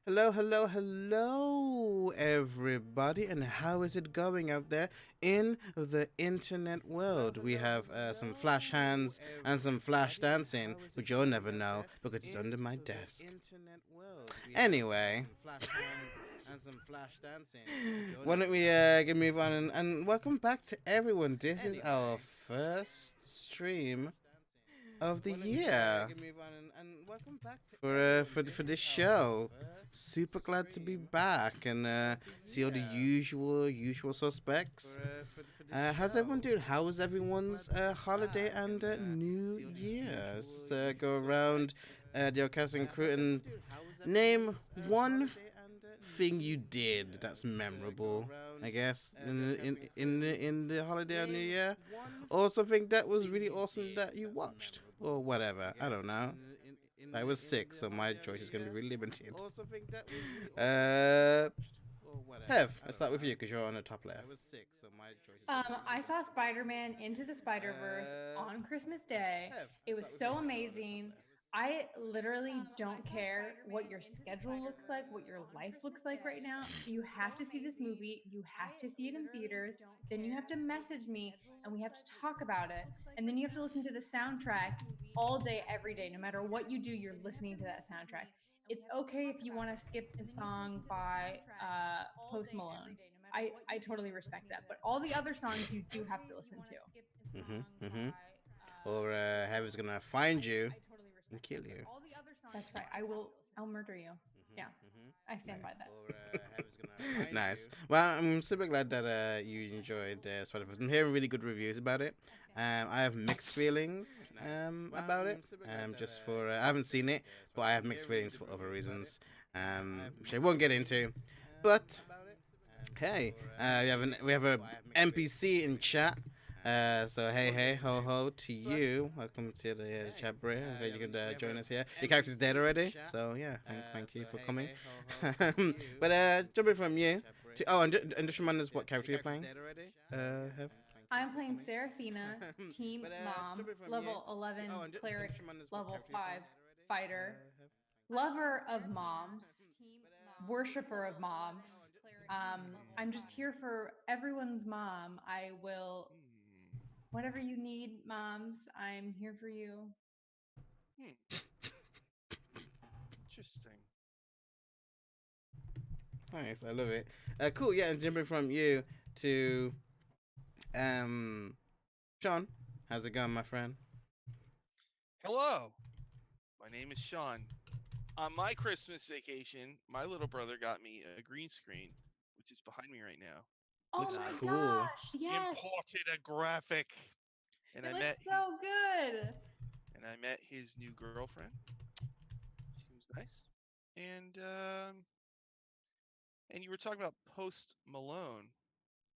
Hello, hello, hello, everybody, and how is it going out there in the internet world? We have some flash hands and some flash dancing, but you'll never know because it's under my desk. Anyway, why don't we get move on and welcome back to everyone. This is our first stream of the year for this show. Super glad to be back and see all the usual suspects. How's everyone doing? How was everyone's holiday and New Year's? Go around the Ocassin crew and name one thing you did that's memorable. I guess in the holiday or New Year, or something that was really awesome that you watched, or whatever. I don't know. I was sick, so my choice is going to be really limited. Uh, Hev, let's start with you because you're on the top layer. I saw Spider-Man Into the Spider-Verse on Christmas Day. It was so amazing. I literally don't care what your schedule looks like, what your life looks like right now. You have to see this movie. You have to see it in theaters. Then you have to message me and we have to talk about it. And then you have to listen to the soundtrack all day, every day. No matter what you do, you're listening to that soundtrack. It's okay if you want to skip the song by Post Malone. I totally respect that. But all the other songs you do have to listen to. Mm-hmm. Or Hev is gonna find you and kill you. That's right. I'll murder you. Yeah. I stand by that. Nice. Well, I'm super glad that you enjoyed Spider-Verse. I'm hearing really good reviews about it. I have mixed feelings about it. Just for I haven't seen it, but I have mixed feelings for other reasons, which I won't get into. But hey, we have a NPC in chat. So hey ho ho to you. Welcome to the chat, bro. Okay, you can join us here. Your character's dead already, so yeah, thank you for coming. But jumping from you to and just remind us what character you're playing. Have I'm playing Seraphina, Team Mom, level 11 cleric, level 5 fighter, lover of moms, worshiper of moms. I'm just here for everyone's mom. I will, whatever you need, moms, I'm here for you. Hmm. Interesting. nice, I love it. Cool, yeah, and jumping from you to um Sean. How's it going, my friend? Hello. My name is Sean. On my Christmas vacation, my little brother got me a green screen, which is behind me right now. Oh And Looks my I cool. gosh, yes. imported a graphic and It I looks met his so good. new girlfriend. Seems nice. And and you were talking about Post Malone.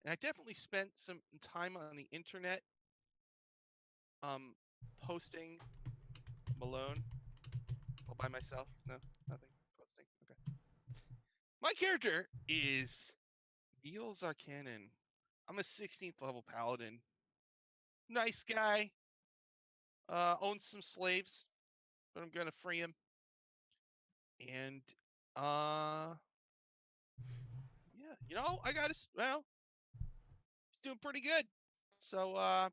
And I definitely spent some time on the internet um posting Malone all by myself. No, nothing. Posting. Okay. My character is Neil Zarkanin. I'm a 16th level paladin. Nice guy. Owns some slaves, but I'm gonna free him. And uh, yeah, I got his. Well, he's doing pretty good. So I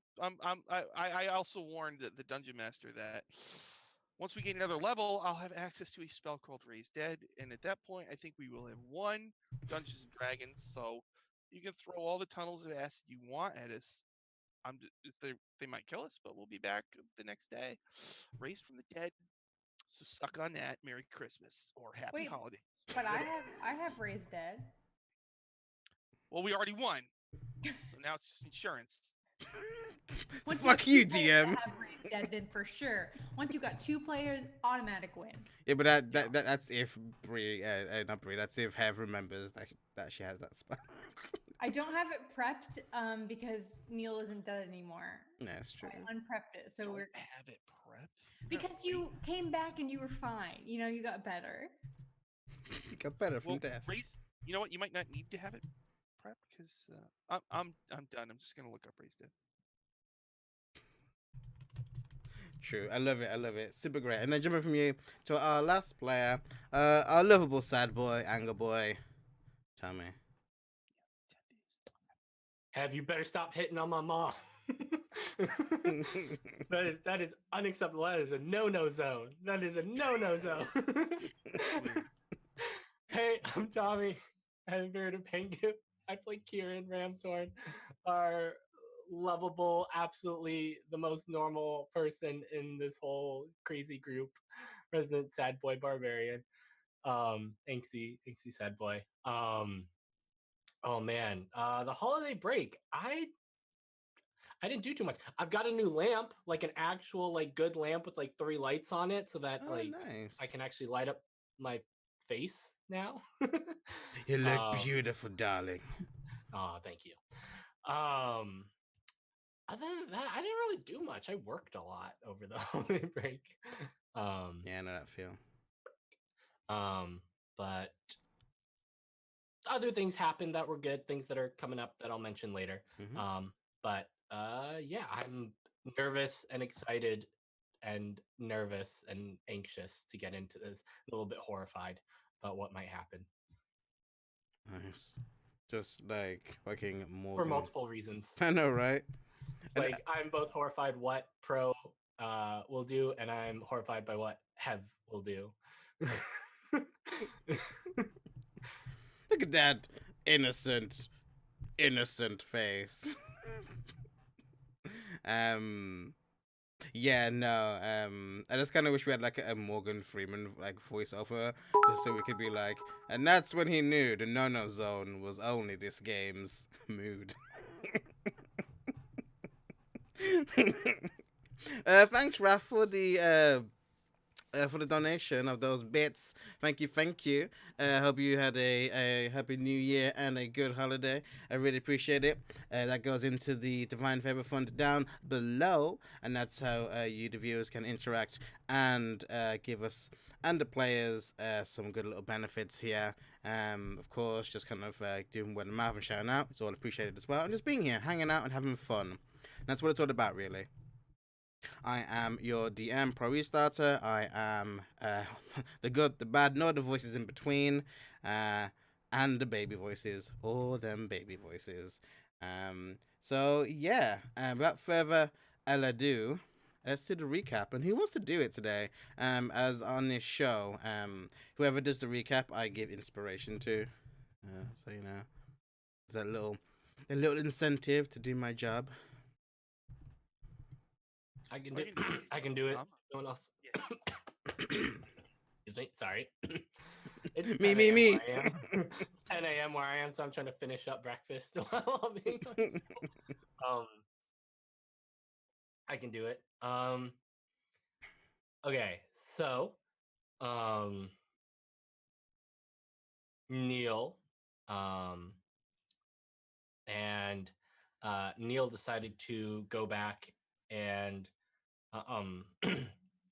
also warned the dungeon master that once we gain another level, I'll have access to a spell called Raise Dead, and at that point, I think we will have won Dungeons and Dragons. So you can throw all the tunnels of acid you want at us. They might kill us, but we'll be back the next day, raised from the dead. So suck on that. Merry Christmas or Happy Wait, Holidays. but Whatever. I have raised dead. Well, we already won, so now it's just insurance. So Once you have fuck two you, players that DM. have raised dead, then for sure. Once you got two players, automatic win. Yeah, but that's if Brie, not Brie. That's if Hev remembers that she has that spell. I don't have it prepped because Neil isn't dead anymore. Yeah, that's true. I unprepped it, so Don't we're have it prepped. You gotta because wait. you came back and you were fine. You know, you got better. You got better from Well, death. raise. You know what? You might not need to have it prepped because I'm done. I'm just gonna look up raise dead. True. I love it. I love it. Super great. And then jumping from you to our last player, our lovable sad boy, anger boy, Tommy. Have you better stop hitting on my mom? that is unacceptable. That is a no zone. That is a no zone. Hey, I'm Tommy. I'm here to Pengu. I play Kieran Ramshorn, our lovable, absolutely the most normal person in this whole crazy group, Resident Sad Boy Barbarian. Angsty Sad Boy. Oh man, the holiday break. I didn't do too much. I've got a new lamp, like an actual like good lamp with like 3 lights on it, so that nice. I can actually light up my face now. You look beautiful, darling. Oh, thank you. Other than that, I didn't really do much. I worked a lot over the holiday break. Yeah, I know that feel. But other things happened that were good, things that are coming up that I'll mention later. Mm-hmm. But yeah, I'm nervous and excited and nervous and anxious to get into this, a little bit horrified about what might happen. Nice. Just like fucking more for multiple reasons. I know, right? Like I'm both horrified what Pro will do, and I'm horrified by what Hev will do. Look at that innocent face. Yeah, no. I just kind of wish we had like a Morgan Freeman like voiceover, just so we could be like, and that's when he knew the no zone was only this game's mood. Thanks, Raph, for the donation of those bits. Thank you. Hope you had a happy new year and a good holiday. I really appreciate it. That goes into the Divine Favor Fund down below, and that's how you, the viewers, can interact and give us and the players some good little benefits here. Of course, just kind of doing word of mouth and shouting out. It's all appreciated as well. And just being here, hanging out and having fun. And that's what it's all about, really. I am your DM Pro Restarter. I am the good, the bad, no the voices in between, and the baby voices, all them baby voices. So yeah, without further ado, let's do the recap. And who wants to do it today? As on this show, whoever does the recap, I give inspiration to. So you know, there's a little incentive to do my job. I can do it. No one else. Yeah. Excuse me. Sorry. It's me. It's 10 a.m. where I am, so I'm trying to finish up breakfast while I'm being I can do it. Okay, so Neil and Neil decided to go back and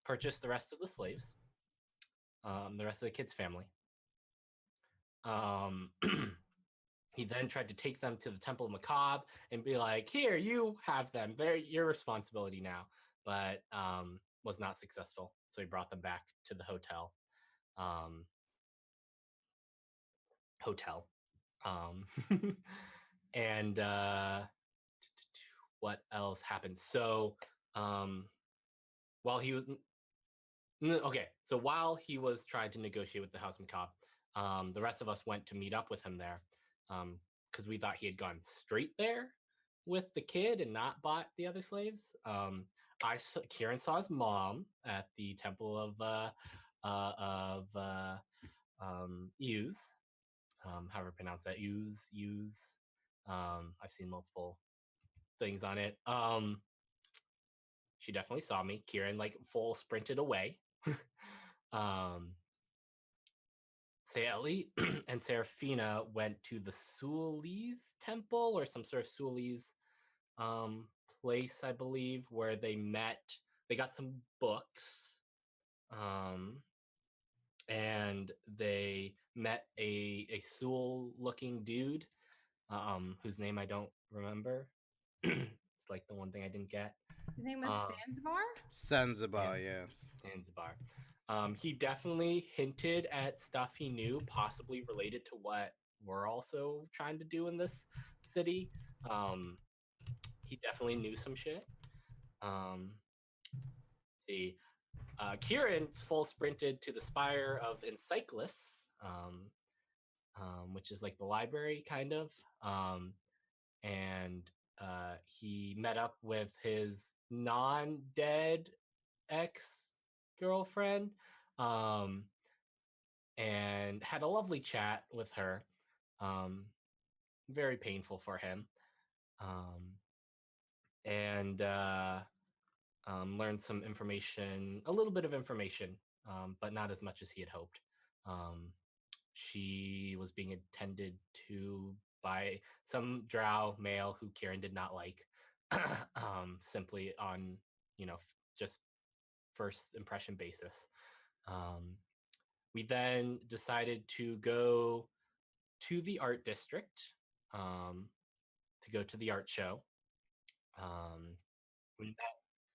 purchase the rest of the slaves, the rest of the kid's family. He then tried to take them to the Temple of Macabre and be like, here, you have them. They're your responsibility now. But was not successful. So he brought them back to the hotel. And what else happened? So while he was while he was trying to negotiate with the House Macabre, the rest of us went to meet up with him there, because we thought he had gone straight there with the kid and not bought the other slaves. Kieran saw his mom at the Temple of Use, however pronounce that. Use. I've seen multiple things on it. She definitely saw me. Kieran like full sprinted away. Saeli and Seraphina went to the Sulis temple or some sort of Sulis place, I believe, where they met. They got some books, and they met a Sul-looking dude, whose name I don't remember. It's like the one thing I didn't get. His name was Um, Zanzibar. Zanzibar, Yeah. yes. Zanzibar. He definitely hinted at stuff he knew, possibly related to what we're also trying to do in this city. He definitely knew some shit. Um, see, Kieran full sprinted to the spire of Encyclus, which is like the library kind of, and he met up with his non-dead ex-girlfriend, um, and had a lovely chat with her. Um, very painful for him, and learned some information, a little bit of information, but not as much as he had hoped. Um, she was being attended to by some drow male who Kieran did not like, simply on, just first impression basis. We then decided to go to the art district, to go to the art show. We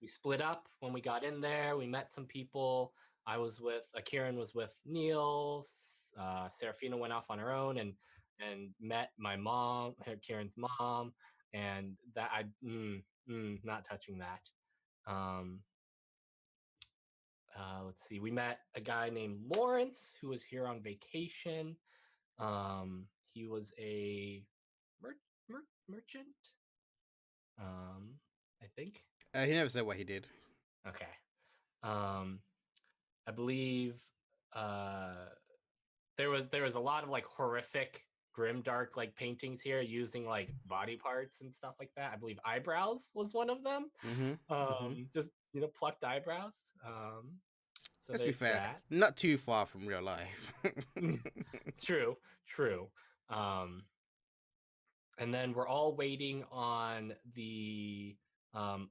we split up when we got in there. We met some people. I was with Kieran was with Neil. Serafina went off on her own and met my mom, Kieran's mom, and that not touching that. Um, let's see. We met a guy named Lawrence who was here on vacation. He was a merchant. I think. He never said what he did. Okay. I believe there was a lot of like horrific grimdark like paintings here using like body parts and stuff like that. I believe eyebrows was one of them. Just plucked eyebrows. So Let's be fair, that. not too far from real life. True. And then we're all waiting on the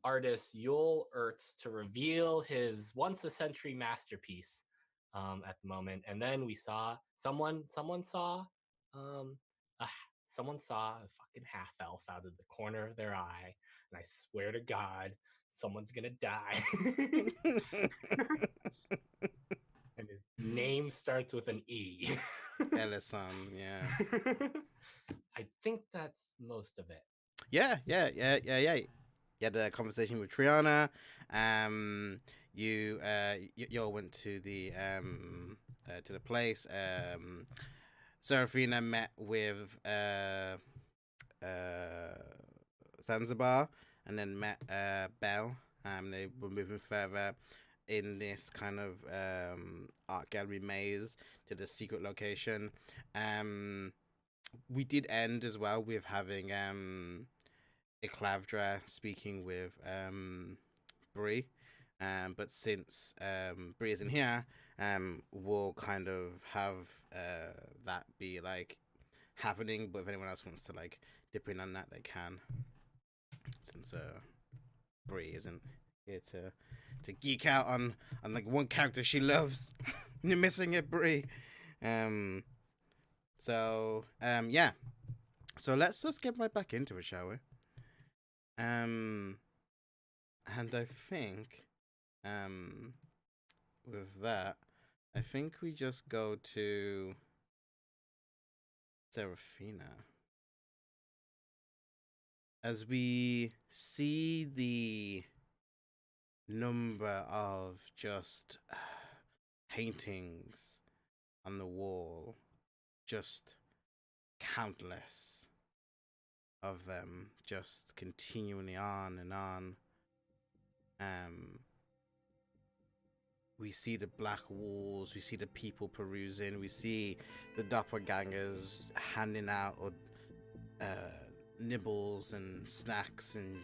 artist Yul Ertz to reveal his once a century masterpiece at the moment. And then we saw someone saw a fucking half elf out of the corner of their eye. And I swear to God, someone's gonna die. And his name starts with an E. Ellison, yeah. I think that's most of it. Yeah. You had a conversation with Triana. You all went to the place. Serafina met with Zanzibar, and then met Belle. They were moving further in this kind of art gallery maze to the secret location. We did end as well with having Iclavdra speaking with Bree. But since Bree isn't here, we'll kind of have that be like happening. But if anyone else wants to like dip in on that, they can. Since Bree isn't here to geek out on like one character she loves. You're missing it, Bree. So yeah. So let's just get right back into it, shall we? And I think with that, I think we just go to Serafina. As we see the number of just paintings on the wall, just countless of them, just continually on and on. We see the black walls, we see the people perusing, we see the doppelgangers handing out nibbles and snacks and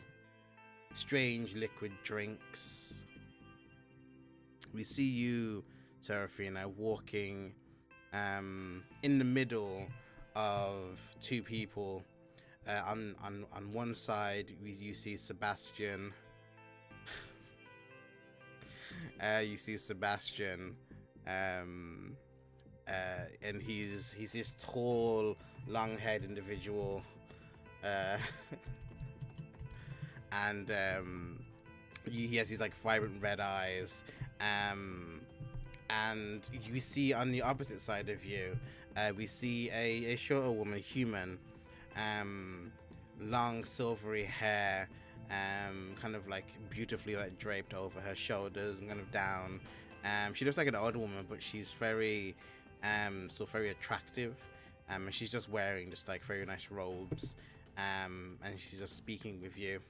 strange liquid drinks. We see you, Serafina, walking in the middle of two people. On one side, you see Sebastian. You see Sebastian, and he's this tall, long-haired individual, and He has these like vibrant red eyes, and you see on the opposite side of you, we see a shorter woman, human, long silvery hair, kind of like beautifully like draped over her shoulders and kind of down. She looks like an old woman, but she's very, still very attractive. And she's just wearing just like very nice robes, and she's just speaking with you.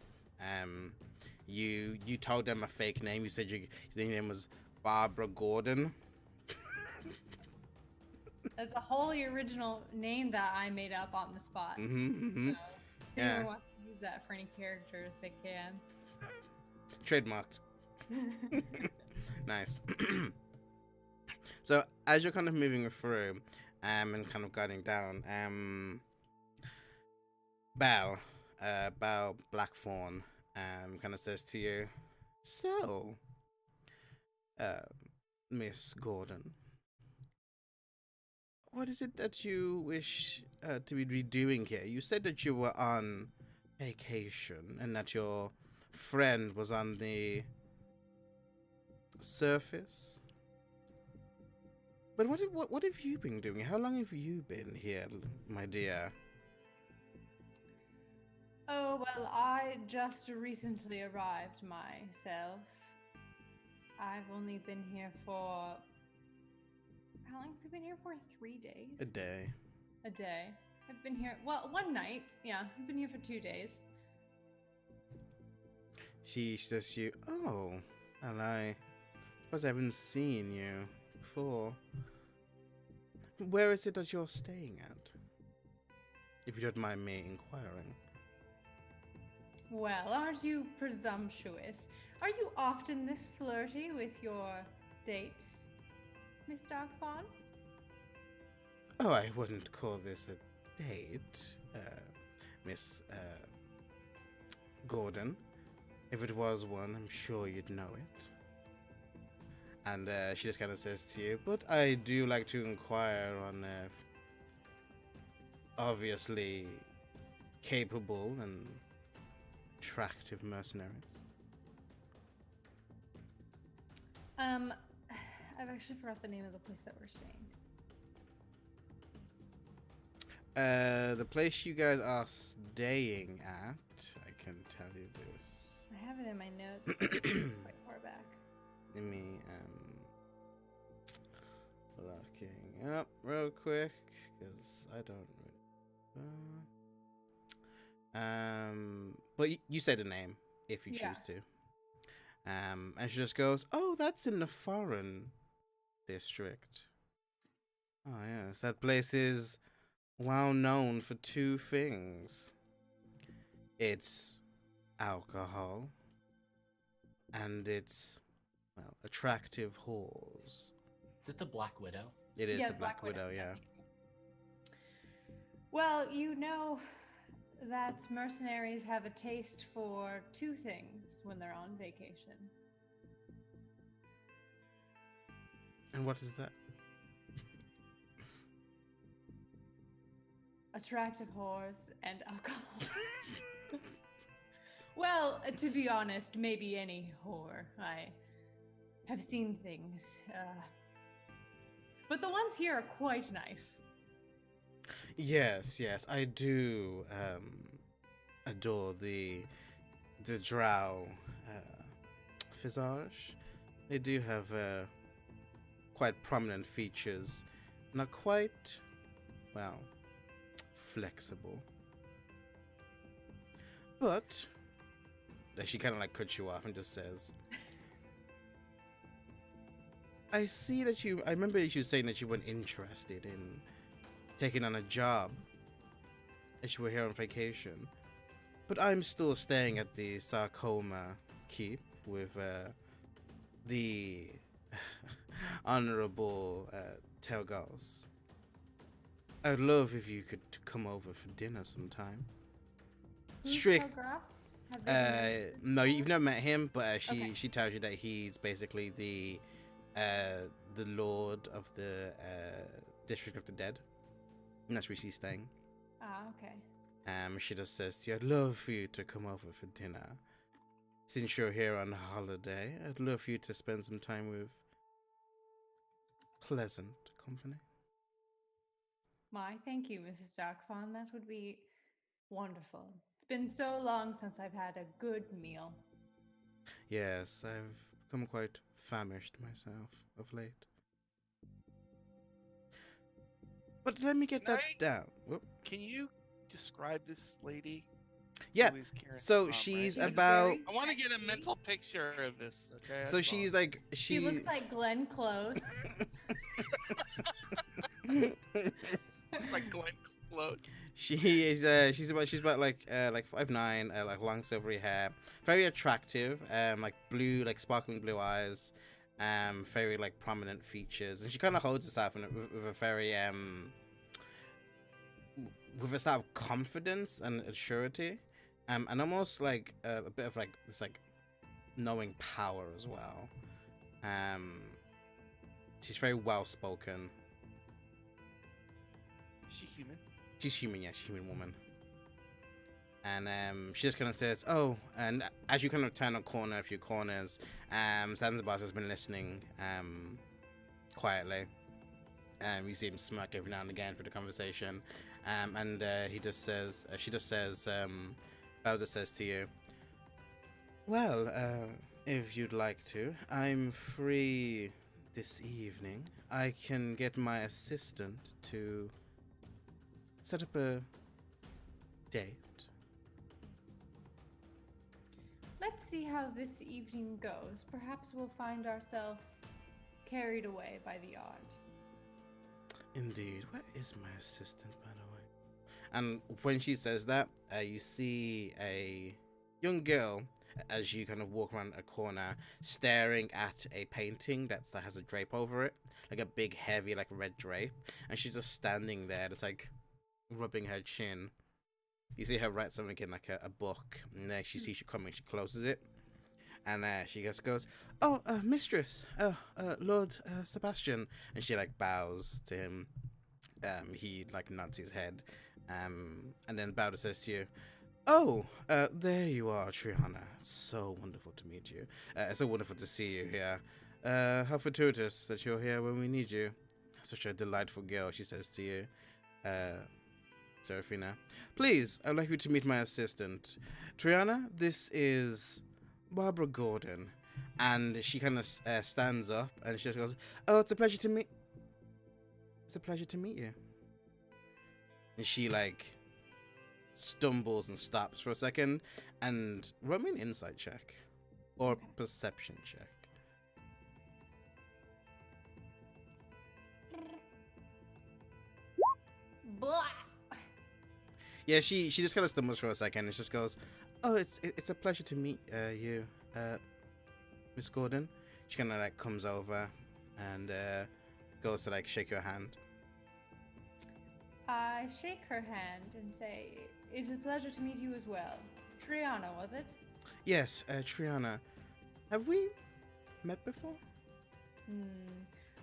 You told them a fake name. You said your name was Barbara Gordon. That's a wholly original name that I made up on the spot. So if Yeah. anyone wants to use that for any characters, they can. Trademarked. Nice. So as you're kind of moving through, and kind of guiding down, Belle Blackthorn, kind of says to you, "So, Miss Gordon, what is it that you wish to be doing here? You said that you were on vacation and that your friend was on the surface. But what have you been doing? How long have you been here, my dear?" Oh, well, I just recently arrived myself. I've only been here for. How long have we been here for? 3 days? A day. A day. I've been here. Well, one night. Yeah, I've been here for 2 days. She says to you, "Oh, well, I suppose I haven't seen you before. Where is it that you're staying at? If you don't mind me inquiring." Well, aren't you presumptuous? Are you often this flirty with your dates, Miss Darkfawn? "Oh, I wouldn't call this a date, Miss Gordon. If it was one, I'm sure you'd know it." And she just kind of says to you, "But I do like to inquire on obviously capable and attractive mercenaries." I've actually forgot the name of the place that we're staying. The place you guys are staying at, I can tell you this. I have it in my notes quite far back. Let me looking up real quick because I don't but you say the name if you choose to. And she just goes, "Oh, that's in the foreign district. Oh yes, that place is well known for two things. It's alcohol and it's, well, attractive whores." Is it the Black Widow? It is Yeah, the Black Widow, yeah. Well, you know that mercenaries have a taste for two things when they're on vacation. And what is that? Attractive whores and alcohol. Well, to be honest, maybe any whore. I have seen things. But the ones here are quite nice. Yes, I do adore the drow visage. They do have quite prominent features, not quite, well, flexible. But she kind of like cuts you off and just says, I see that I remember you saying that you weren't interested in taking on a job as you were here on vacation, but I'm still staying at the Sarcoma Keep with the Honorable Telgos. I'd love if you could come over for dinner sometime. Who's Strict. Telgras? Have they been No, you've never met him, but Okay. she tells you that he's basically the Lord of the District of the Dead. And that's where she's staying. Ah, okay. She just says to you, I'd love for you to come over for dinner. since you're here on holiday, I'd love for you to spend some time with pleasant company. My thank you, Mrs. Darkfawn. That would be wonderful. It's been so long since I've had a good meal. Yes, I've become quite famished myself of late. But let me get Can that I- down. Whoop. Can you describe this lady? Yeah, Who is Kieran's so mom, she's right? about. I want to get a mental picture of this. Okay. So that's she's all. like She looks like Glenn Close. like Glenn Close. She is she's about like 5'9", like long silvery hair, very attractive, like blue, like sparkling blue eyes, very like prominent features, and she kind of holds herself with a very with a sort of confidence and surety, and almost like a bit of like this like knowing power as well. She's very well spoken. Is she human? She's human, yes, human woman. And she just kind of says, "Oh," and as you kind of turn a corner, a few corners, Zanzibar has been listening quietly. You see him smirk every now and again for the conversation, and he just says, she just says, Bowser says to you, "Well, if you'd like to, I'm free this evening. I can get my assistant to set up a date." Let's see how this evening goes. Perhaps we'll find ourselves carried away by the odd. Indeed. Where is my assistant, by the way? And when she says that, you see a young girl as you kind of walk around a corner, staring at a painting that has a drape over it, like a big, heavy, like red drape, and she's just standing there, just like rubbing her chin. You see her write something in like a book, and then she sees you coming, she closes it, and she just goes, "Oh, mistress, Lord Sebastian," and she like bows to him. He like nods his head, and then Bowder says to you, "Oh, there you are, Triana. It's so wonderful to meet you. It's so wonderful to see you here. How fortuitous that you're here when we need you. Such a delightful girl," she says to you, Seraphina. "Please, I'd like you to meet my assistant. Triana, this is Barbara Gordon." And she kind of stands up and she just goes, "Oh, it's a pleasure to meet you." And she like stumbles and stops for a second, and roll me an insight check or perception check. Blah. Yeah, she just kind of stumbles for a second and just goes, "Oh, it's a pleasure to meet you, Miss Gordon." She kind of like comes over and goes to like shake your hand. I shake her hand and say, "It's a pleasure to meet you as well. Triana, was it?" Yes, Triana. Have we met before?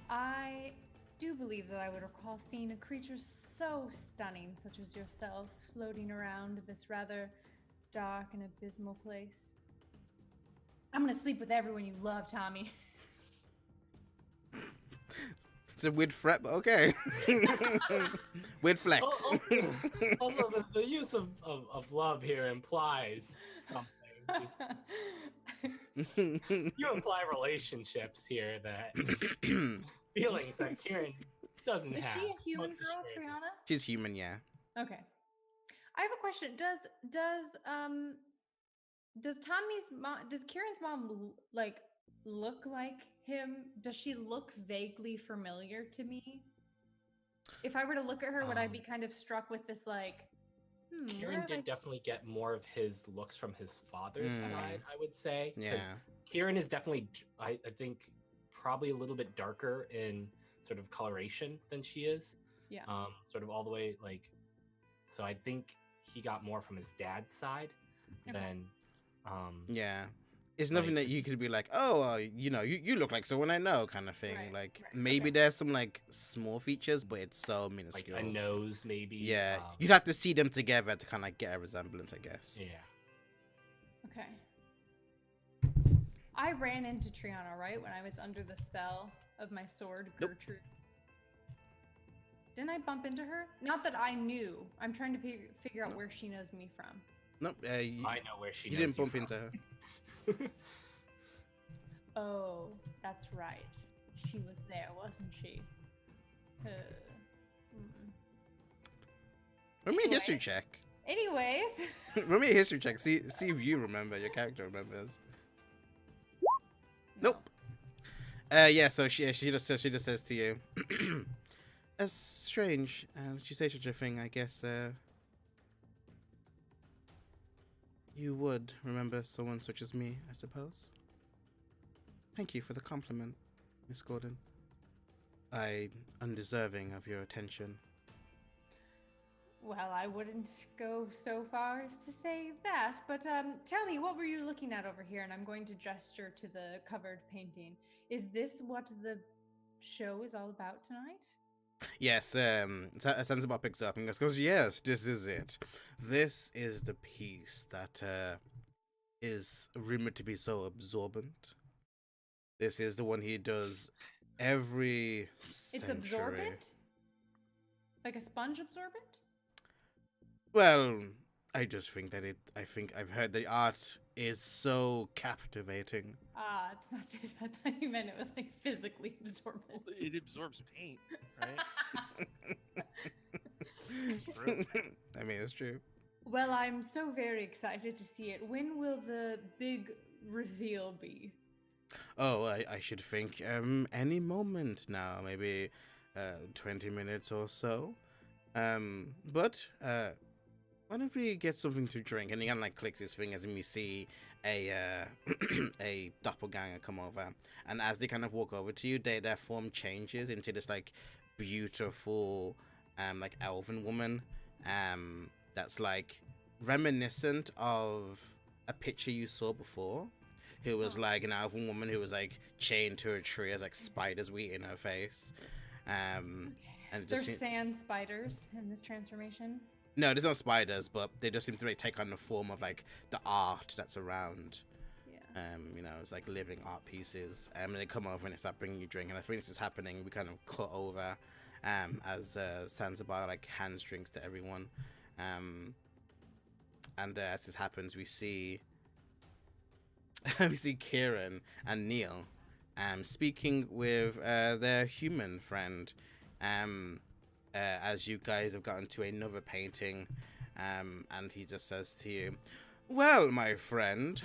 I do believe that I would recall seeing a creature so stunning, such as yourselves, floating around this rather dark and abysmal place. I'm gonna sleep with everyone you love, Tommy. It's a weird threat, but okay. Weird flex. Also, the use of love here implies something. You imply relationships here that feelings that Kieran doesn't Is have. she a human most girl, assuredly. Triana? She's human, yeah. Okay. I have a question. Does Tommy's mom, does Kieran's mom look like him? Does she look vaguely familiar to me? If I were to look at her, would I be kind of struck with this like, where Kieran have I did definitely get more of his looks from his father's Mm. side, I would say. 'cause Yeah. Kieran is definitely, I think, probably a little bit darker in sort of coloration than she is. Yeah. Sort of all the way, like, so I think he got more from his dad's side Okay. than, Yeah. It's nothing Like- that you could be like, "Oh, you look like someone I know," kind of thing. Right, Like right, maybe okay. there's some like small features, but it's so like minuscule. a nose, maybe. Yeah, you'd have to see them together to kind of get a resemblance, I guess. Yeah. Okay. I ran into Triana, right? When I was under the spell of my sword, Nope. Gertrude. Didn't I bump into her? Not that I knew. I'm trying to figure out where she knows me from. Nope. I know where she You knows didn't bump from. into her. Oh, that's right. She was there, wasn't she? Roll me a history Anyway. check. Anyways. Roll me a history check. See if you remember. Your character remembers. Nope. Yeah. So she just says to you, "It's strange, that you say such a thing. I guess you would remember someone such as me, I suppose. Thank you for the compliment, Miss Gordon. I'm undeserving of your attention." Well, I wouldn't go so far as to say that, but tell me, what were you looking at over here? And I'm going to gesture to the covered painting. Is this what the show is all about tonight? Yes, Zanzibar picks up and goes, "Yes, this is it. This is the piece that is rumored to be so absorbent. This is the one he does every century." It's absorbent? Like a sponge absorbent? Well, I just think that I've heard the art is so captivating. Ah, it's not this. I thought you meant it was like physically absorbent. It absorbs paint, right? It's true. I mean, it's true. Well, I'm so very excited to see it. When will the big reveal be? Oh, I should think any moment now, maybe 20 minutes or so. But why don't we get something to drink? And he kind of like clicks his fingers, and we see a a doppelganger come over. And as they kind of walk over to you, their form changes into this like beautiful like elven woman that's like reminiscent of a picture you saw before, who was like an elven woman who was like chained to a tree as like spiders were eating her face. And it just There's sand spiders in this transformation. no, there's no spiders, but they just seem to like take on the form of like the art that's around. Yeah. You know, it's like living art pieces. And they come over and they start bringing you drink. And I think this is happening. We kind of cut over as Zanzibar like hands drinks to everyone. And as this happens, we see Kieran and Neil speaking with their human friend. As you guys have gotten to another painting, and he just says to you, "Well, my friend,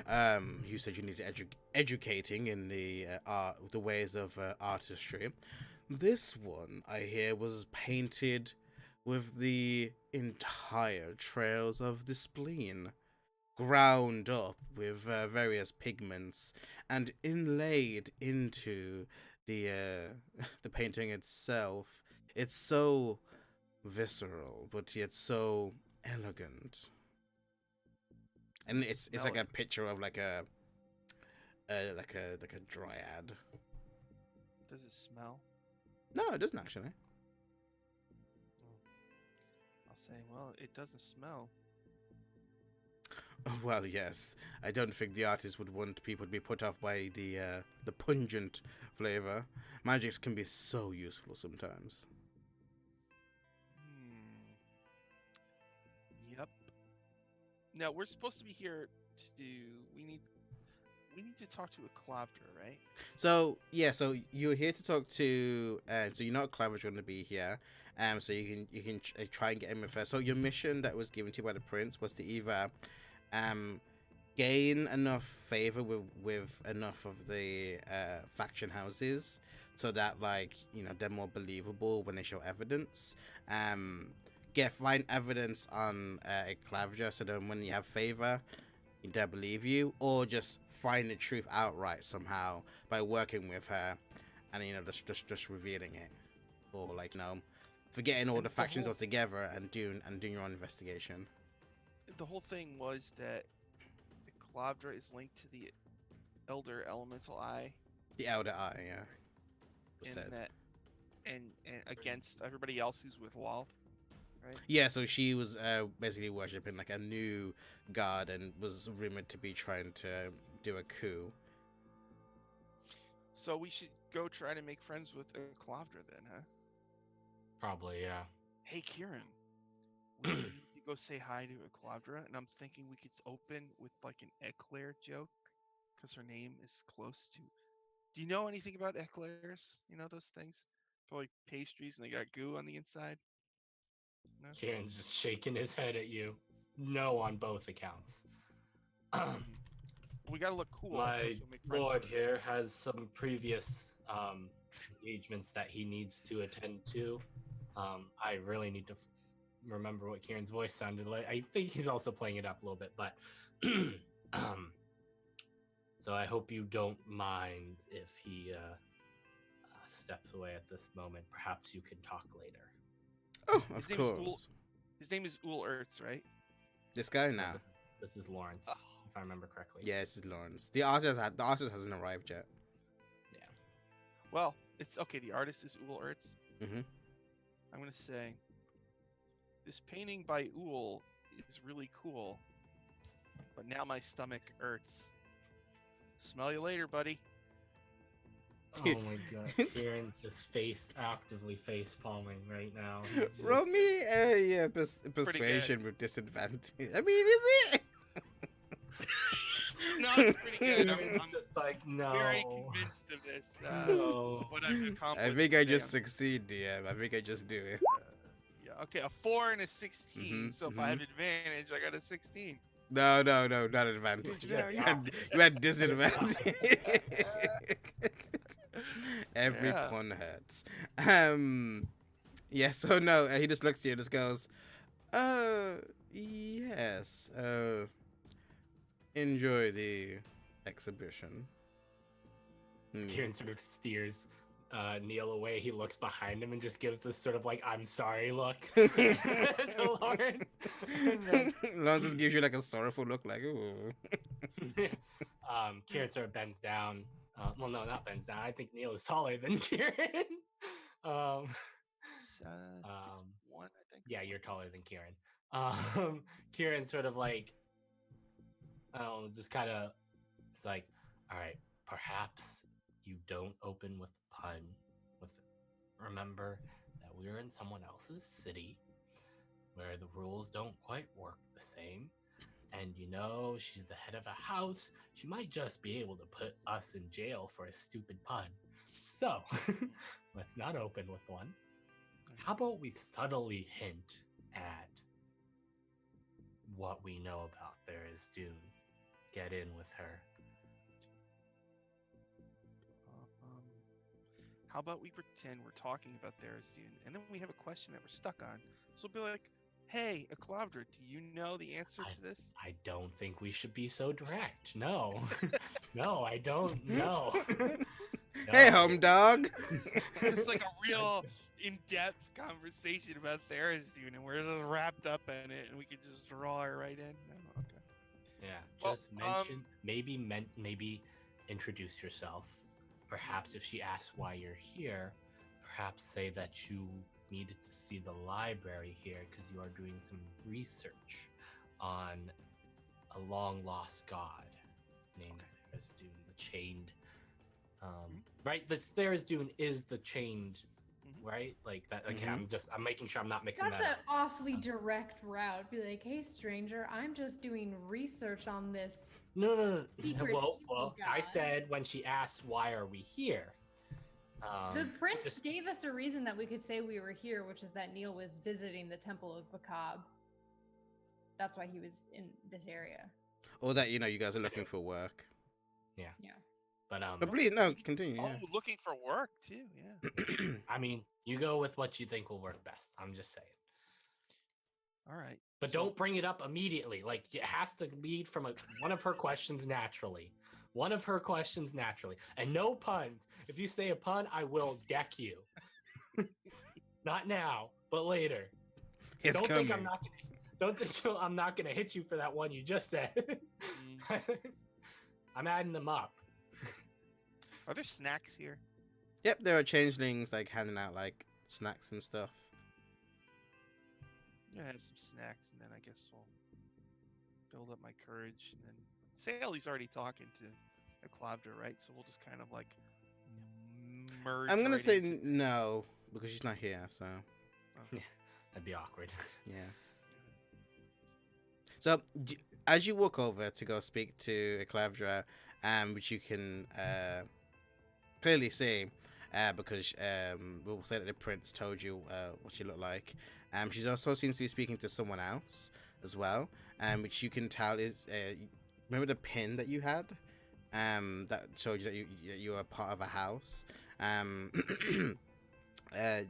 you said you needed educating in the ways of artistry. This one, I hear, was painted with the entire trails of the spleen, ground up with various pigments, and inlaid into the painting itself. It's so visceral, but yet so elegant. And it's like a picture of like a dryad. Does it smell? No, it doesn't actually. I'll say, well, it doesn't smell. Well, yes. I don't think the artist would want people to be put off by the pungent flavor. Magics can be so useful sometimes. Yep. Now we're supposed to be here to. We need to talk to a Clavdra, right? So yeah, so you're here to talk to. So you know Claver's going to be here. So you can try and get him in first. So your mission that was given to you by the prince was to either, gain enough favor with enough of the faction houses, so that like they're more believable when they show evidence. Find evidence on a Clavdra, so that when you have favor, they'll believe you, or just find the truth outright somehow by working with her, and just revealing it, or like forgetting all the factions altogether and doing your own investigation. The whole thing was that the Clavdra is linked to the Elder Elemental Eye. The Elder Eye, yeah. And against everybody else who's with Loth. Right? Yeah, so she was basically worshipping like a new god and was rumored to be trying to do a coup. So we should go try to make friends with Klavdra then, huh? Probably, yeah. Hey, Kieran, we need to go say hi to Klavdra, and I'm thinking we could open with like an eclair joke, because her name is close to. Do you know anything about eclairs? You know those things? They're like pastries and they got goo on the inside. No? Kieran's just shaking his head at you. No, on both accounts. We gotta look cool. My so we'll make friends lord with her. here has some previous engagements that he needs to attend to. I really need to remember what Kieran's voice sounded like. I think he's also playing it up a little bit, but so I hope you don't mind if he steps away at this moment. Perhaps you can talk later. Oh, His of name's Ul- course. His name is Ul Ertz, right? This guy No, now. this is Lawrence, Oh. if I remember correctly. Yeah, this is Lawrence. The artist hasn't arrived yet. Yeah. Well, it's okay. The artist is Ul Ertz. Mhm. I'm gonna say this painting by Ul is really cool, but now my stomach hurts. Smell you later, buddy. Oh my god. Kieran's just actively face palming right now. He's just- Roll me a persuasion with disadvantage. I mean, is it? No, it's pretty good. Kieran's I'm just like, no. very convinced of this. No. What I've accomplished. I think I today. just succeed, DM. I think I just do it. Yeah, okay, a 4 and a 16. Mhm, So if I have advantage, I got a 16. No, not advantage. No, you had disadvantage. Every Yeah. pun hurts. Yeah. So no, he just looks at you and just goes, yes. Enjoy the exhibition. Hmm. Kieran sort of steers Neil away. He looks behind him and just gives this sort of like, I'm sorry look to Lawrence. And then Lawrence just gives you like a sorrowful look, like, ooh. Kieran sort of bends down. Well, no, not bends down. I think Neil is taller than Kieran. 6'1", Um, I think. Yeah, you're taller than Kieran. Kieran sort of like, just kind of, it's like, all right, perhaps you don't open with a pun. Remember that we're in someone else's city where the rules don't quite work the same. And you know, she's the head of a house. She might just be able to put us in jail for a stupid pun. So, let's not open with one. How about we subtly hint at what we know about Tharizdun? Get in with her. How about we pretend we're talking about Tharizdun, and then we have a question that we're stuck on. So we'll be like, hey, Aklavdra, do you know the answer to this? I don't think we should be so direct. No. No, I don't know. Hey, No. home dog. It's like a real in-depth conversation about Tharizdun, and we're just wrapped up in it, and we could just draw her right in. No, okay. Yeah, Well, just mention, maybe introduce yourself. Perhaps if she asks why you're here, perhaps say that you needed to see the library here because you are doing some research on a long lost god named Tharizdun, the chained. Right, the Tharizdun is the chained, right? Like that. Okay, Mhm. I'm making sure I'm not mixing That's that an up. awfully direct route. Be like, hey, stranger, I'm just doing research on this. No. Secret Well, I god. said when she asked why are we here. The prince just- gave us a reason that we could say we were here, which is that Neil was visiting the Temple of Bakab. That's why he was in this area. Or that, you guys are looking for work. Yeah. But please, no, continue. Oh, looking for work too. Yeah. Yeah. I mean, you go with what you think will work best. I'm just saying. All right. But so- don't bring it up immediately. Like it has to lead from one of her questions naturally. One of her questions naturally. And no puns. If you say a pun, I will deck you. Not now, but later. It's don't coming. think I'm not gonna hit you for that one you just said. I'm adding them up. Are there snacks here? Yep, there are changelings like handing out like snacks and stuff. I'm gonna have some snacks, and then I guess we'll build up my courage. And then Sally's already talking to Aklavdra, right? So we'll just kind of like merge. I'm gonna right say into- no because she's not here. So That'd be awkward. yeah. So as you walk over to go speak to Eclavdra, which you can clearly see, because we'll say that the prince told you what she looked like. She's also seems to be speaking to someone else as well, which you can tell is remember the pin that you had, that showed you that you were part of a house.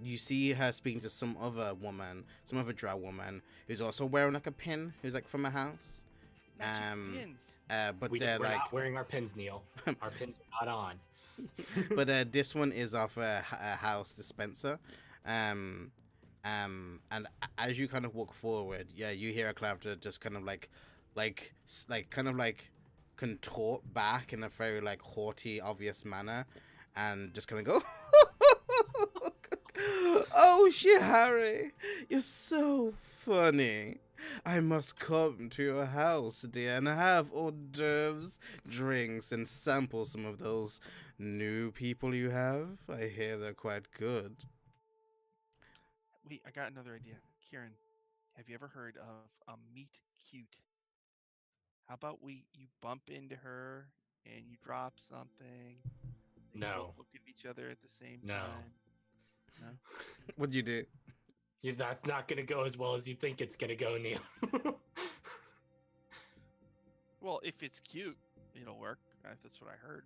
You see her speaking to some other woman, some other drow woman, who's also wearing like a pin, who's like from a house. Magic pins. But We're they're like, not wearing our pins, Neil. Our pins are not on. but this one is off a house dispenser. And as you kind of walk forward, yeah, you hear a Eclavdra just kind of like contort back in a very like haughty, obvious manner, and just kind of go, "Oh, Shihari, you're so funny. I must come to your house, dear, and have hors d'oeuvres, drinks, and sample some of those new people you have. I hear they're quite good." Wait, I got another idea. Kieran, have you ever heard of meet cute? How about you bump into her and you drop something? And you No. both look at each other at the same No. time. No. What'd you do? Yeah, that's not gonna go as well as you think it's gonna go, Neil. Well, if it's cute, it'll work. That's what I heard.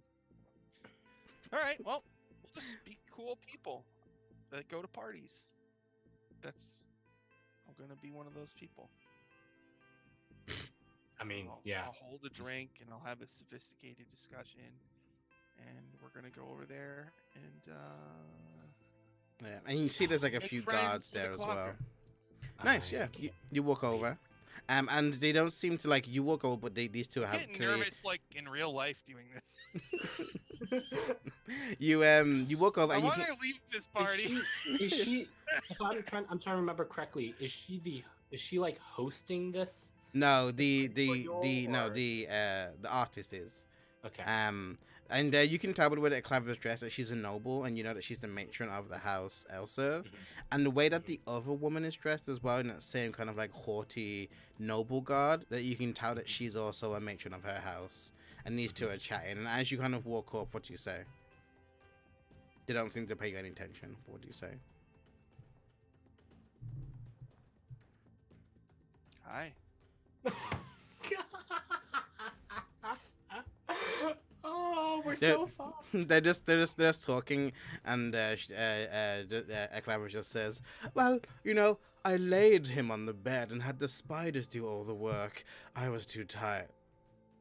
All right. Well, we'll just be cool people that go to parties. I'm gonna be one of those people. I mean, I'll, yeah. I'll hold a drink and I'll have a sophisticated discussion, and we're gonna go over there and Yeah, and you see there's like a make few friends guards with there as well. Eclavdra. Nice, yeah. You walk over, and they don't seem to like you walk over, but these two I'm have getting clearly. nervous, like in real life, doing this. You walk over I and you want can, to leave this party. Is she? If I'm trying to remember correctly. Is she like hosting this? no the Or- artist is Okay. and you can tell by the way that Eclavdra's dressed that she's a noble, and you know that she's the matron of the house Elserv, and the way that the other woman is dressed as well in that same kind of like haughty noble guard, that you can tell that she's also a matron of her house, and these two are chatting. And as you kind of walk up, what do you say? They don't seem to pay you any attention. What do you say? Hi. Oh, we're They're- so far. they're just talking, and Eclavdra just says, "Well, you know, I laid him on the bed and had the spiders do all the work. I was too tired."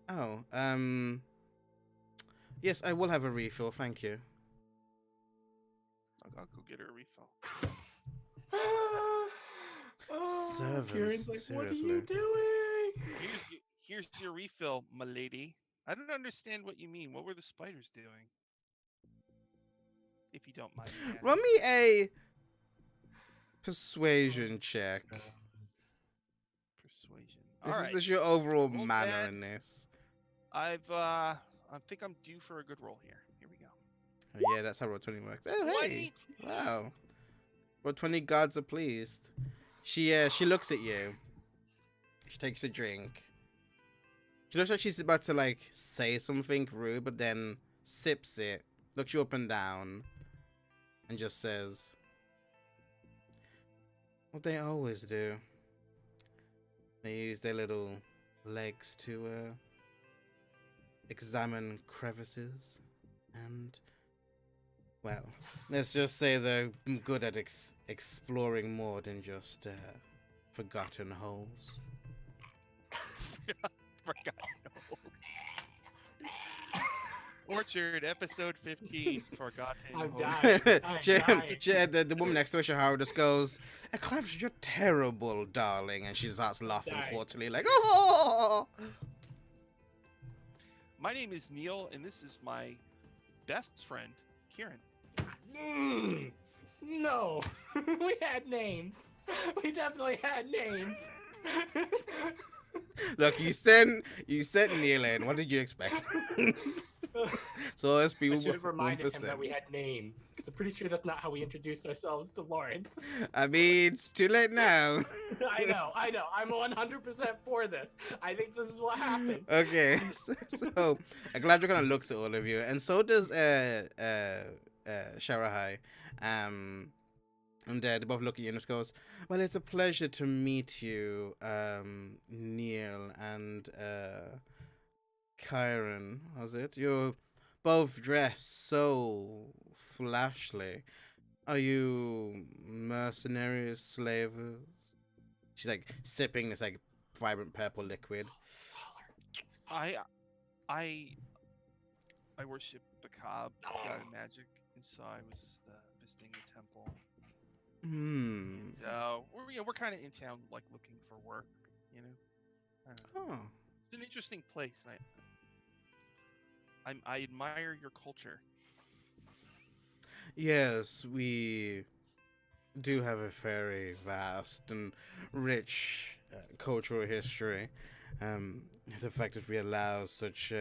Oh, yes, I will have a refill, thank you. I'll go get her a refill. Oh, Servants, Kieran's like, what are seriously. you doing? Here's your refill, my lady. I don't understand what you mean. What were the spiders doing? If you don't mind me asking. Run me a persuasion check. Persuasion. This All is right. just your overall Well, manner then- in this. I think I'm due for a good roll here. Here we go. Oh, yeah, that's how Roll20 works. Oh, hey. 22. Wow. Roll20 gods are pleased. She looks at you. She takes a drink. She looks like she's about to like say something rude, but then sips it, looks you up and down, and just says, "What they always do. They use their little legs to examine crevices, and well, let's just say they're good at exploring more than just forgotten holes." Forgot. Orchard, episode 15. Forgotten. I'm Hope. dying. The woman next to her, Shahara, just goes, "Eclavdra, you're terrible, darling," and she starts laughing Dying. haughtily, like, "Oh!" My name is Neil, and this is my best friend, Kieran. No, we had names. We definitely had names. Look, you sent Neil in. What did you expect? So always be I should have reminded him 1%. that we had names, because I'm pretty sure that's not how we introduced ourselves to Lawrence. I mean, it's too late now. I know. I'm 100% for this. I think this is what happened. Okay, so Galadriel kind of looks at all of you, and so does Sharahai. And they both look at you and just goes, "Well, it's a pleasure to meet you, Neil and Kyron. Was it? You're both dressed so flashly. Are you mercenaries, slavers?" She's like sipping this like vibrant purple liquid. I worship Bakab, god of magic, and so I was visiting the temple. We're kind of in town, like looking for work, you know. I don't know. Oh, It's an interesting place. I admire your culture. yes, we do have a very vast and rich cultural history. The fact that we allow such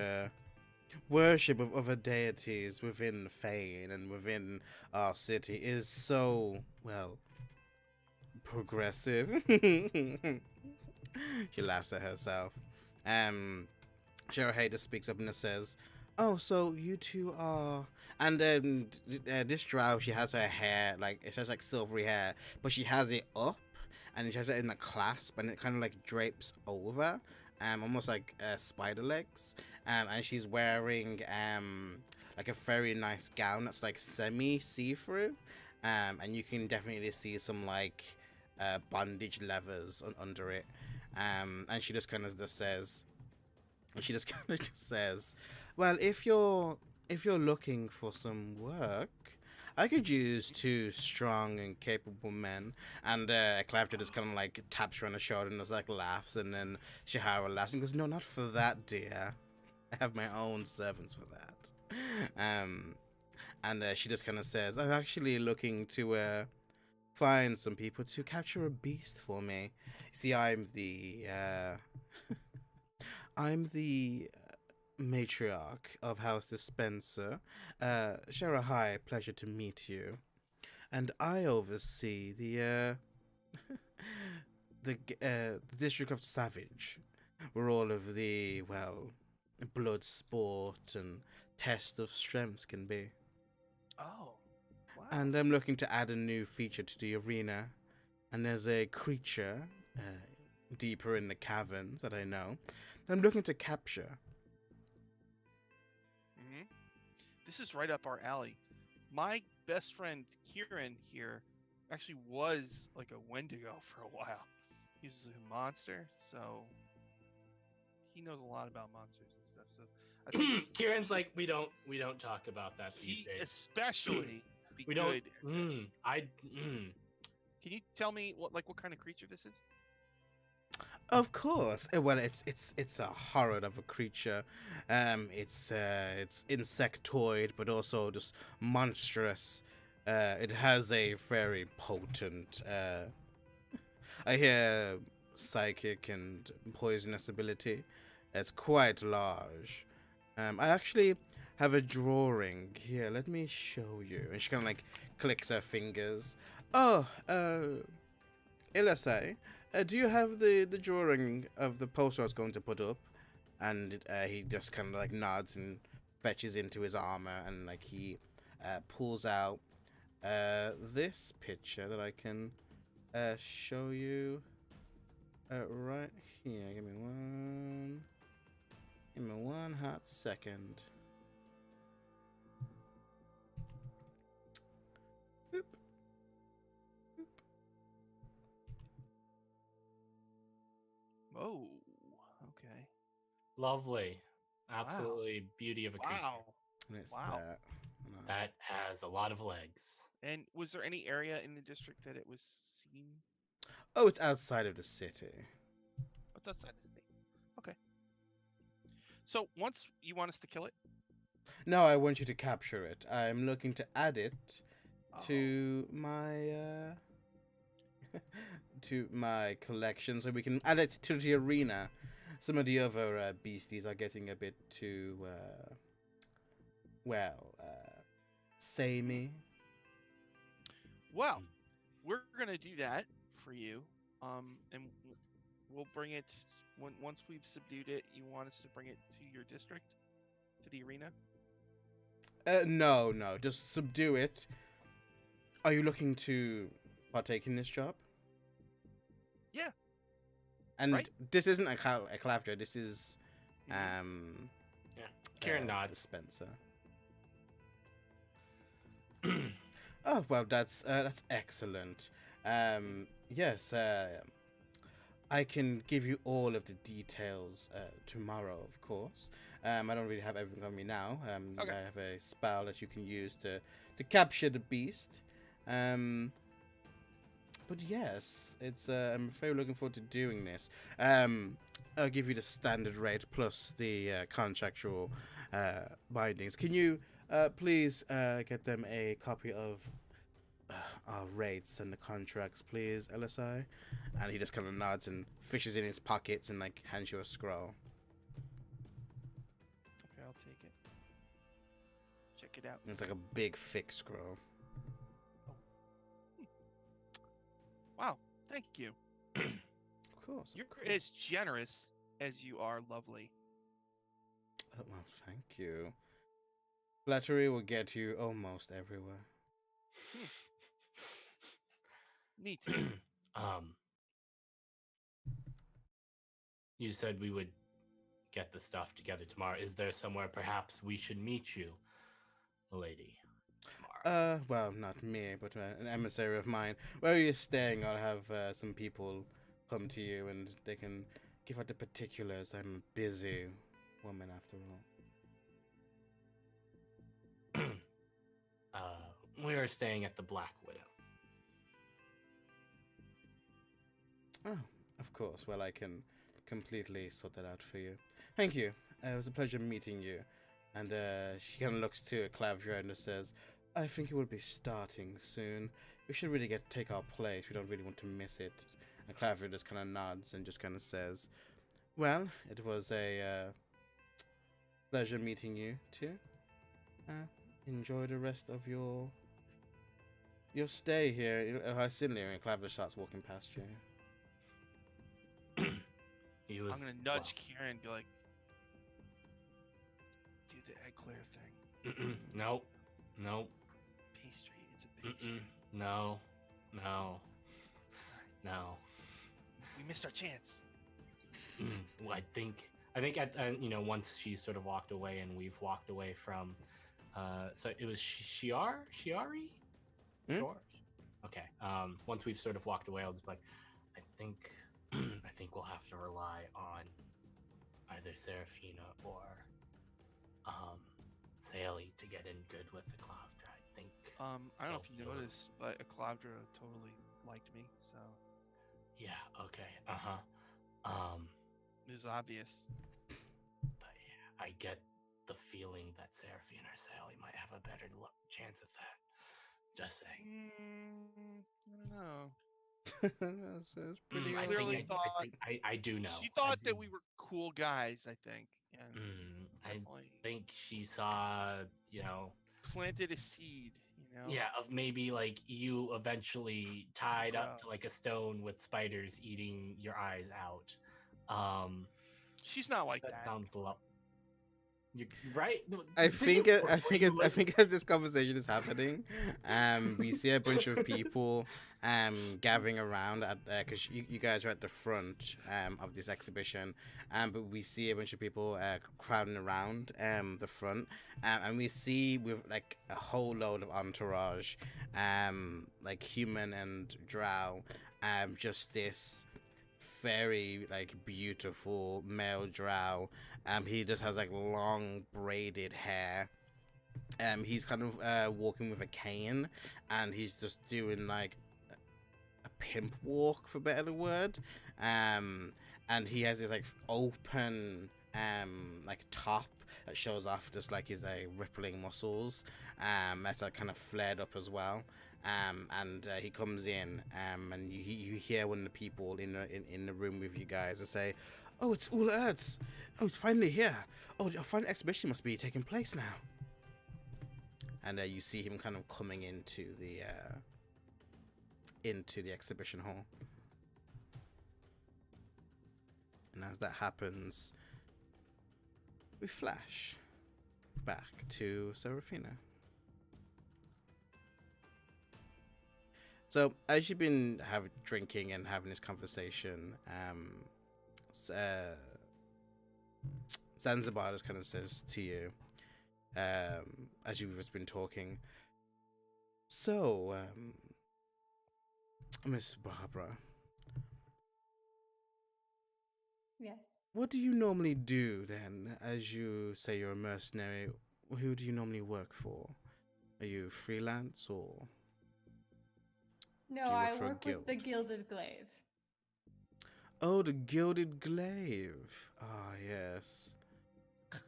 worship of other deities within Fane and within our city is so, well, progressive. She laughs at herself. Cheryl Hayter speaks up and says, "Oh, so you two are..." And this drow, she has her hair, like, it says like silvery hair, but she has it up, and she has it in a clasp, and it kind of like drapes over, almost like spider legs. And she's wearing like a very nice gown that's like semi see-through, and you can definitely see some like bondage levers under it. And she just kind of just says, "Well, if you're looking for some work, I could use 2 strong and capable men." And Claptrap just kind of like taps her on the shoulder and just like laughs, and then Shahara laughs and goes, "No, not for that, dear. I have my own servants for that." And she just kind of says, "I'm actually looking to find some people to capture a beast for me. See, I'm the matriarch of House Dispenser. Sharahai, pleasure to meet you. And I oversee the district of Savage, where all of the, well, blood sport and test of strengths can be. Oh, wow. And I'm looking to add a new feature to the arena. And there's a creature deeper in the caverns that I know that I'm looking to capture." This is right up our alley. My best friend Kieran here actually was like a Wendigo for a while. He's a monster, so he knows a lot about monsters and stuff. So I think Kieran's like, we don't talk about that these he days. especially be We good. don't. Can you tell me what kind of creature this is? Of course. Well, it's a horror of a creature. It's insectoid, but also just monstrous. It has a very potent, I hear, psychic and poisonous ability. It's quite large. I actually have a drawing here. Let me show you. And she kind of like clicks her fingers. Oh, Ilasai, do you have the drawing of the poster I was going to put up? And he just kind of like nods and fetches into his armor, and like he pulls out this picture that I can show you right here. Give me one hot second. Boop. Oh, okay. Lovely. Absolutely beauty of a creature. Wow. And it's Wow. that. And That has a lot of legs. And was there any area in the district that it was seen? oh, it's outside of the city. What's outside the city? Okay. So once you want us to kill it? No, I want you to capture it. I'm looking to add it Oh. to my to my collection, so we can add it to the arena. Some of the other beasties are getting a bit too well, samey. Well, we're gonna do that for you, and we'll bring it once we've subdued it. You want us to bring it to your district, to the arena? No, just subdue it. Are you looking to partake in this job? Yeah. And Right. this isn't a Calavra, this is Kieran nods. dispenser. Oh well, that's excellent. Yes, I can give you all of the details tomorrow, of course. I don't really have everything on me now. Okay. I have a spell that you can use to capture the beast. But yes, it's I'm very looking forward to doing this. I'll give you the standard rate plus the contractual bindings. Can you please get them a copy of our rates and the contracts, please, LSI? And he just kind of nods and fishes in his pockets and like hands you a scroll. Okay, I'll take it. Check it out. It's like a big thick scroll. Wow, thank you. Of course. You're as generous as you are lovely. Oh, well, thank you. Flattery will get you almost everywhere. Neat. You said we would get the stuff together tomorrow. Is there somewhere perhaps we should meet you, lady? Tomorrow? Well, not me, but an emissary of mine. Where are you staying? I'll have some people come to you and they can give out the particulars. I'm a busy woman after all. We are staying at the Black Widow. Oh, of course. Well, I can completely sort that out for you. Thank you. It was a pleasure meeting you. And she kind of looks to Clavia and just says, I think it will be starting soon. We should really take our place. We don't really want to miss it. And Clavia just kind of nods and just kind of says, well, it was a pleasure meeting you too. Enjoy the rest of your stay here. Cindy and Clavia starts walking past you. He was, I'm gonna nudge Kieran and be like, do the eclair thing. Nope. Pastry. It's a pastry. No. We missed our chance. Well, I think at once she sort of walked away and we've walked away from. So it was Shiari. Sure. Okay. Once we've sort of walked away, I'll just be like, I think we'll have to rely on either Serafina or Sally to get in good with the Clavdra. I think. I don't know if you noticed, but a Clavdra totally liked me, so Yeah. Okay. it was obvious. But yeah, I get the feeling that Serafina or Sally might have a better chance at that. Just saying. I don't know. That's pretty I early. think thought- I do know. She I thought do that we were cool guys, I think. And I definitely think she saw, planted a seed, yeah, of maybe like you eventually tied up to like a stone with spiders eating your eyes out. She's not like that. That sounds you right. I think as this conversation is happening, we see a bunch of people gathering around at because you guys are at the front of this exhibition, but we see a bunch of people crowding around the front, and we see with like a whole load of entourage, like human and drow, just this very like beautiful male drow. He just has like long braided hair. He's kind of walking with a cane, and he's just doing like a pimp walk, for better word. And he has this like open like top that shows off just like his rippling muscles. That's like kind of flared up as well. And he comes in, and you hear one of the people in the room with you guys and say, "Oh, it's Ula Ertz. Oh, it's finally here. Oh, a fine exhibition must be taking place now." and you see him kind of coming into the exhibition hall. And as that happens, we flash back to Seraphina. So, as you've been drinking and having this conversation, Zanzibar just kind of says to you, as you've just been talking, so, Miss Barbara, Yes. what do you normally do then? As you say you're a mercenary, who do you normally work for? Are you freelance or? No, Do you work I for a work with the guild? Gilded Glaive. Oh, the Gilded Glaive. Ah, yes.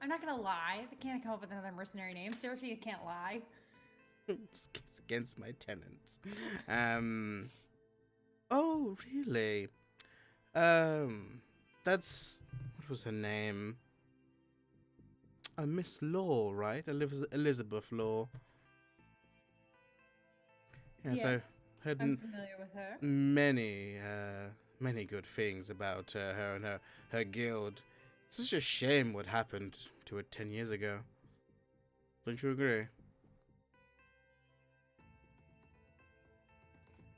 I'm not gonna lie. I can't come up with another mercenary name. Seraphina can't lie. It's against my tenants. Oh, really? That's what was her name? Miss Law, right? Elizabeth Law. Yes, Yes, I heard I'm familiar with her. many good things about her and her guild. It's such a shame what happened to it 10 years ago. Don't you agree?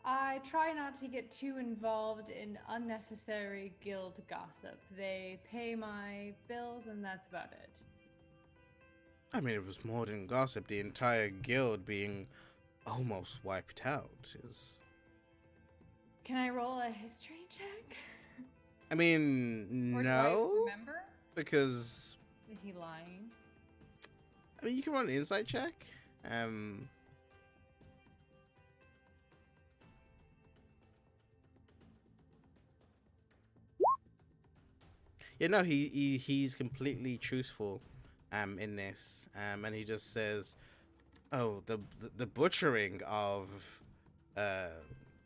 I try not to get too involved in unnecessary guild gossip. They pay my bills, and that's about it. I mean, it was more than gossip. The entire guild being almost wiped out is... Can I roll a history check? I mean, Or do no, I remember? because Is he lying? I mean, you can run an insight check. Yeah, no, he's completely truthful, in this, and he just says, "Oh, the butchering of,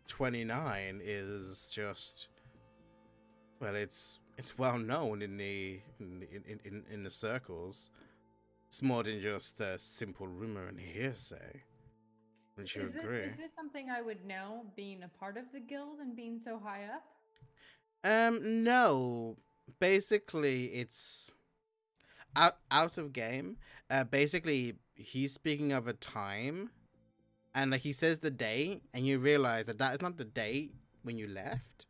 29 is just, well, it's well known in the circles. It's more than just a simple rumor and hearsay. Wouldn't you agree?" Is this something I would know, being a part of the guild and being so high up? No. Basically, it's out of game. Basically, he's speaking of a time, and like he says the date, and you realize that is not the date when you left.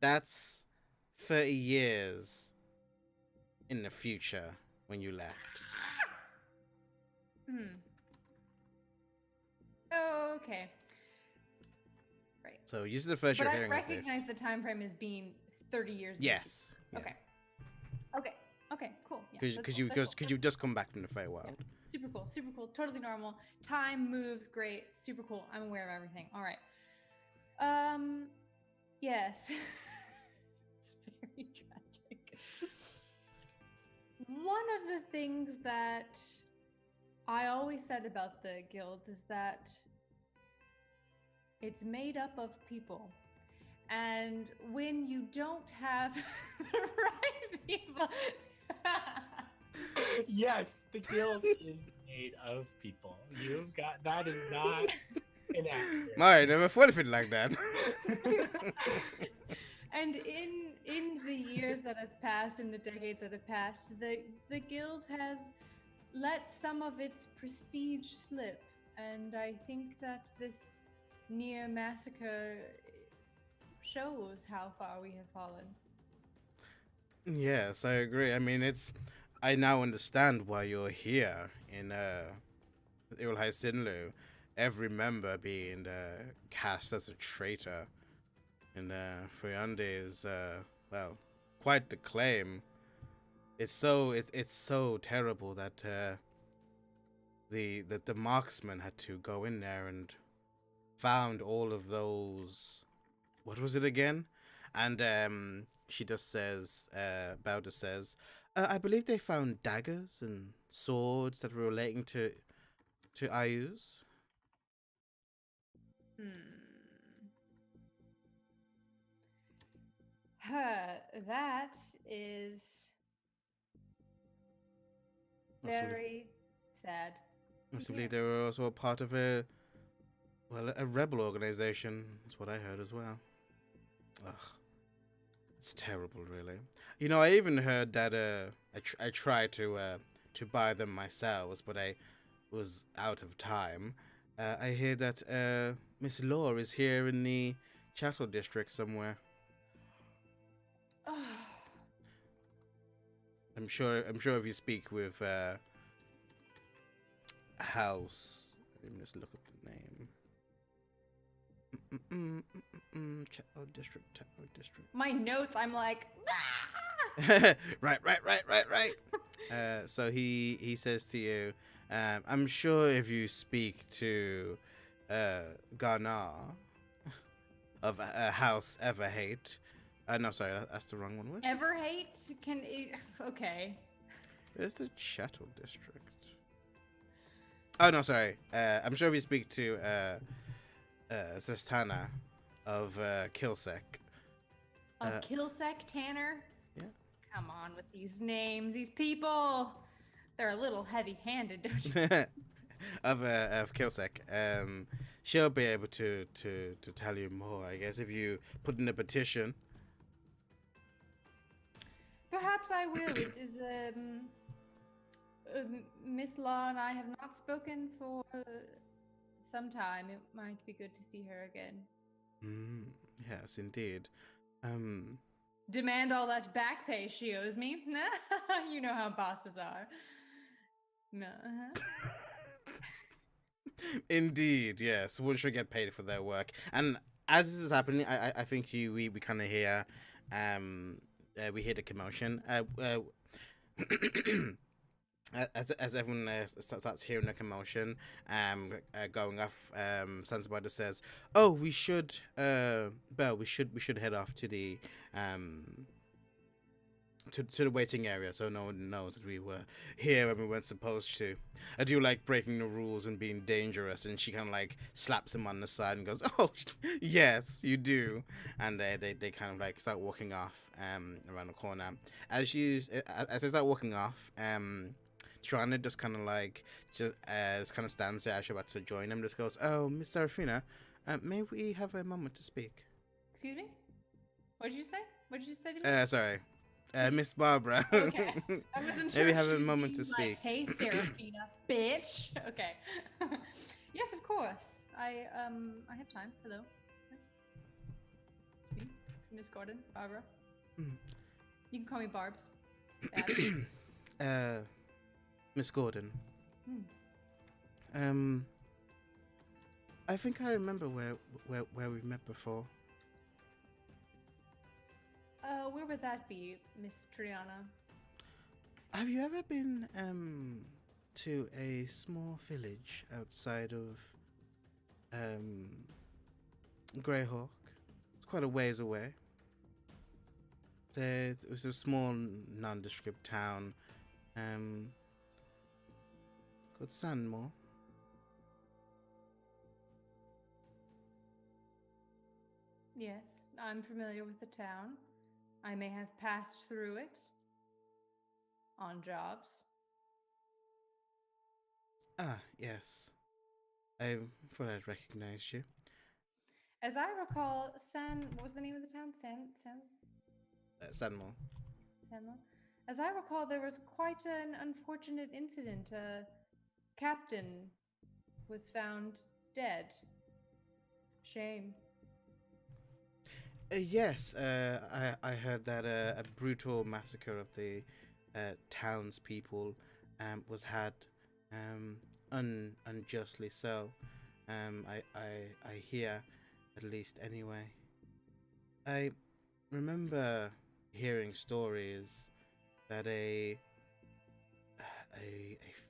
That's 30 years in the future when you left. Oh, okay. Right. So this is the first But you're I hearing of this. recognize the time frame as being 30 years. in the Yes. future. Okay. Okay. Okay. Cool. Yeah, Because that's you cool, that's cool, because you've just come back from the Feywild. yeah. Super cool. Super cool. Totally normal. Time moves great. Super cool. I'm aware of everything. All right. Yes. It's very tragic. One of the things that I always said about the guild is that it's made up of people. And when you don't have the right people. Yes, the guild is made of people. You've got that is not inaccurate. I never thought of it like that. And in the years that have passed, in the decades that have passed, the guild has let some of its prestige slip, and I think that this near massacre shows how far we have fallen. Yes, I agree. I mean, I now understand why you're here in Ilhai Sinlu. Every member being cast as a traitor. And Friande is, well, quite the claim. It's so terrible that the marksman had to go in there and found all of those. What was it again? And she just says, Bauder says, I believe they found daggers and swords that were relating to Ayuz. That is That's really- very sad. I did. believe they were also a part of a rebel organization. That's what I heard as well. Ugh, it's terrible, really. You know, I even heard that I tried to buy them myself, but I was out of time. I hear that Miss Law is here in the Chattel District somewhere. Oh, I'm sure if you speak with House, let me just look up the name. Chattel District. my notes, I'm like, Right. So he says to you, I'm sure if you speak to Garnar of House Everhate, no, sorry, that's the wrong one. Where's ever hate? Okay. Where's the Chattel District? Oh no, sorry. I'm sure if you speak to Zestana of Kilsec. Kilsec Tanner? Yeah. Come on with these names. These people, they're a little heavy-handed, don't you? of Kilsec. She'll be able to tell you more, I guess, if you put in a petition. Perhaps I will. It is, Miss Law and I have not spoken for some time. It might be good to see her again. Yes, indeed. Demand all that back pay she owes me. You know how bosses are. Indeed, yes. One should get paid for their work. And as this is happening, I think we kind of hear, we hear the commotion. As everyone starts hearing the commotion, going off, Sansabider says, "Oh, we should, Belle, we should head off to the to the waiting area, so no one knows that we were here when we weren't supposed to. I do like breaking the rules and being dangerous." And she kind of like slaps him on the side and goes, "Oh, yes, you do." And they kind of like start walking off around the corner. As they start walking off, Trina just kind of like just stands there as you're about to join them. Just goes, "Oh, Miss Serafina, may we have a moment to speak?" Excuse me? What did you say? What did you say to me? Sorry. Miss Barbara. Okay. I wasn't sure. Maybe have she a was moment to being speak. like, "Hey, Serafina, bitch." Okay. Yes, of course. I have time. Hello. Yes. It's me, Miss Gordon, Barbara. You can call me Barbs. Bad. Miss Gordon. I think I remember where we've met before. Where would that be, Miss Triana? Have you ever been to a small village outside of Greyhawk? It's quite a ways away. It was a small nondescript town called Sandmore. Yes, I'm familiar with the town. I may have passed through it on jobs. Ah, yes. I thought I'd recognized you. As I recall, what was the name of the town? Sandmore. Sandmore? As I recall, there was quite an unfortunate incident. A captain was found dead. Shame. Yes, I heard that a brutal massacre of the townspeople was had unjustly so. I hear, at least anyway. I remember hearing stories that a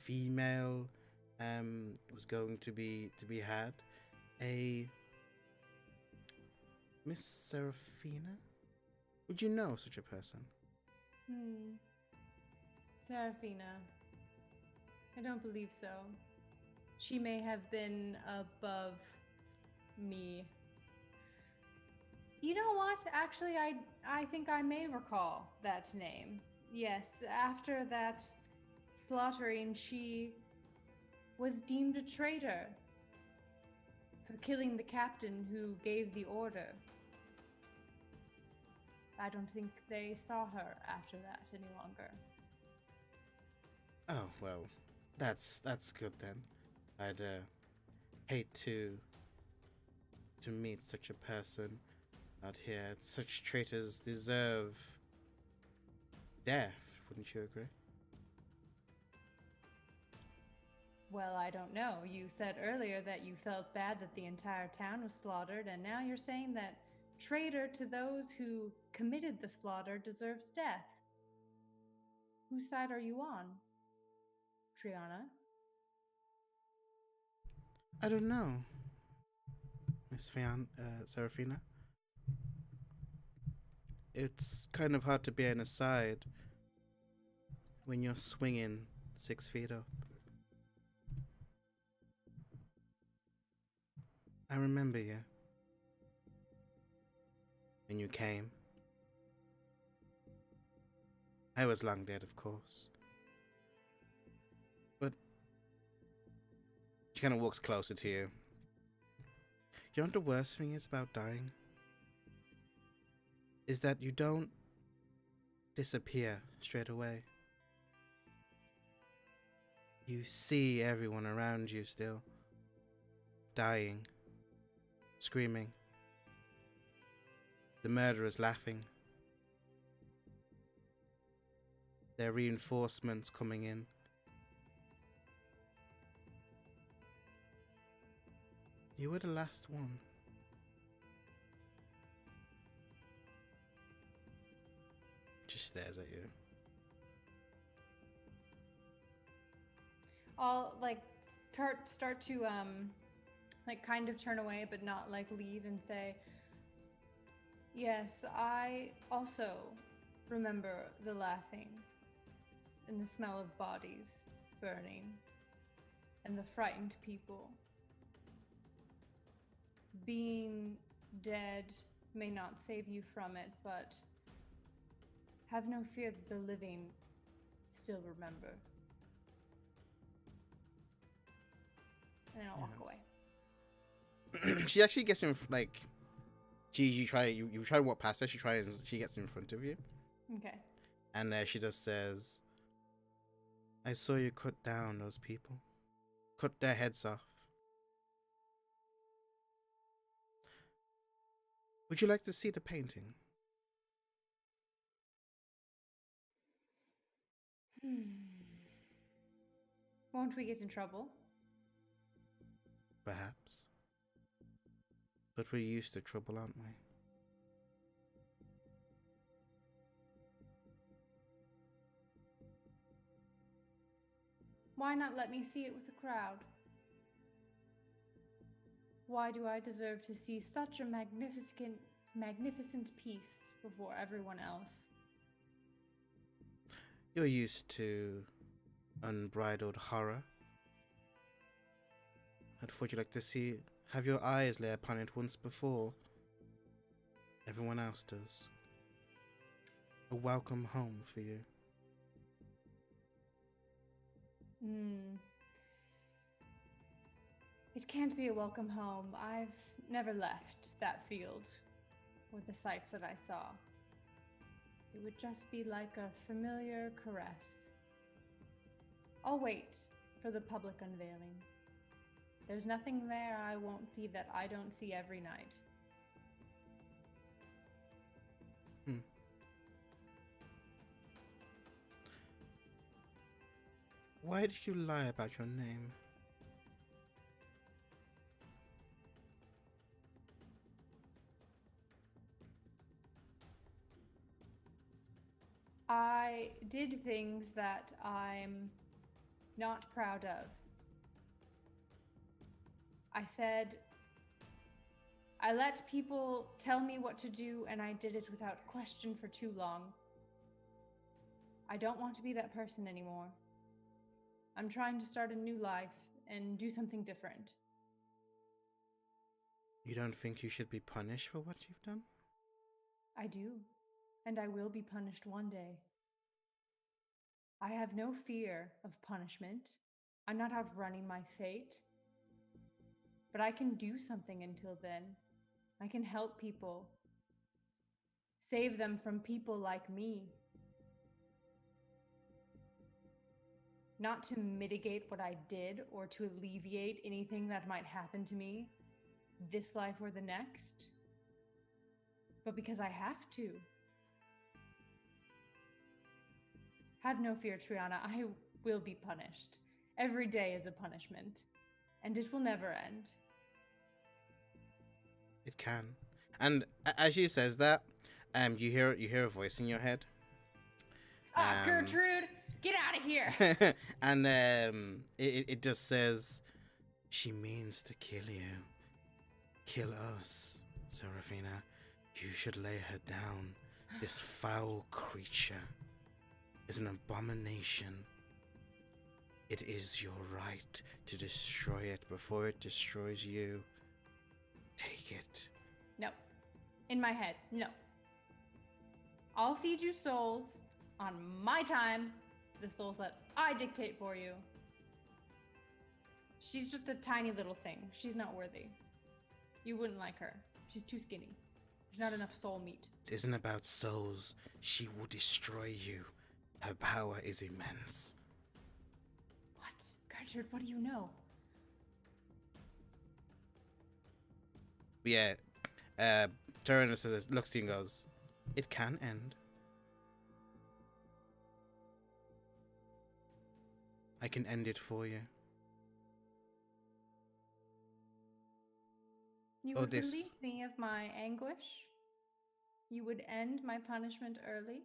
female was going to be had. A Miss Serafina? Would you know such a person? Serafina. I don't believe so. She may have been above me. You know what? Actually, I think I may recall that name. Yes, after that slaughtering, she was deemed a traitor for killing the captain who gave the order. I don't think they saw her after that any longer. Oh well, that's good then. I'd hate to meet such a person out here. Such traitors deserve death, wouldn't you agree? Well, I don't know. You said earlier that you felt bad that the entire town was slaughtered, and now you're saying that traitor to those who committed the slaughter deserves death. Whose side are you on, Triana? I don't know, Miss Serafina. It's kind of hard to be on a side when you're swinging 6 feet up. I remember you. When you came. I was long dead, of course. But she kind of walks closer to you. You know what the worst thing is about dying? Is that you don't disappear straight away. You see everyone around you still dying, screaming. The murderers laughing. Their reinforcements coming in. You were the last one. Just stares at you. I'll start to kind of turn away, but not leave, and say, yes, I also remember the laughing and the smell of bodies burning and the frightened people. Being dead may not save you from it, but have no fear that the living still remember. And I'll walk away. She actually gets in you try to walk past her. She gets in front of you. Okay. And she just says, I saw you cut down those people. Cut their heads off. Would you like to see the painting? Won't we get in trouble? Perhaps. But we're used to trouble, aren't we? Why not let me see it with the crowd? Why do I deserve to see such a magnificent piece before everyone else? You're used to unbridled horror. I'd thought you'd like to have your eyes lay upon it once before everyone else does. A welcome home for you. It can't be a welcome home. I've never left that field with the sights that I saw. It would just be like a familiar caress. I'll wait for the public unveiling. There's nothing there I won't see that I don't see every night. Why did you lie about your name? I did things that I'm not proud of. I said, I let people tell me what to do, and I did it without question for too long. I don't want to be that person anymore. I'm trying to start a new life and do something different. You don't think you should be punished for what you've done? I do, and I will be punished one day. I have no fear of punishment. I'm not outrunning my fate. But I can do something until then. I can help people. Save them from people like me. Not to mitigate what I did or to alleviate anything that might happen to me, this life or the next, but because I have to. Have no fear, Triana. I will be punished. Every day is a punishment, and it will never end. It can. And as she says that, you hear a voice in your head. Gertrude, get out of here! And it just says, she means to kill you. Kill us, Seraphina. You should lay her down. This foul creature is an abomination. It is your right to destroy it before it destroys you. Take it. No. In my head, no. I'll feed you souls on my time, the souls that I dictate for you. She's just a tiny little thing. She's not worthy. You wouldn't like her. She's too skinny. There's not enough soul meat. It isn't about souls. She will destroy you. Her power is immense. What? Gertrude, what do you know? Yeah, Tyrannus looks to you and goes, it can end. I can end it for you. You would relieve me of my anguish? You would end my punishment early?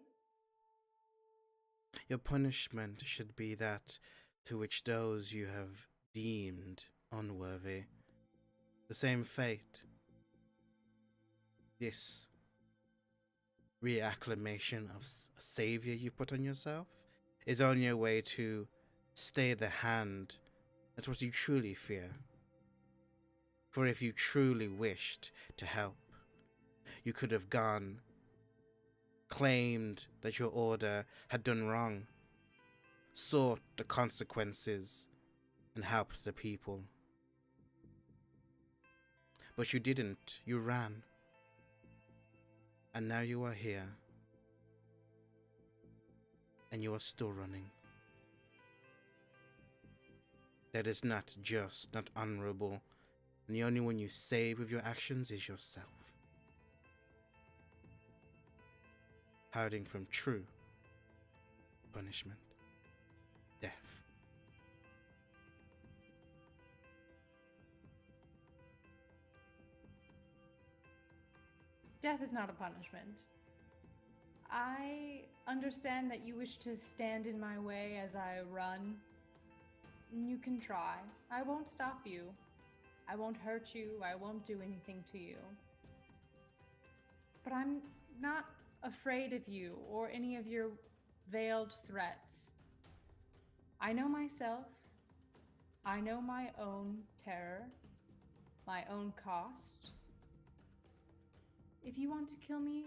Your punishment should be that to which those you have deemed unworthy. The same fate. This reacclamation of a savior you put on yourself is only a way to stay the hand. That's what you truly fear. For if you truly wished to help, you could have gone, claimed that your order had done wrong, sought the consequences, and helped the people. But you didn't. You ran. And now you are here. And you are still running. That is not just, not honorable. And the only one you save with your actions is yourself. Hiding from true punishment. Death. Death is not a punishment. I understand that you wish to stand in my way as I run. You can try. I won't stop you. I won't hurt you. I won't do anything to you. But I'm not afraid of you or any of your veiled threats. I know myself. I know my own terror, my own cost. If you want to kill me,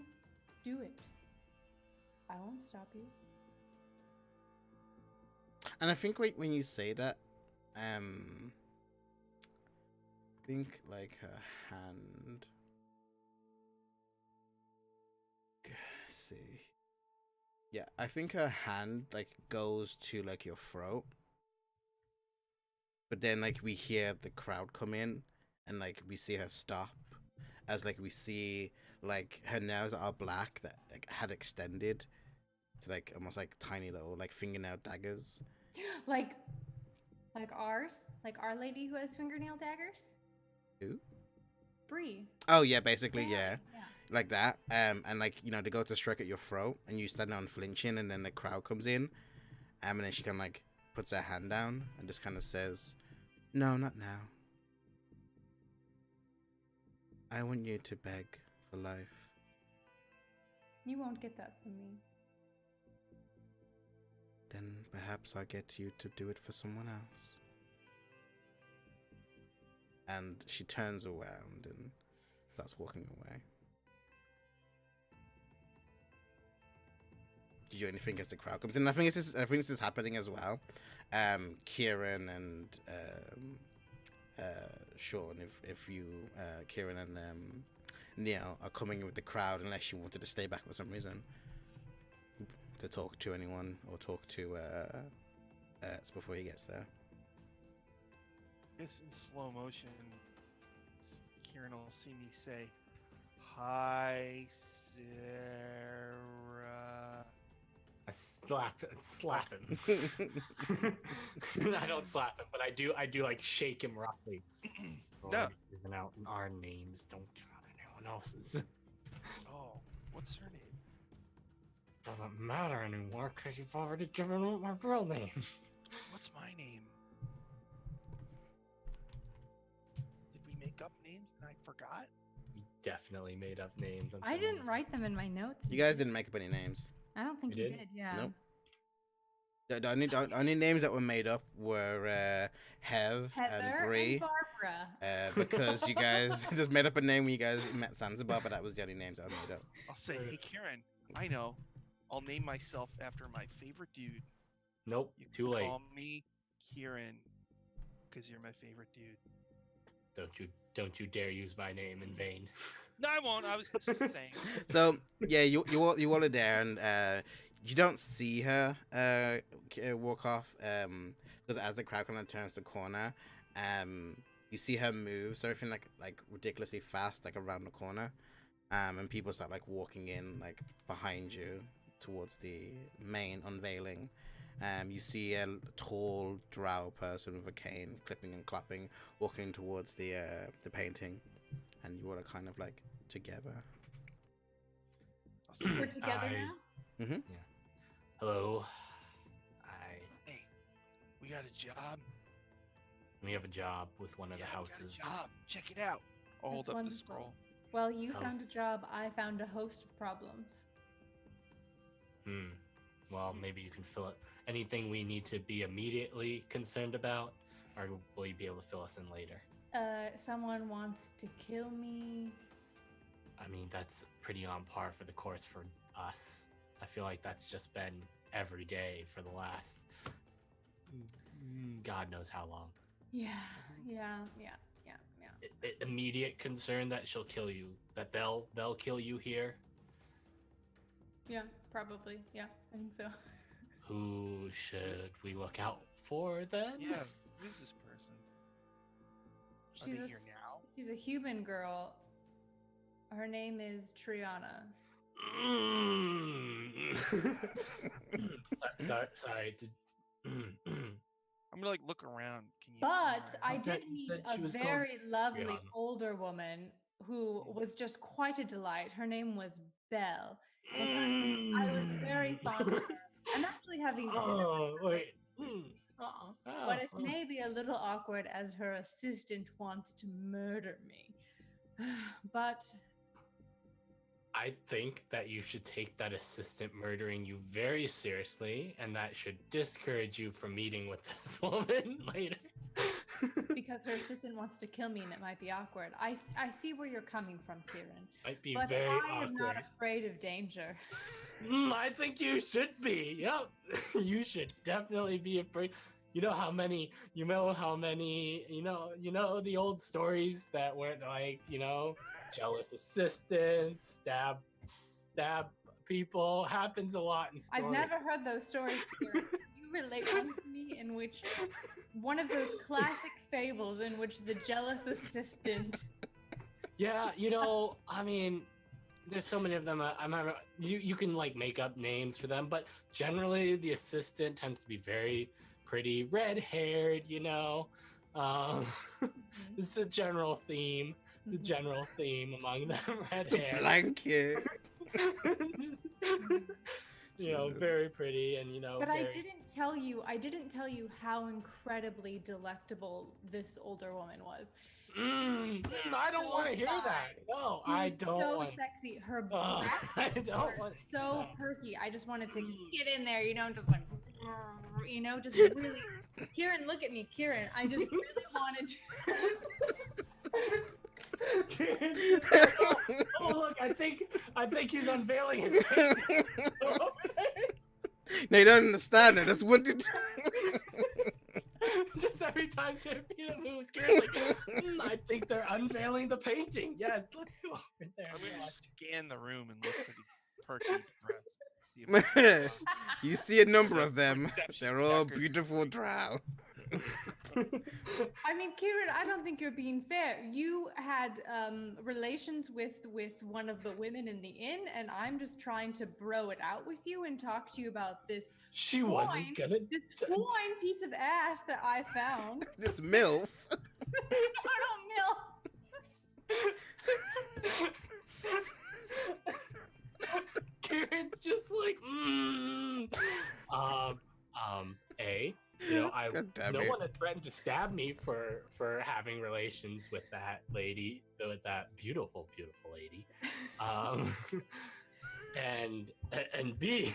do it. I won't stop you. And I think when you say that, I think like her hand. See. Yeah, I think her hand like goes to like your throat. But then like we hear the crowd come in and like we see her stop as like we see like her nails are black that like had extended to like almost like tiny little like fingernail daggers. Like ours? Like our lady who has fingernail daggers? Who? Bree. Oh yeah, basically yeah. Like that. And like, you know, they go to strike at your throat and you stand there unflinching and then the crowd comes in. And then she kind of like puts her hand down and just kind of says, no, not now. I want you to beg for life. You won't get that from me. Then perhaps I'll get you to do it for someone else. And she turns around and starts walking away. you do anything as the crowd comes in. I think this is happening as well. Kieran and Sean, if you Kieran and Neil are coming in with the crowd, unless you wanted to stay back for some reason to talk to anyone or talk to before he gets there. I guess in slow motion, Kieran will see me say, "Hi, Sarah." I slap him. I don't slap him, but I do like shake him roughly. No. Giving out our names, don't give out anyone else's. Oh, what's her name? Doesn't matter anymore because you've already given out my real name. What's my name? Did we make up names and I forgot? We definitely made up names. I didn't write them in my notes. You guys didn't make up any names. I don't think You you did? did. Yeah. Nope. The only names that were made up were Hev Heather and Bree. and Barbara. Because you guys just made up a name when you guys met Zanzibar, but that was the only names I made up. I'll say, "Hey, Kieran, I know. I'll name myself after my favorite dude. Nope, You too can late. Call me Kieran, because you're my favorite dude." Don't you dare use my name in vain. No, I won't. I was just saying. So yeah, you all are there, and you don't see her walk off because as the crowd kind of turns the corner, you see her move, so everything like ridiculously fast, like around the corner, and people start like walking in like behind you towards the main unveiling. You see a tall drow person with a cane, clipping and clapping, walking towards the painting, and you all are kind of like together. I'll say, We're together now. Mm-hmm. Hello. "Hey, we got a job. We have a job with one of Yeah, the we got houses. a job. Check it out." I'll hold That's up the wonderful. scroll. Well, you found House. a job. I found a host of problems. Well, maybe you can fill it. Anything we need to be immediately concerned about, or will you be able to fill us in later? Someone wants to kill me. I mean, that's pretty on par for the course for us. I feel like that's just been every day for the last God knows how long. Yeah. Immediate concern that she'll kill you. That they'll kill you here. Yeah, probably. Yeah, I think so. Who should we look out for then? Yeah, who's this person? Are She's they a here s- now? She's a human girl. Her name is Triana. Sorry. I'm gonna like look around. Can you? But I You said- did you meet said she a was called very lovely Triana. older woman who was just quite a delight. Her name was Belle. And I was very fond of her. I'm actually having dinner Oh, with her wait. this week, Oh, but it oh. may be a little awkward as her assistant wants to murder me. But I think that you should take that assistant murdering you very seriously, and that should discourage you from meeting with this woman later. because her assistant wants to kill me and it might be awkward. I see where you're coming from, Kieran. Might be But very I am not awkward. afraid of danger. I think you should be. Yep, you should definitely be afraid. You know how many the old stories that were like, jealous assistants, stab people, happens a lot in stories. I've never heard those stories, Kieran. Can you relate one to me in which one of those classic fables in which the jealous assistant. Yeah, I mean, there's so many of them. You can like make up names for them, but generally the assistant tends to be very pretty, red-haired. It's a general theme. The general theme among them, red The hair. blanket. Jesus. Very pretty, and But very... I didn't tell you how incredibly delectable this older woman was. I don't so want to hear fine. that. No, She I was don't so want. sexy. Her Oh, breasts I don't were want. so perky. I just wanted to get in there, and just like, just really. Kieran, look at me, Kieran. I just really wanted Oh, look! I think he's unveiling his. No, you don't understand. I just wanted. Just every time Serafina moves, Kieran's like, I think they're unveiling the painting. Yes, let's go over there. I'm and gonna watch. scan the room and look for the perky breasts. See if I can- You see a number of them. Perception They're all checkers. beautiful drow. I mean, Kieran, I don't think you're being fair. You had relations with one of the women in the inn, and I'm just trying to bro it out with you and talk to you about this She wasn't gonna. this fine piece of ass that I found. This MILF. Kieran's just like, God damn no it. one had threatened to stab me for having relations with that lady, with that beautiful lady, and B,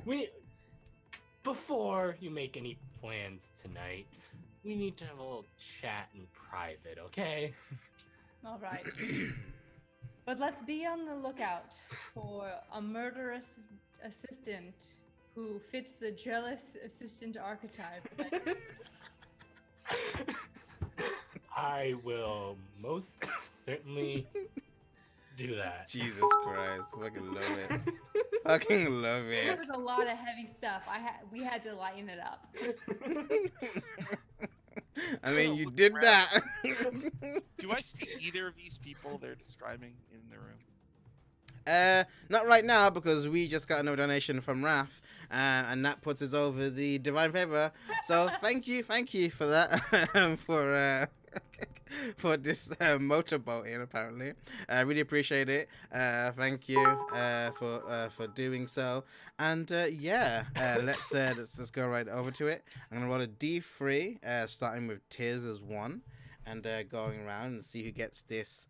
we before you make any plans tonight, we need to have a little chat in private, okay? All right. But let's be on the lookout for a murderous assistant who fits the jealous assistant archetype. I will most certainly do that. Jesus Christ. Fucking love it. Fucking love There it. was a lot of heavy stuff. We had to lighten it up. I mean, you did that. Do I see either of these people they're describing in the room? Not right now because we just got another donation from Raf, and that puts us over the divine favor. So thank you for that, for this motorboating. Apparently, I really appreciate it. Thank you for doing so. And yeah, let's just go right over to it. I'm gonna roll a D3, starting with Tiz as 1, and going around and see who gets this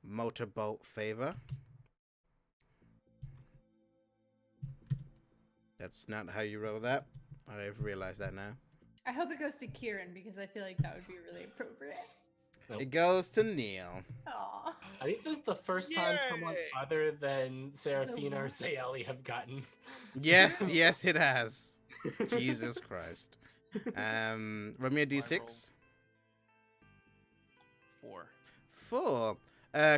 motorboat favor. That's not how you roll that. I've realized that now. I hope it goes to Kieran because I feel like that would be really appropriate. Nope. It goes to Neil. Aw. I think this is the first time someone Yay! other than Serafina or Sayeli have gotten. Yes, yes, it has. Jesus Christ. Roll me a D6. 4. 4.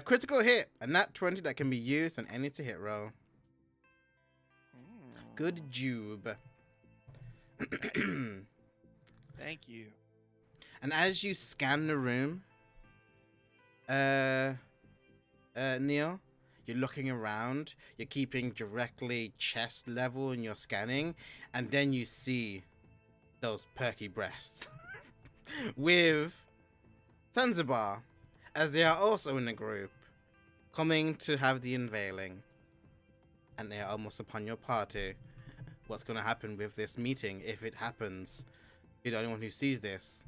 Critical hit. A nat 20 that can be used on any to hit roll. Good job. Thank you. And as you scan the room, Neil, you're looking around, you're keeping directly chest level in your scanning, and then you see those perky breasts with Zanzibar, as they are also in the group, coming to have the unveiling. And they are almost upon your party. What's going to happen with this meeting, if it happens? You're the only one who sees this.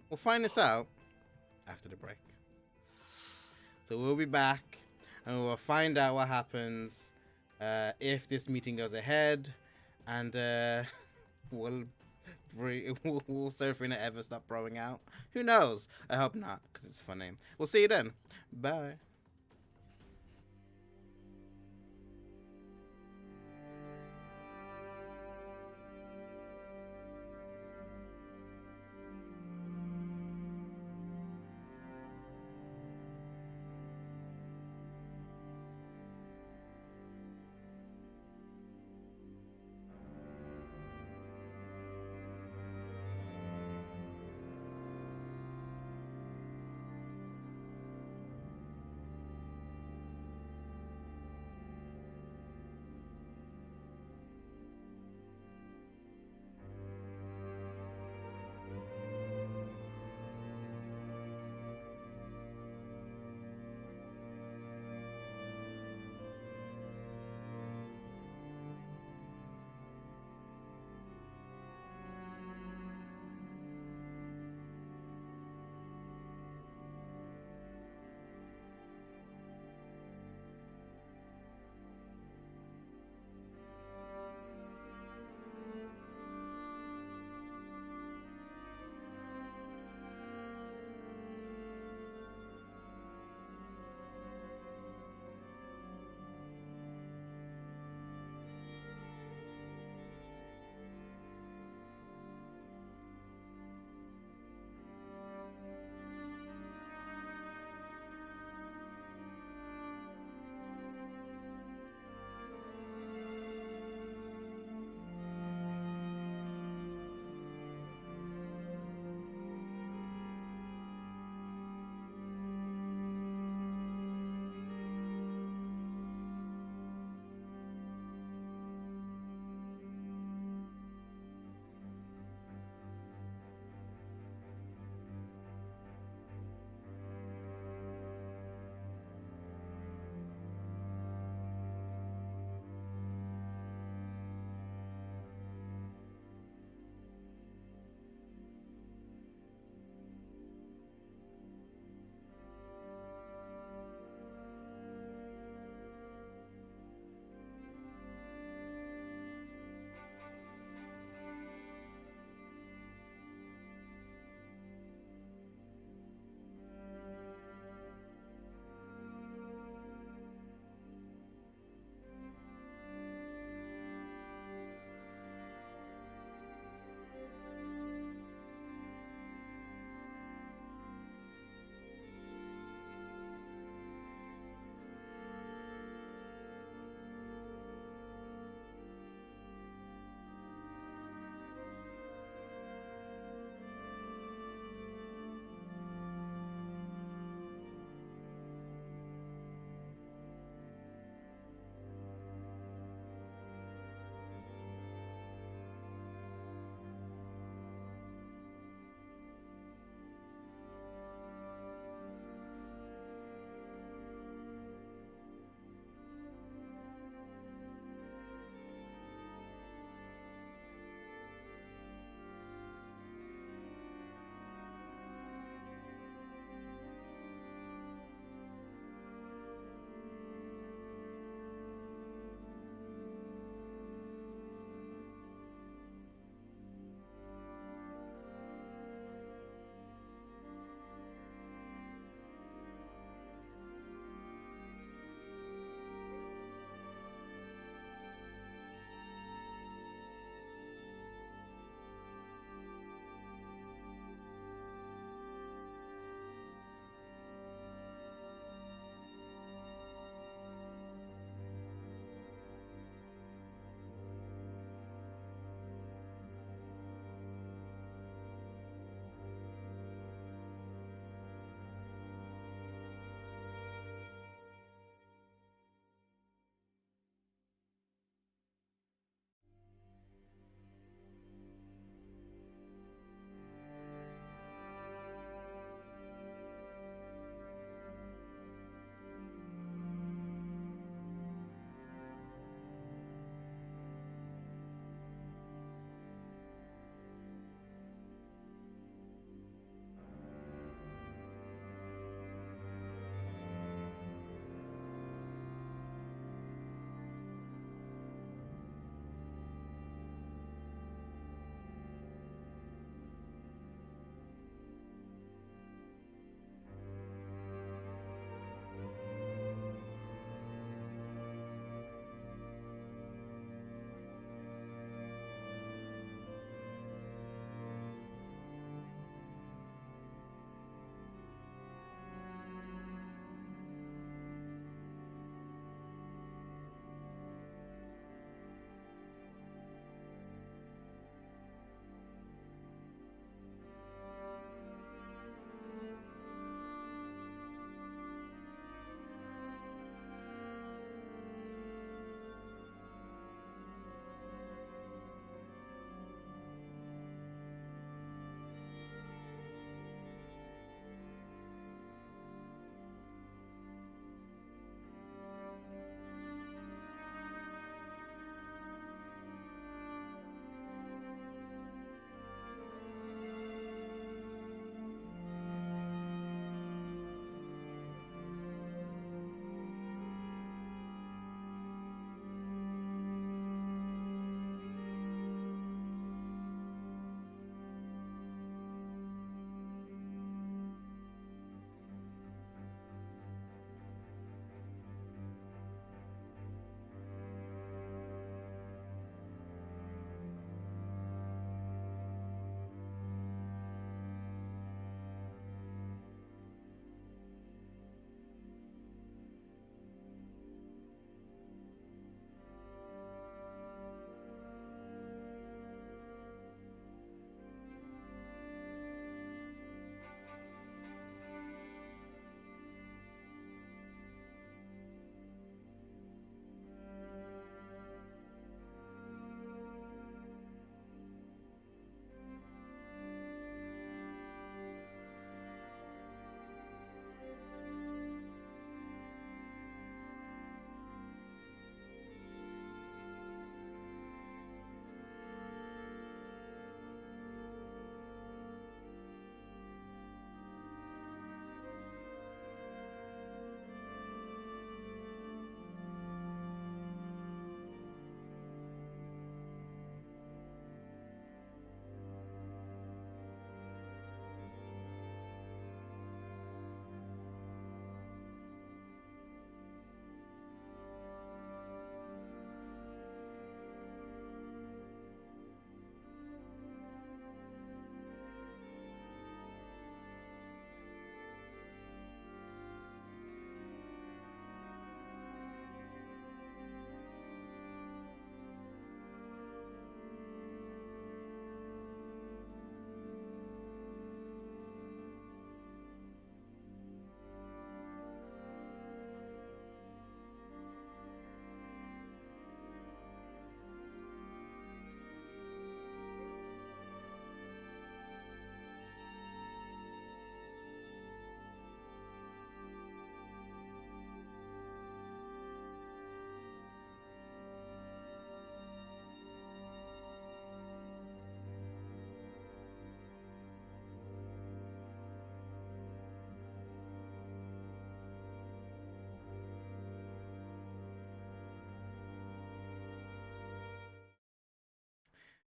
We'll find this out after the break. So we'll be back, and we'll find out what happens if this meeting goes ahead, and will Serafina ever stop throwing out? Who knows? I hope not, because it's funny. We'll see you then. Bye.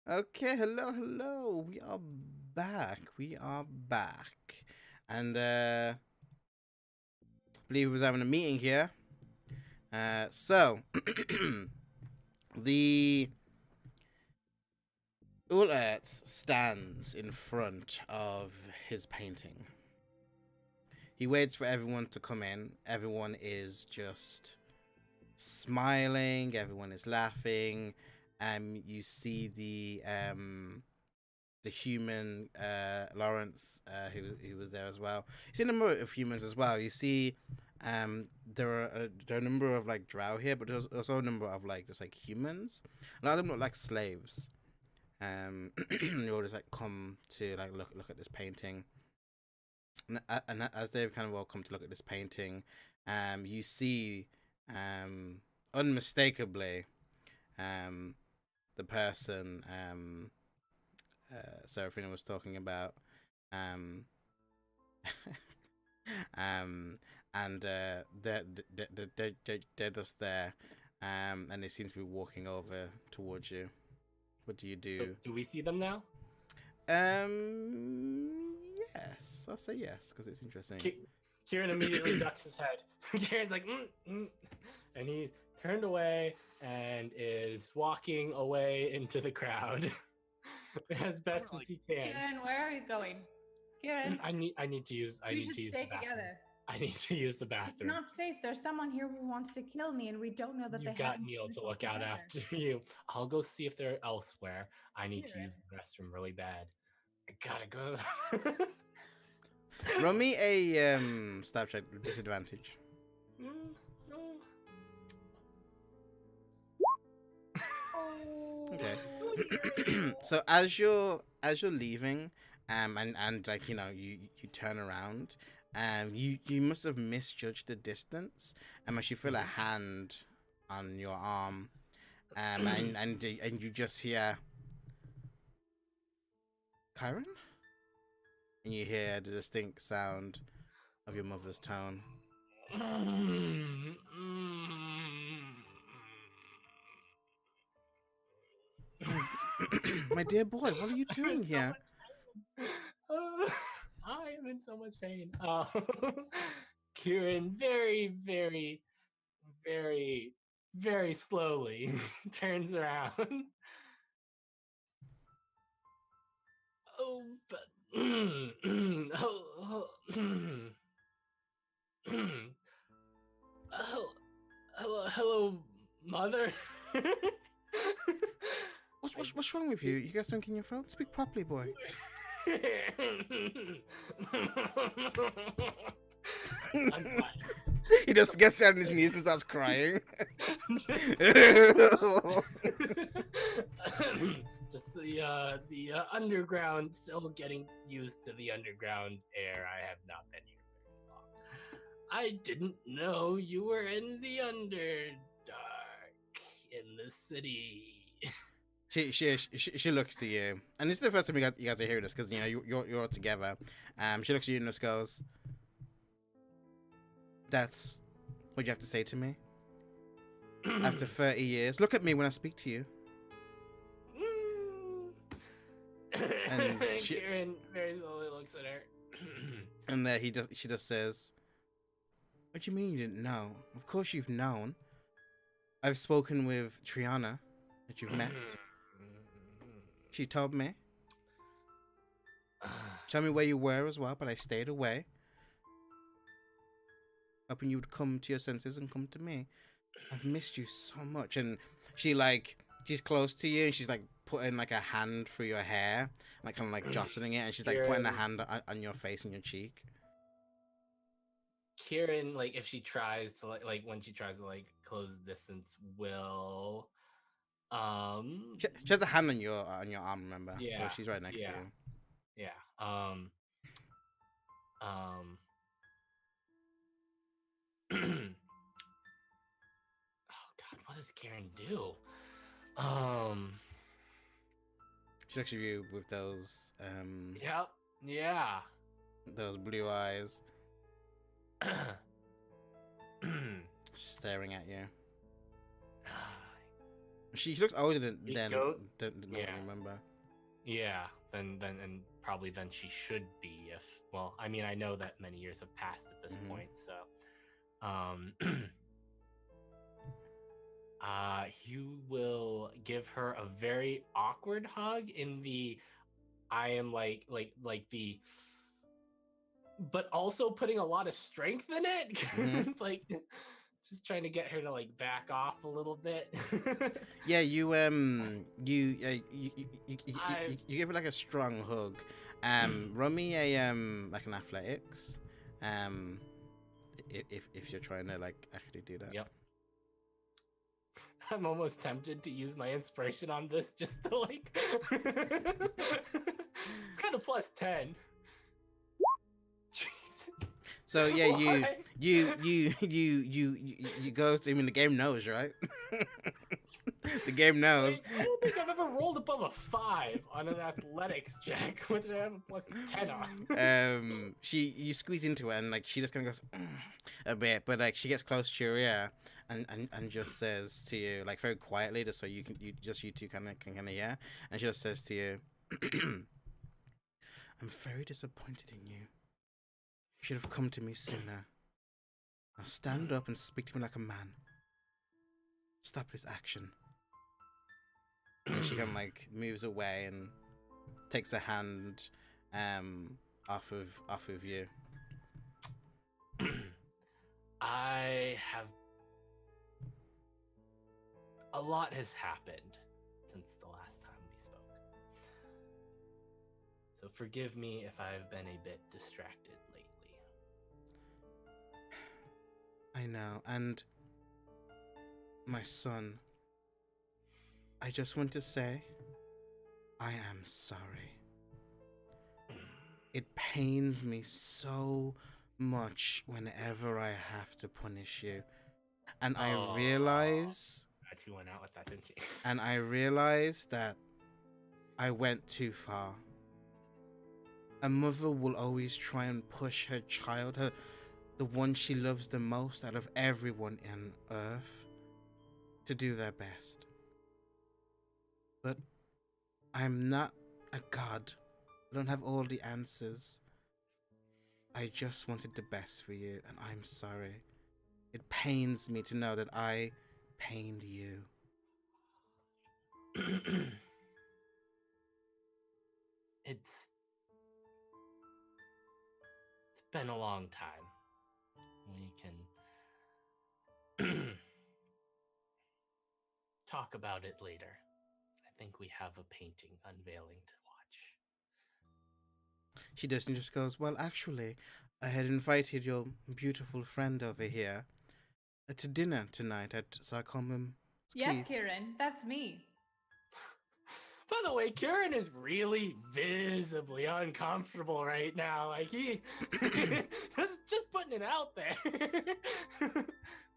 Okay, hello. We are back. And I believe we was having a meeting here. So the Ulertz stands in front of his painting. He waits for everyone to come in. Everyone is just smiling. Everyone is laughing. You see the human Lawrence who was there as well. You see a number of humans as well. You see there are a number of like drow here, but there's also a number of like just like humans. A lot of them look like slaves. You all just like come to like look at this painting. And as they've kind of all come to look at this painting, you see unmistakably the person Seraphina was talking about, and they're just there, and they seem to be walking over towards you. What do you do? So, do we see them now? Yes, I'll say yes because it's interesting. Kieran immediately ducks his head. Kieran's like, and he's turned away and is walking away into the crowd as best as he can. Kieran, where are you going? Kieran, I need to use. we should stay together. I need to use the It's bathroom. not safe. There's someone here who wants to kill me, and we don't know that You've they got haven't Neil put to themselves look out together. after you. I'll go see if they're elsewhere. I need to Kieran. use the restroom really bad. I gotta go. Roll me a stab check with disadvantage. Okay. So as you're leaving, and like you turn around, you must have misjudged the distance, as you feel a hand on your arm, and you just hear Kyron, and you hear the distinct sound of your mother's tone. My dear boy, what are you doing here? I am in so much pain. Kieran very, very, very, very slowly turns around. Oh, but hello, mother. What's wrong with you? You got something in your throat? Speak properly, boy. I'm fine. He just gets down on his knees and starts crying. Just the underground, still getting used to the underground air. I have not been here very long. I didn't know you were in the Underdark in the city. She looks to you, and this is the first time you guys are hearing this because you're all together. She looks at you and just goes, "That's what you have to say to me after 30 years. Look at me when I speak to you." And Kieran very slowly looks at her. And she just says, "What do you mean you didn't know? Of course you've known. I've spoken with Triana that you've met. She told me. Tell me where you were as well, but I stayed away. Hoping you would come to your senses and come to me. I've missed you so much." And she's close to you, and she's like putting like a hand through your hair, like kind of like jostling it, and she's like putting a hand on your face and your cheek. Kieran, like if she tries to like when she tries to like close the distance, will She has a hand on your arm, remember? Yeah, so she's right next to you. Yeah. Oh God, what does Kieran do? She looks at you with those Yep. Yeah. those blue eyes, staring at you. She looks older than You than go- than I yeah. remember. Yeah, then and probably then she should be if well, I mean I know that many years have passed at this Mhm. point, so you will give her a very awkward hug in the I am like the but also putting a lot of strength in it. Mhm. like just trying to get her to like back off a little bit. Yeah, you give her like a strong hug. Run me a like an athletics. If you're trying to like actually do that. Yep. I'm almost tempted to use my inspiration on this just to like kind of plus 10. Jesus. So yeah, Why? you go to, I mean the game knows, right? The game knows. I don't think I've ever rolled above a 5 on an athletics check, which I have a plus 10 on. You squeeze into it and like she just kind of goes a bit, but like she gets close to your ear and just says to you like very quietly, just so you two can hear, and she just says to you, "I'm very disappointed in you. You should have come to me sooner. Now stand up and speak to me like a man. Stop this action." And she kind of like moves away and takes a hand off of you. I have a lot has happened since the last time we spoke. So forgive me if I've been a bit distracted lately. I know, and my son, I just want to say I am sorry. It pains me so much whenever I have to punish you. And I realize That you went out with that, didn't you? and I realize that I went too far. A mother will always try and push her child, the one she loves the most out of everyone on earth, to do their best. But I'm not a god. I don't have all the answers. I just wanted the best for you, and I'm sorry. It pains me to know that I pained you. It's been a long time. We can talk about it later. I think we have a painting unveiling to watch. She doesn't just goes, well, actually, I had invited your beautiful friend over here to dinner tonight at Sarcomum. Yes, Kieran, that's me. By the way, Kieran is really visibly uncomfortable right now. Like he just putting it out there.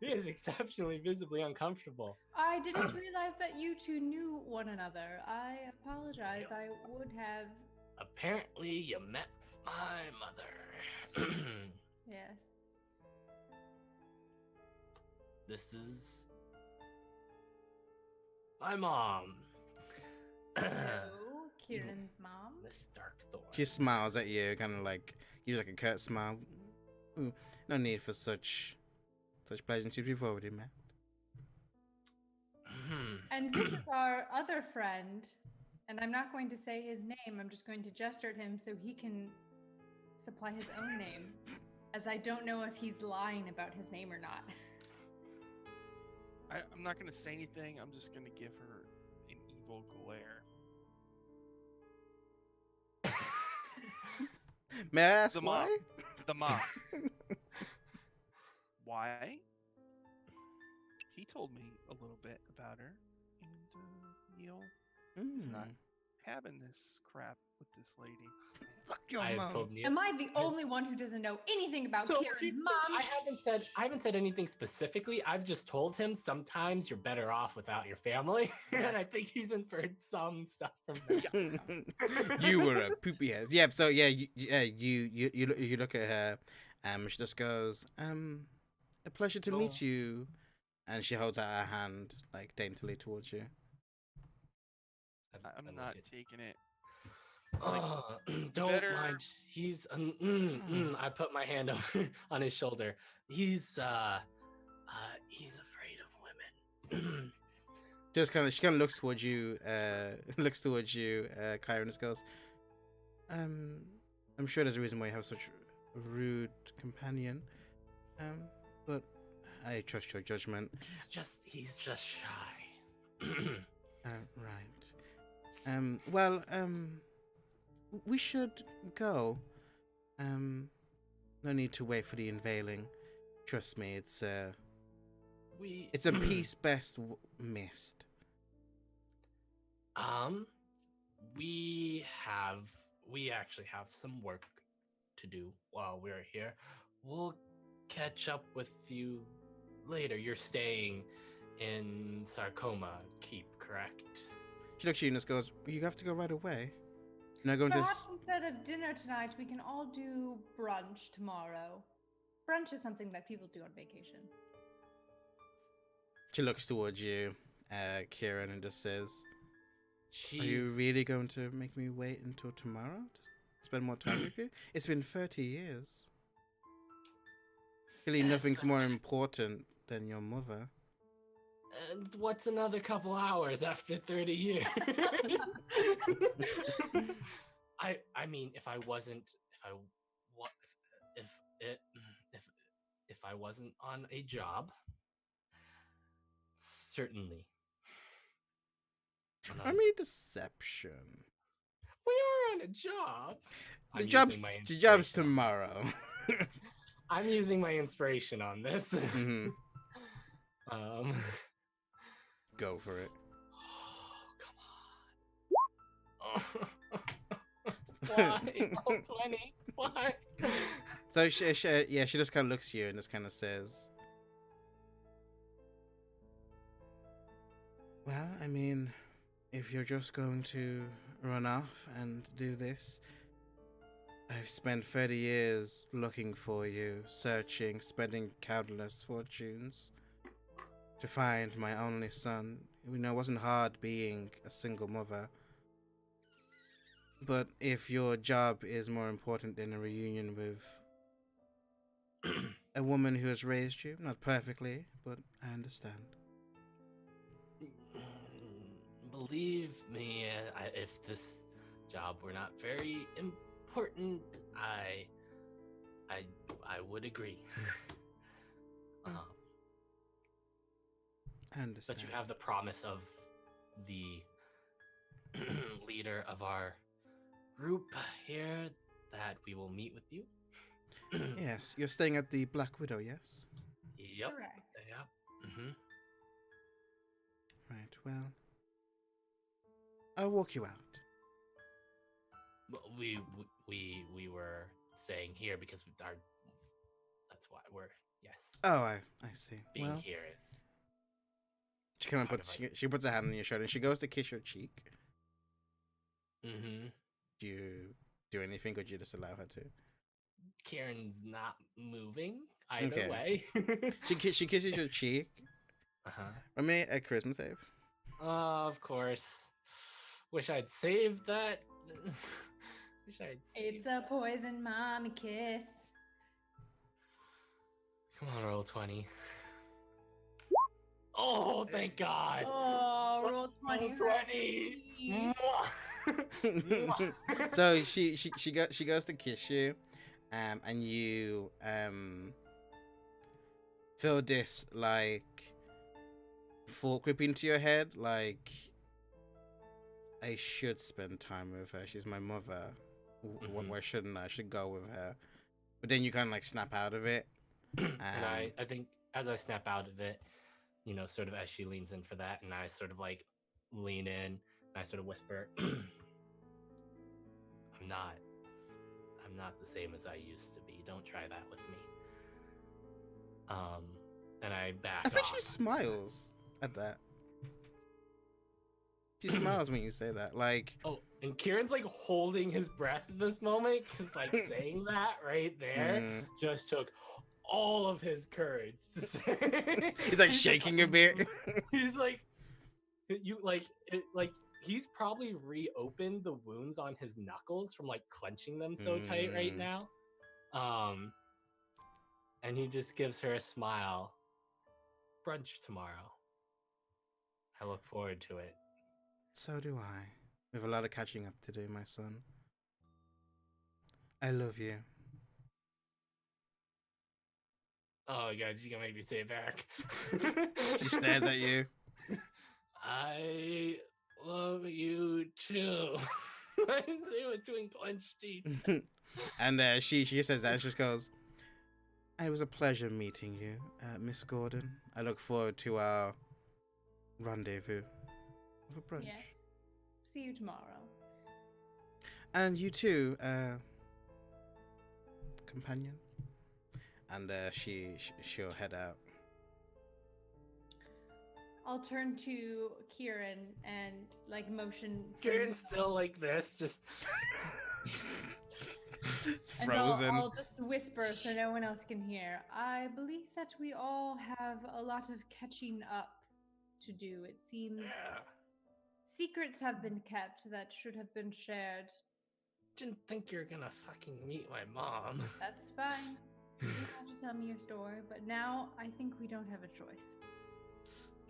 He is exceptionally visibly uncomfortable. I didn't realize that you two knew one another. I apologize. I would have. Apparently, you met my mother. Yes. This is my mom. Hello, Kieran's mom. Miss Darkthorn. She smiles at you, kind of like, gives like a curt smile. Ooh, no need for such pleasantries. We've already met. And this is our other friend, and I'm not going to say his name. I'm just going to gesture at him so he can supply his own name, as I don't know if he's lying about his name or not. I'm not going to say anything. I'm just going to give her an evil glare. May I ask The why? mom. The mom. Why? He told me a little bit about her, and Neil is not having this crap with this lady. Fuck your I have mom. told Neil. Am I the only one who doesn't know anything about Kieran's mom? I haven't said anything specifically. I've just told him sometimes you're better off without your family, and I think he's inferred some stuff from that. You were a poopy ass. Yeah. So yeah, you look at her, she just goes, a pleasure to meet you, and she holds out her hand like daintily towards you. I'm like not it. taking it. Oh, don't better- mind. He's I put my hand over on his shoulder. He's afraid of women. Just kind of, she kind of looks towards you, Kyra, and just goes, I'm sure there's a reason why you have such a rude companion, but I trust your judgment. He's just shy. Right. Well, we should go. No need to wait for the unveiling. Trust me, it's a piece best missed. We actually have some work to do while we're here. We'll catch up with you later. You're staying in Sarcoma Keep, correct? She looks at you and just goes, you have to go right away. You're not going to... Perhaps instead of dinner tonight, we can all do brunch tomorrow. Brunch is something that people do on vacation. She looks towards you, Kieran, and just says, She's... Are you really going to make me wait until tomorrow to spend more time with you? It's been 30 years. Really, nothing's more important than your mother. And what's another couple hours after 30 years? I mean, if I wasn't on a job, certainly. I mean, deception. We are on a job. The job's tomorrow. I'm using my inspiration on this. Mm-hmm. Go for it. Oh, come on. Why? Oh, 20. Why? So she just kind of looks at you and just kind of says, well, I mean, if you're just going to run off and do this, I've spent 30 years looking for you, searching, spending countless fortunes to find my only son. We know it wasn't hard being a single mother. But if your job is more important than a reunion with a woman who has raised you, not perfectly, but I understand. Believe me, if this job were not very important, I would agree. I understand. But you have the promise of the leader of our group here that we will meet with you. Yes, you're staying at the Black Widow, yes? Yep. Correct. Yep. Mm-hmm. Right, well, I'll walk you out. We were staying here because that's why we're Oh, I see. being Well, here is she kind of kind puts of she puts her hand on your shoulder and she goes to kiss your cheek. mm-hmm. Do you do anything, or do you just allow her to? Karen's not moving either Okay. way. She kisses your cheek. Uh-huh. I mean, a charisma save. Of course. Wish I'd saved that. Wish I'd saved It's a poison mommy kiss. Come on, roll 20. Oh, thank God. Oh, roll 20. Roll 20. So she goes to kiss you, and you feel this like thought creep into your head, like I should spend time with her. She's my mother. Mhm. Why shouldn't I? I should go with her. But then you kind of like snap out of it. And I think as I snap out of it, you know, sort of as she leans in for that, and I sort of like lean in, and I sort of whisper, I'm not the same as I used to be. Don't try that with me. And I back I think off. she smiles at that. She smiles when you say that. Like, Oh, and Kieran's like holding his breath at this moment because like saying that right there just took all of his courage to say. he's like shaking a bit. He's like, you like, it, like he's probably reopened the wounds on his knuckles from like clenching them so tight right now. And he just gives her a smile. Brunch tomorrow. I look forward to it. So do I. We have a lot of catching up to do, my son. I love you. Oh god, she's gonna make me say it back. She stares at you. I love you too. I say it between clenched teeth. And she says that and she just goes, it was a pleasure meeting you, Miss Gordon. I look forward to our rendezvous for brunch. Yes. See you tomorrow. And you too, companion. And she'll head out. I'll turn to Kieran and like motion. Kieran's still like this, just It's And frozen. I'll just whisper so no one else can hear. I believe that we all have a lot of catching up to do. It seems secrets have been kept that should have been shared. didn't think you're gonna fucking meet my mom. That's fine. You don't have to tell me your story, but now I think we don't have a choice.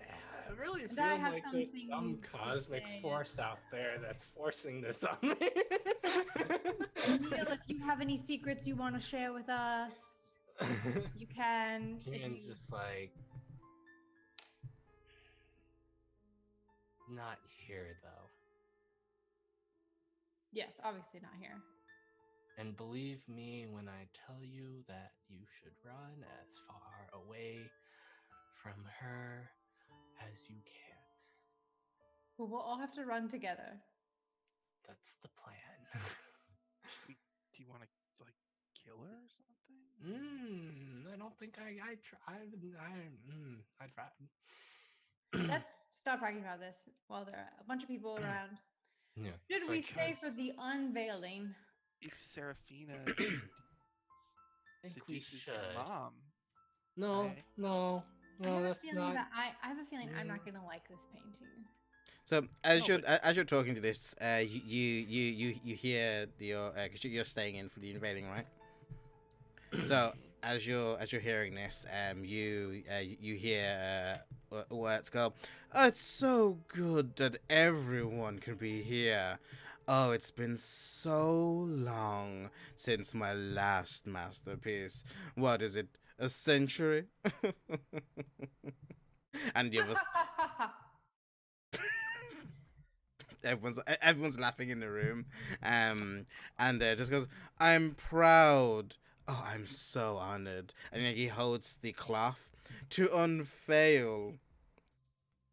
It really And I feels have like there's something some to cosmic say. force out there that's forcing this on me. Neil, if you have any secrets you want to share with us, you can. If Kieran's you- just like, not here though. Yes, obviously not here. And believe me when I tell you that you should run as far away from her as you can. Well, we'll all have to run together. That's the plan. Do you want to like kill her or something? I don't think I I'd rather. Let's stop talking about this while there are a bunch of people around. Yeah. Should It's we like, stay for guys, the unveiling? If Seraphina I think we seduces your should. mom, No, right? no, I have no, a that's feeling not. that I have a feeling I'm not gonna like this painting. So as No, you're talking to this, you hear because you're staying in for the unveiling, right? So as you're hearing this, you hear words go. Oh, it's so good that everyone can be here. Oh, it's been so long since my last masterpiece. What is it? A century? And the others. Everyone's laughing in the room, and just goes, I'm proud. Oh, I'm so honored. And then he holds the cloth to unveil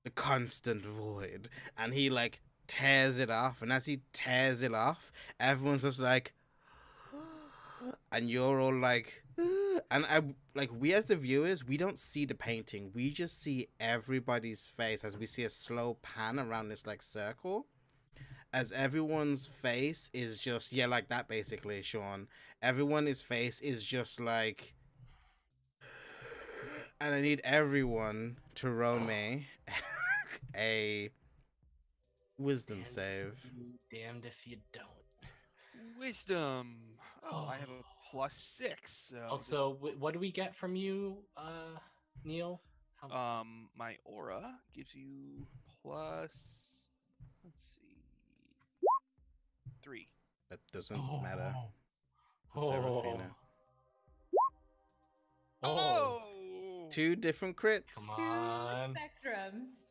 the constant void, and he like tears it off. And as he tears it off, everyone's just like, and you're all like, and I like, we as the viewers, we don't see the painting, we just see everybody's face as we see a slow pan around this like circle, as everyone's face is just, yeah, like that basically, Sean. Everyone's face is just like, and I need everyone to roll me a wisdom save. Damned if you don't. Wisdom. Oh, I have a +6. So Also, what do we get from you, Neil? my aura gives you plus. Let's see, 3. That doesn't matter. Oh. Seraphina. Oh, 2 different crits. Come Two on. spectrums.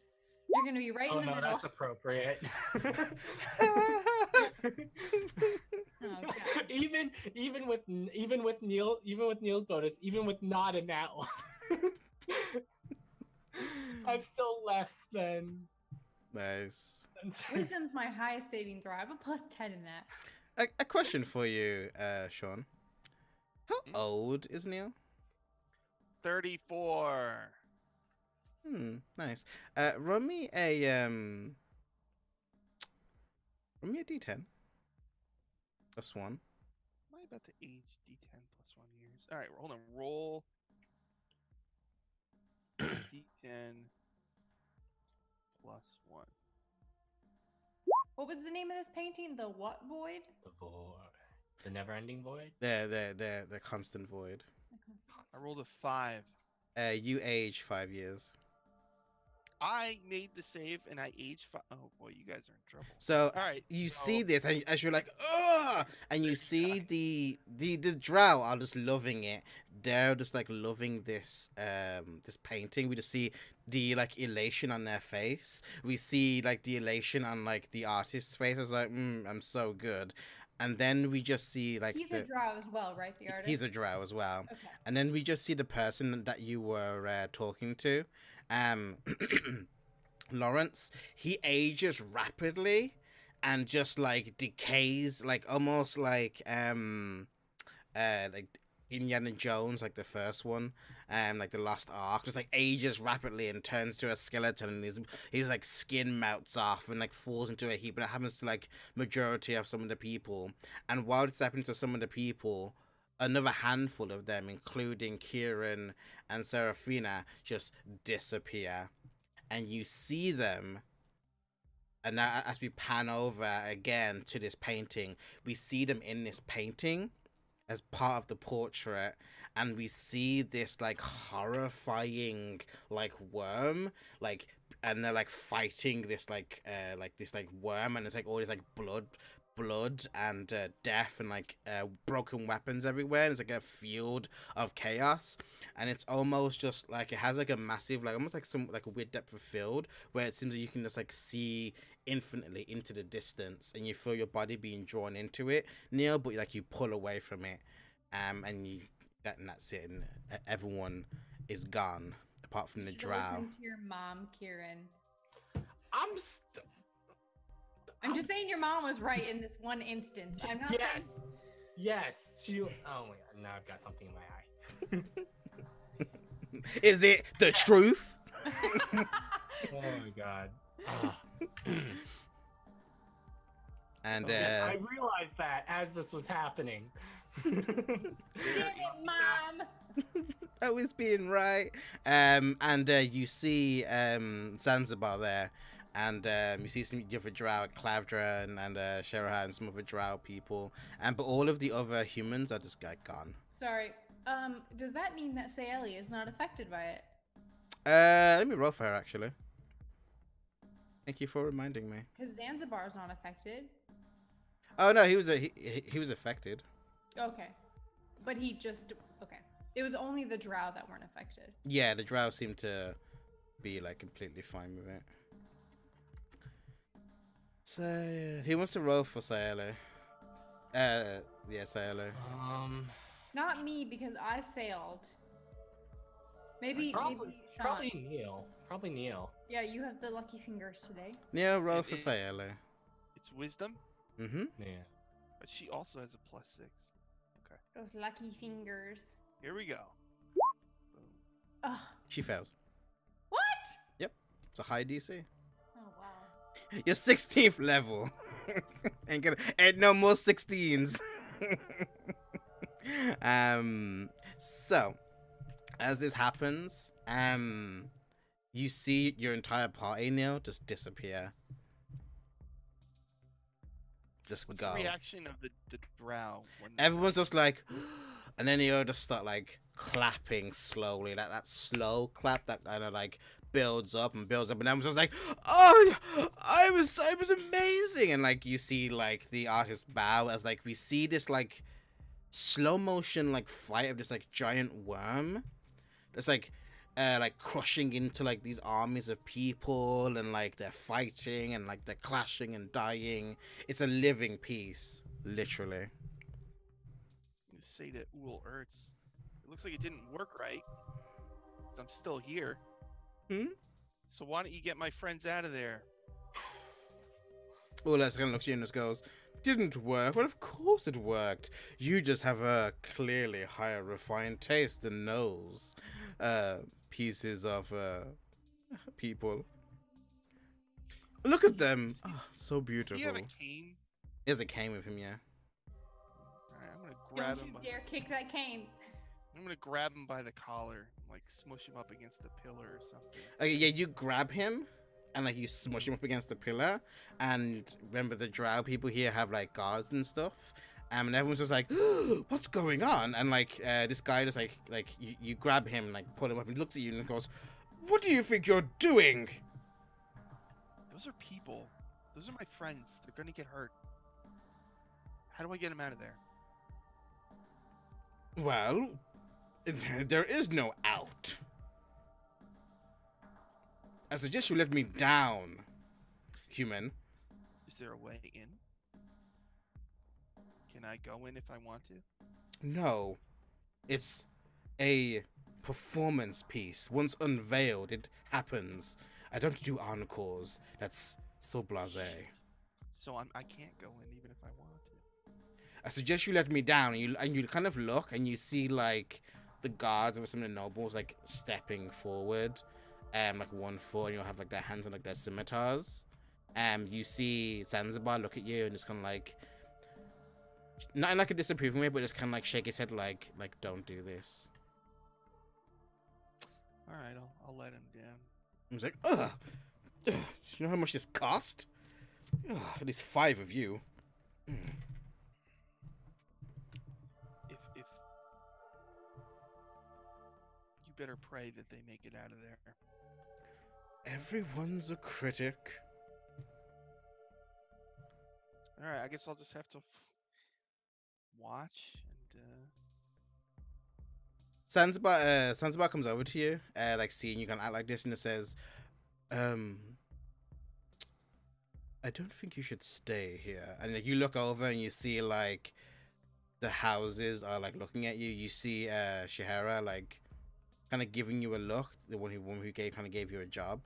You're gonna be right Oh in the no, middle. that's appropriate. Oh, God. even with Neil's bonus, even with not in that one, I'm still less than. Nice. Wisdom's my highest saving throw. I have a +10 in that. A question for you, Sean. How old is Neil? 34. Nice. Run me a D10. +1. Am I about to age D10 +1 years? All right, hold on. Roll D10 +1. What was the name of this painting? The what void? The void. The never-ending void. The constant void. I rolled a 5. You age 5 years. I made the save and I aged 5. Oh boy, you guys are in trouble. So All right, you so- see this, and as you're like, ugh, and you see the drow are just loving it. They're just like loving this this painting. We just see the like elation on their face. We see like the elation on like the artist's face. I was like, I'm so good. And then we just see like He's a drow as well, right? The artist. he's a drow as well. Okay. And then we just see the person that you were talking to, Lawrence. He ages rapidly and just like decays, like almost like Indiana Jones, like the first one, like the Lost Ark, just like ages rapidly and turns to a skeleton, and his like skin melts off and like falls into a heap. And it happens to like majority of some of the people. And while it's happening to some of the people, another handful of them, including Kieran and Serafina, just disappear. And you see them, and now as we pan over again to this painting, we see them in this painting as part of the portrait, and we see this like horrifying like worm, like, and they're like fighting this like this like worm, and it's like all this like blood and death and like broken weapons everywhere, and it's like a field of chaos. And it's almost just like it has like a massive, like almost like some like a weird depth of field where it seems like you can just like see infinitely into the distance, and you feel your body being drawn into it, Neil, but like you pull away from it, and that's it, and everyone is gone apart from the You should drow. listen to your mom, Kieran. I'm just saying your mom was right in this one instance. I'm not Yes. saying. Yes. She. Oh my god. Now I've got something in my eye. Is it the truth? Oh my god. Ah. And Yes, I realized that as this was happening. Damn it, mom! I was being right. And you see Zanzibar there, and you see some different drow, Clavdra and Sheraha and some other drow people, but all of the other humans are just like gone. Sorry. Does that mean that Saeli is not affected by it? Let me roll for her actually. Thank you for reminding me. Because Zanzibar's not affected. Oh no, he was affected. Okay. But he just. Okay. It was only the drow that weren't affected. Yeah, the drow seemed to be like completely fine with it. So he wants to roll for Sayele. Yeah, Sayele. Not me, because I failed. Maybe Probably Sean. Neil. Probably Neil. Yeah, you have the lucky fingers today. Yeah, roll for Sayele. It's wisdom, Mm-hmm. Yeah. but she also has a +6. Okay, Those lucky fingers. here we go. Boom. Ugh. She fails. What? It's a high DC. Oh wow. You're 16th level. Ain't no more 16s. So as this happens, you see your entire party, Neil, just disappear. Just What's go. the reaction of the drow? When Everyone's just like, and then you just start like clapping slowly, like that slow clap that kind of like builds up, and everyone's just like, oh, it was amazing. And like you see like the artist bow as like we see this like slow motion like fight of this like giant worm that's like crushing into like these armies of people, and like they're fighting and like they're clashing and dying. It's a living piece, literally. you say to Uhl Ertz, it looks like it didn't work right. I'm still here. So why don't you get my friends out of there? Ulas kind of looks at you and just goes, didn't work? Well, of course it worked. You just have a clearly higher refined taste than those pieces of people. Look at them. Oh, so Do you have beautiful. a cane? There's a cane with him, yeah. Alright, I'm gonna grab Don't him. you dare kick that cane. I'm gonna grab him by the collar, like smush him up against a pillar or something. Okay, yeah, you grab him, and like you smush him up against the pillar. And remember, the drow people here have like guards and stuff. And everyone's just like, what's going on? And like this guy just like you grab him, like pull him up, and he looks at you and goes, what do you think you're doing? Those are people. Those are my friends. They're gonna get hurt. How do I get them out of there? Well, there is no out. I suggest you let me down, human. Is there a way in? Can I go in if I want to? No. It's a performance piece. Once unveiled, it happens. I don't do encores. That's so blasé. So I can't go in even if I want to. I suggest you let me down, and you kind of look, and you see like the guards of some of the nobles like stepping forward, like 1 foot, and you'll have like their hands on like their scimitars. You see Zanzibar look at you and just kind of like, not in like a disapproving way, but just kind of like shake his head like don't do this. All right, I'll let him down. He's like, ugh. You know how much this cost? Ugh, at least 5 of you. If you better pray that they make it out of there. Everyone's a critic. All right, I guess I'll just have to watch and. Zanzibar comes over to you, like seeing you kind of act like this, and it says, I don't think you should stay here. And like, you look over and you see like the houses are like looking at you. You see Shahara like kind of giving you a look, the one who gave you a job.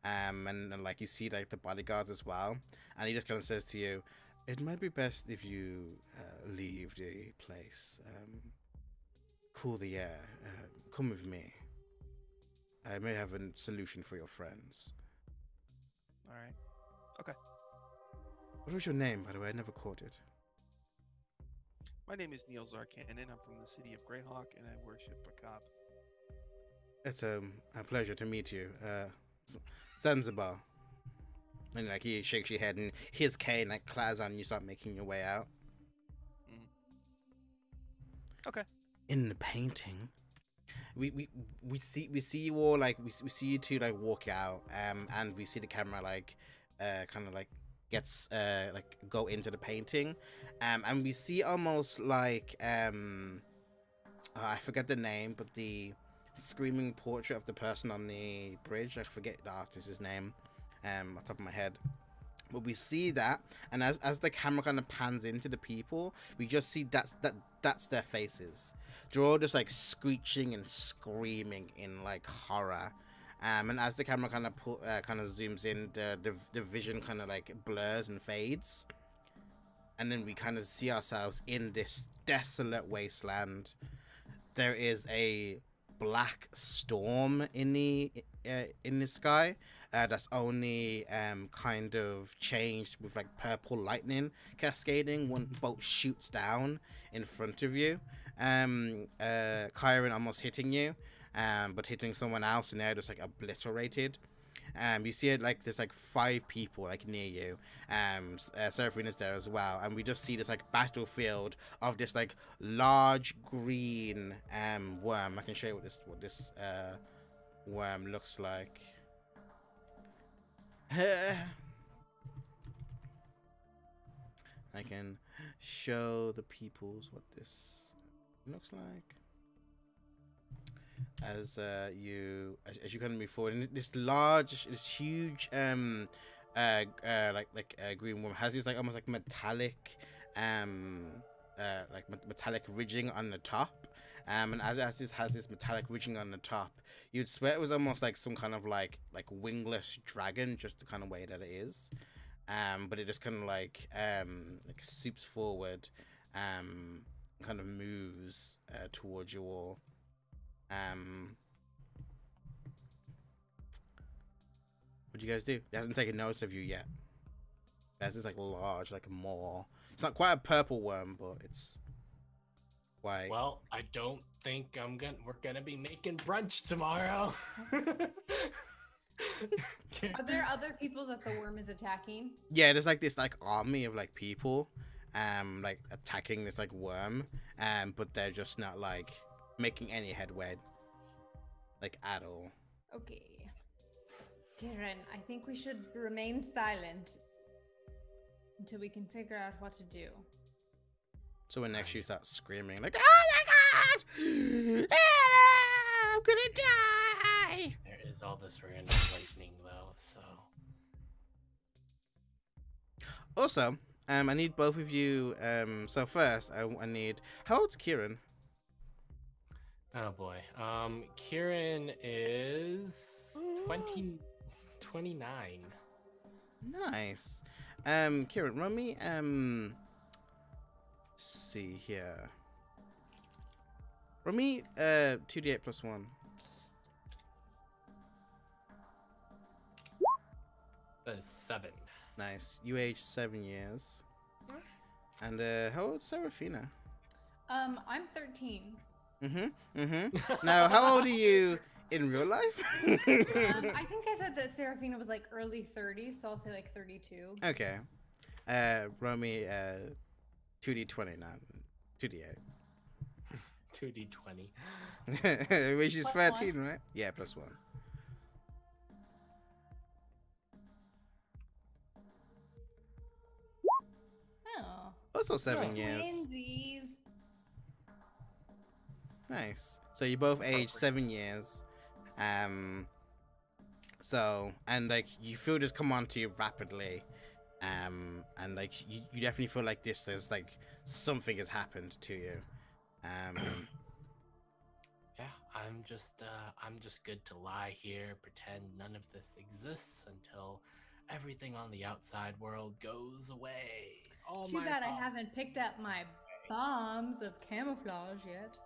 And like you see like the bodyguards as well, and he just kind of says to you, it might be best if you leave the place. Cool the air. Come with me. I may have a solution for your friends. All right. Okay. What was your name, by the way? I never caught it. My name is Neil Zarkanin. I'm from the city of Greyhawk, and I worship Bakab. It's a pleasure to meet you. Zanzibar. And like he shakes your head, and his cane like clatters on, and you start making your way out. Okay. In the painting, we see you all like we see you two like walk out, and we see the camera like kind of like gets like go into the painting, and we see almost like I forget the name, but the screaming portrait of the person on the bridge. I forget the artist's name off the top of my head. But we see that, and as the camera kind of pans into the people, we just see that's their faces. They're all just like screeching and screaming in like horror. And as the camera kind of zooms in, the vision kind of like blurs and fades, and then we kind of see ourselves in this desolate wasteland. There is a black storm in the sky that's only kind of changed with like purple lightning cascading. One boat shoots down in front of you, Kyron almost hitting you, but hitting someone else, and they're just like obliterated. You see it like there's like 5 people like near you. Seraphine is there as well, and we just see this like battlefield of this like large green worm. I can show you what this worm looks like. I can show the peoples what this looks like as you kind of move forward. And this huge green worm has this like almost like metallic metallic ridging on the top, and as this has this metallic ridging on the top, you'd swear it was almost like some kind of like wingless dragon, just the kind of way that it is. But it just kind of like swoops forward, kind of moves towards you all. What do you guys do? It hasn't taken notice of you yet. It has this like large like maw. It's not quite a purple worm, but it's white. Well, I don't think we're gonna be making brunch tomorrow. Are there other people that the worm is attacking? Yeah, there's like this like army of like people, like attacking this like worm, but they're just not like making any headway, like at all. Okay. Kieran, I think we should remain silent until we can figure out what to do. So when next you start screaming like, "Oh my god! Ah, I'm gonna die!" There is all this random lightning though, so. Also, I need both of you. So first, I need. How old's Kieran? Oh boy. Kieran is 29. Nice. Kieran, run me. See here. Run me 2d8 plus 1. That's 7. Nice. You age 7 years. And how old's Seraphina? I'm 13. Now, how old are you in real life? I think I said that Seraphina was like early 30s, so I'll say like 32. Okay. Run me 2d20, not 2d8. 2d20. Which is Plus 13, right? Yeah, plus 1. Oh. Also 7 Oh. years. Twinsies. Nice. So you both aged 7 years. So, and like you feel this come on to you rapidly. And like you definitely feel like this is like something has happened to you. Yeah, I'm just good to lie here, pretend none of this exists until everything on the outside world goes away. All Too my bad I problems. haven't picked up my bombs of camouflage yet.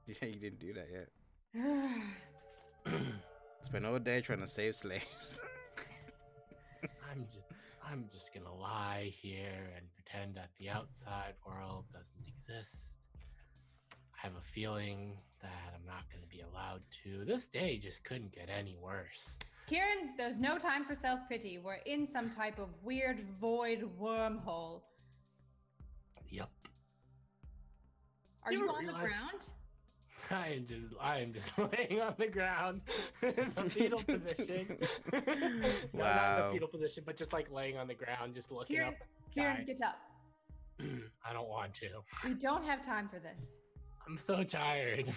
Yeah, you didn't do that yet. Spent all day trying to save slaves. I'm just gonna lie here and pretend that the outside world doesn't exist. I have a feeling that I'm not gonna be allowed to. This day just couldn't get any worse. Kieran, there's no time for self-pity. We're in some type of weird void wormhole. Yep. Are You you ever on the realize- ground? I am just laying on the ground in the fetal position. No, not in Wow. the fetal position, but just like laying on the ground, just looking Kieran, up at the Kieran, sky. get up. I don't want to. We don't have time for this. I'm so tired.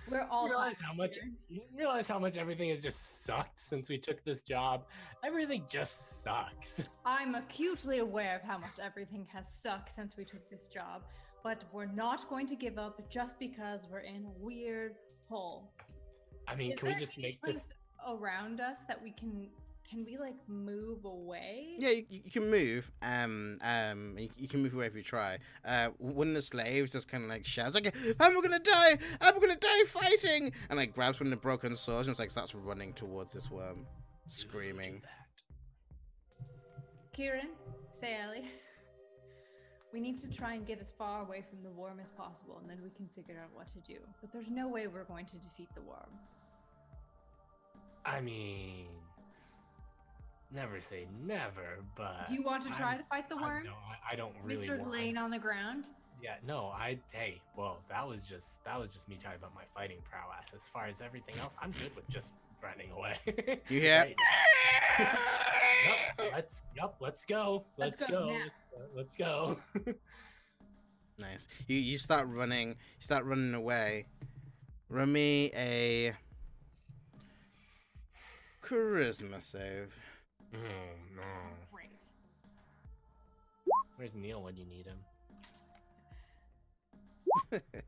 We're all You realize tired, how much Kieran. you realize how much everything has just sucked since we took this job. Everything just sucks. I'm acutely aware of how much everything has sucked since we took this job, but we're not going to give up just because we're in a weird hole. I mean, Is can we there just any make this? place around us that we can we like move away? Yeah, you can move. You can move away if you try. One of the slaves just kind of like shouts like, "I'm gonna die! I'm gonna die fighting!" And like grabs one of the broken swords and just like starts running towards this worm, screaming. Kieran, say Ellie. We need to try and get as far away from the worm as possible, and then we can figure out what to do. But there's no way we're going to defeat the worm. I mean, never say never, but Do you want to try I'm- to fight the worm? No, I don't really Mr. want. laying on the ground? Yeah, no, hey, well, that was just me talking about my fighting prowess. As far as everything else, I'm good with just running away. You hear? Right. Let's go. Let's Let's go go. now. Let's go. Nice. You start running. You start running away. Run me a charisma save. Oh no. Great. Where's Neil when you need him?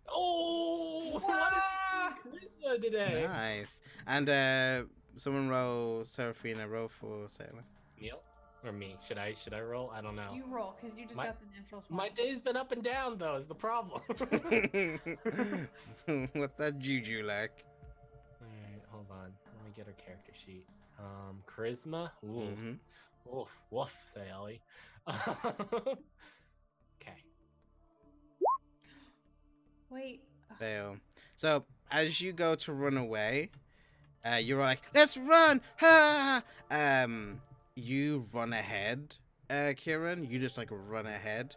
Oh, Ah! charisma today. Nice. And someone roll Seraphina. Roll for Sailor. Neil or me? Should I roll? I don't know. You roll, because you just My- got the natural 20. My day's been up and down though. Is the problem. What's that juju like? Alright, hold on. Let me get her character sheet. Charisma. Ooh. Mhm. Woof, woof, say Ellie. Okay. Wait. Fail. So as you go to run away, You're like, let's run! Ha! You run ahead, Kieran. You just like run ahead.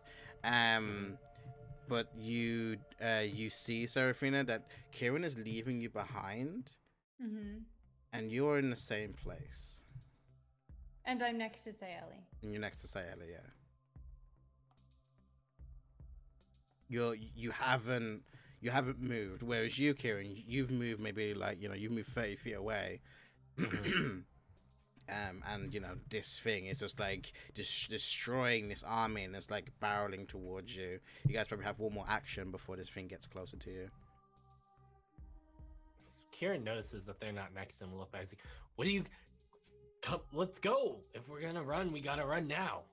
But you see, Seraphina, that Kieran is leaving you behind, and you're in the same place. And I'm next to Sayeli. And you're next to Sayeli, yeah. You haven't moved, whereas you, Kieran, you've moved maybe like, you know, you've moved 30 feet away. And you know, this thing is just like destroying this army, and it's like barreling towards you. You guys probably have one more action before this thing gets closer to you. Kieran notices that they're not next to him. Look back, he's like, "What do you? Come, let's go. If we're gonna run, we gotta run now."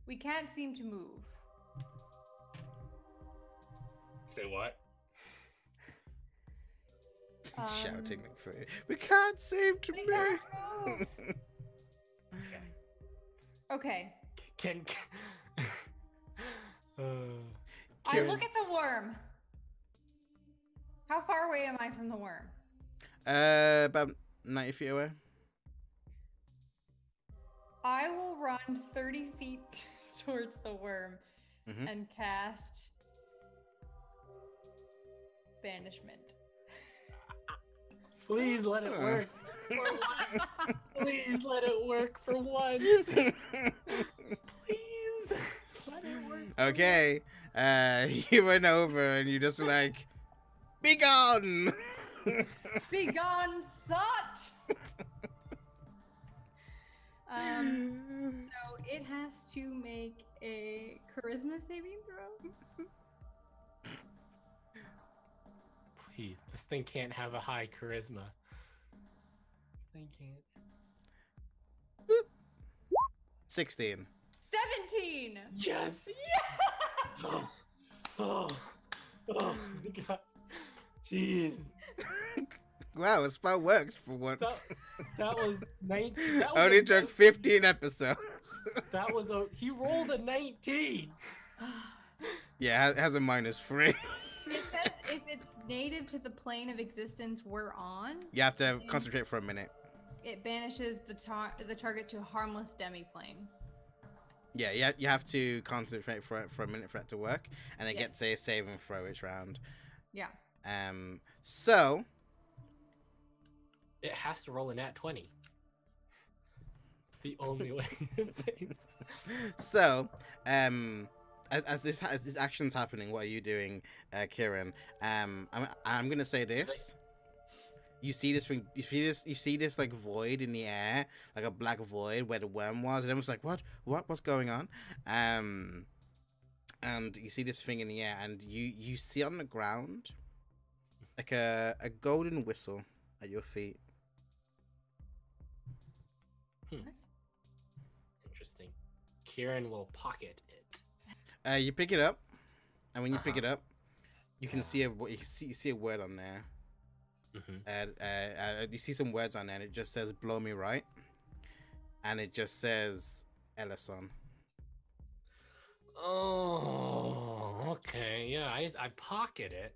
We can't seem to move. Say what? Shouting for you. We can't seem to move. Okay. Can I look at the worm. How far away am I from the worm? About 90 feet away. I will run 30 feet towards the worm and cast banishment. Please let it work. Please let it work for once. Please let it work. Okay. You went over and you just like, be gone. Be gone, thought. So it has to make a charisma saving throw. Please, this thing can't have a high charisma. This thing can't. 16. 17. Yes. Yeah! Oh my god. Jeez. Wow, a spell worked for once. That was 19. That was Only took 15 episodes. That was he rolled a 19. Yeah, it has a -3. It says if it's native to the plane of existence we're on, You have to concentrate for a minute. it banishes the target to a harmless demiplane. Yeah, you have to concentrate for a minute for that to work, and it Yes. gets a save and throw each round. Yeah. So It has to roll a nat 20. The only way it saves. So, as this action's happening, what are you doing, Kieran? I'm gonna say this. You see this thing? You see this like void in the air, like a black void where the worm was, and everyone's like, what's going on? And you see this thing in the air, and you see on the ground like a golden whistle at your feet. Interesting. Kieran will pocket it. You pick it up, and when you pick it up, you can see you see a word on there. You see some words on there, and it just says "Blow me right," and it just says Ellison. Oh, okay. Yeah, I pocket it.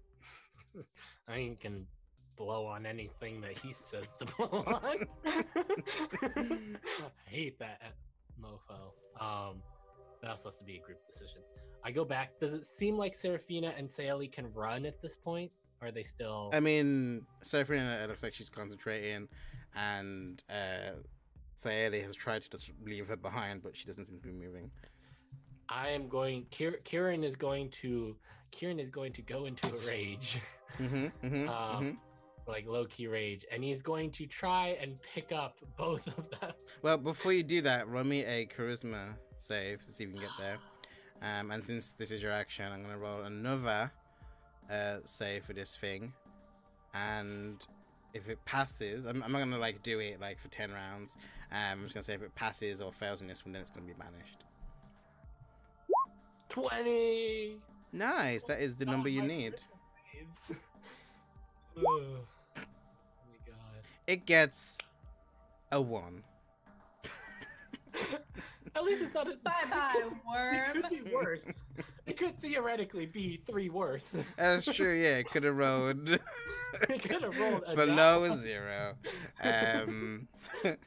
I ain't gonna blow on anything that he says to blow on. I hate that mofo. That was supposed to be a group decision. I go back. Does it seem like Seraphina and Sayeli can run at this point? Or are they still... I mean, Seraphina, it looks like she's concentrating, and Sayeli has tried to just leave her behind, but she doesn't seem to be moving. I am going... Kieran is going to go into a rage. Like low-key rage, and he's going to try and pick up both of them. Well, before you do that, roll me a charisma save to see if you can get there. And since this is your action, I'm going to roll another save for this thing. And if it passes, I'm not going to like do it like for 10 rounds. I'm just going to say if it passes or fails in this one, then it's going to be banished. 20! Nice, that is the number you need. Oh my god. It gets a 1. At least it's not a Bye-bye, worm. It could be worse. It could theoretically be 3 worse. That's true. Yeah, it could have rolled It could have rolled a below die. a 0.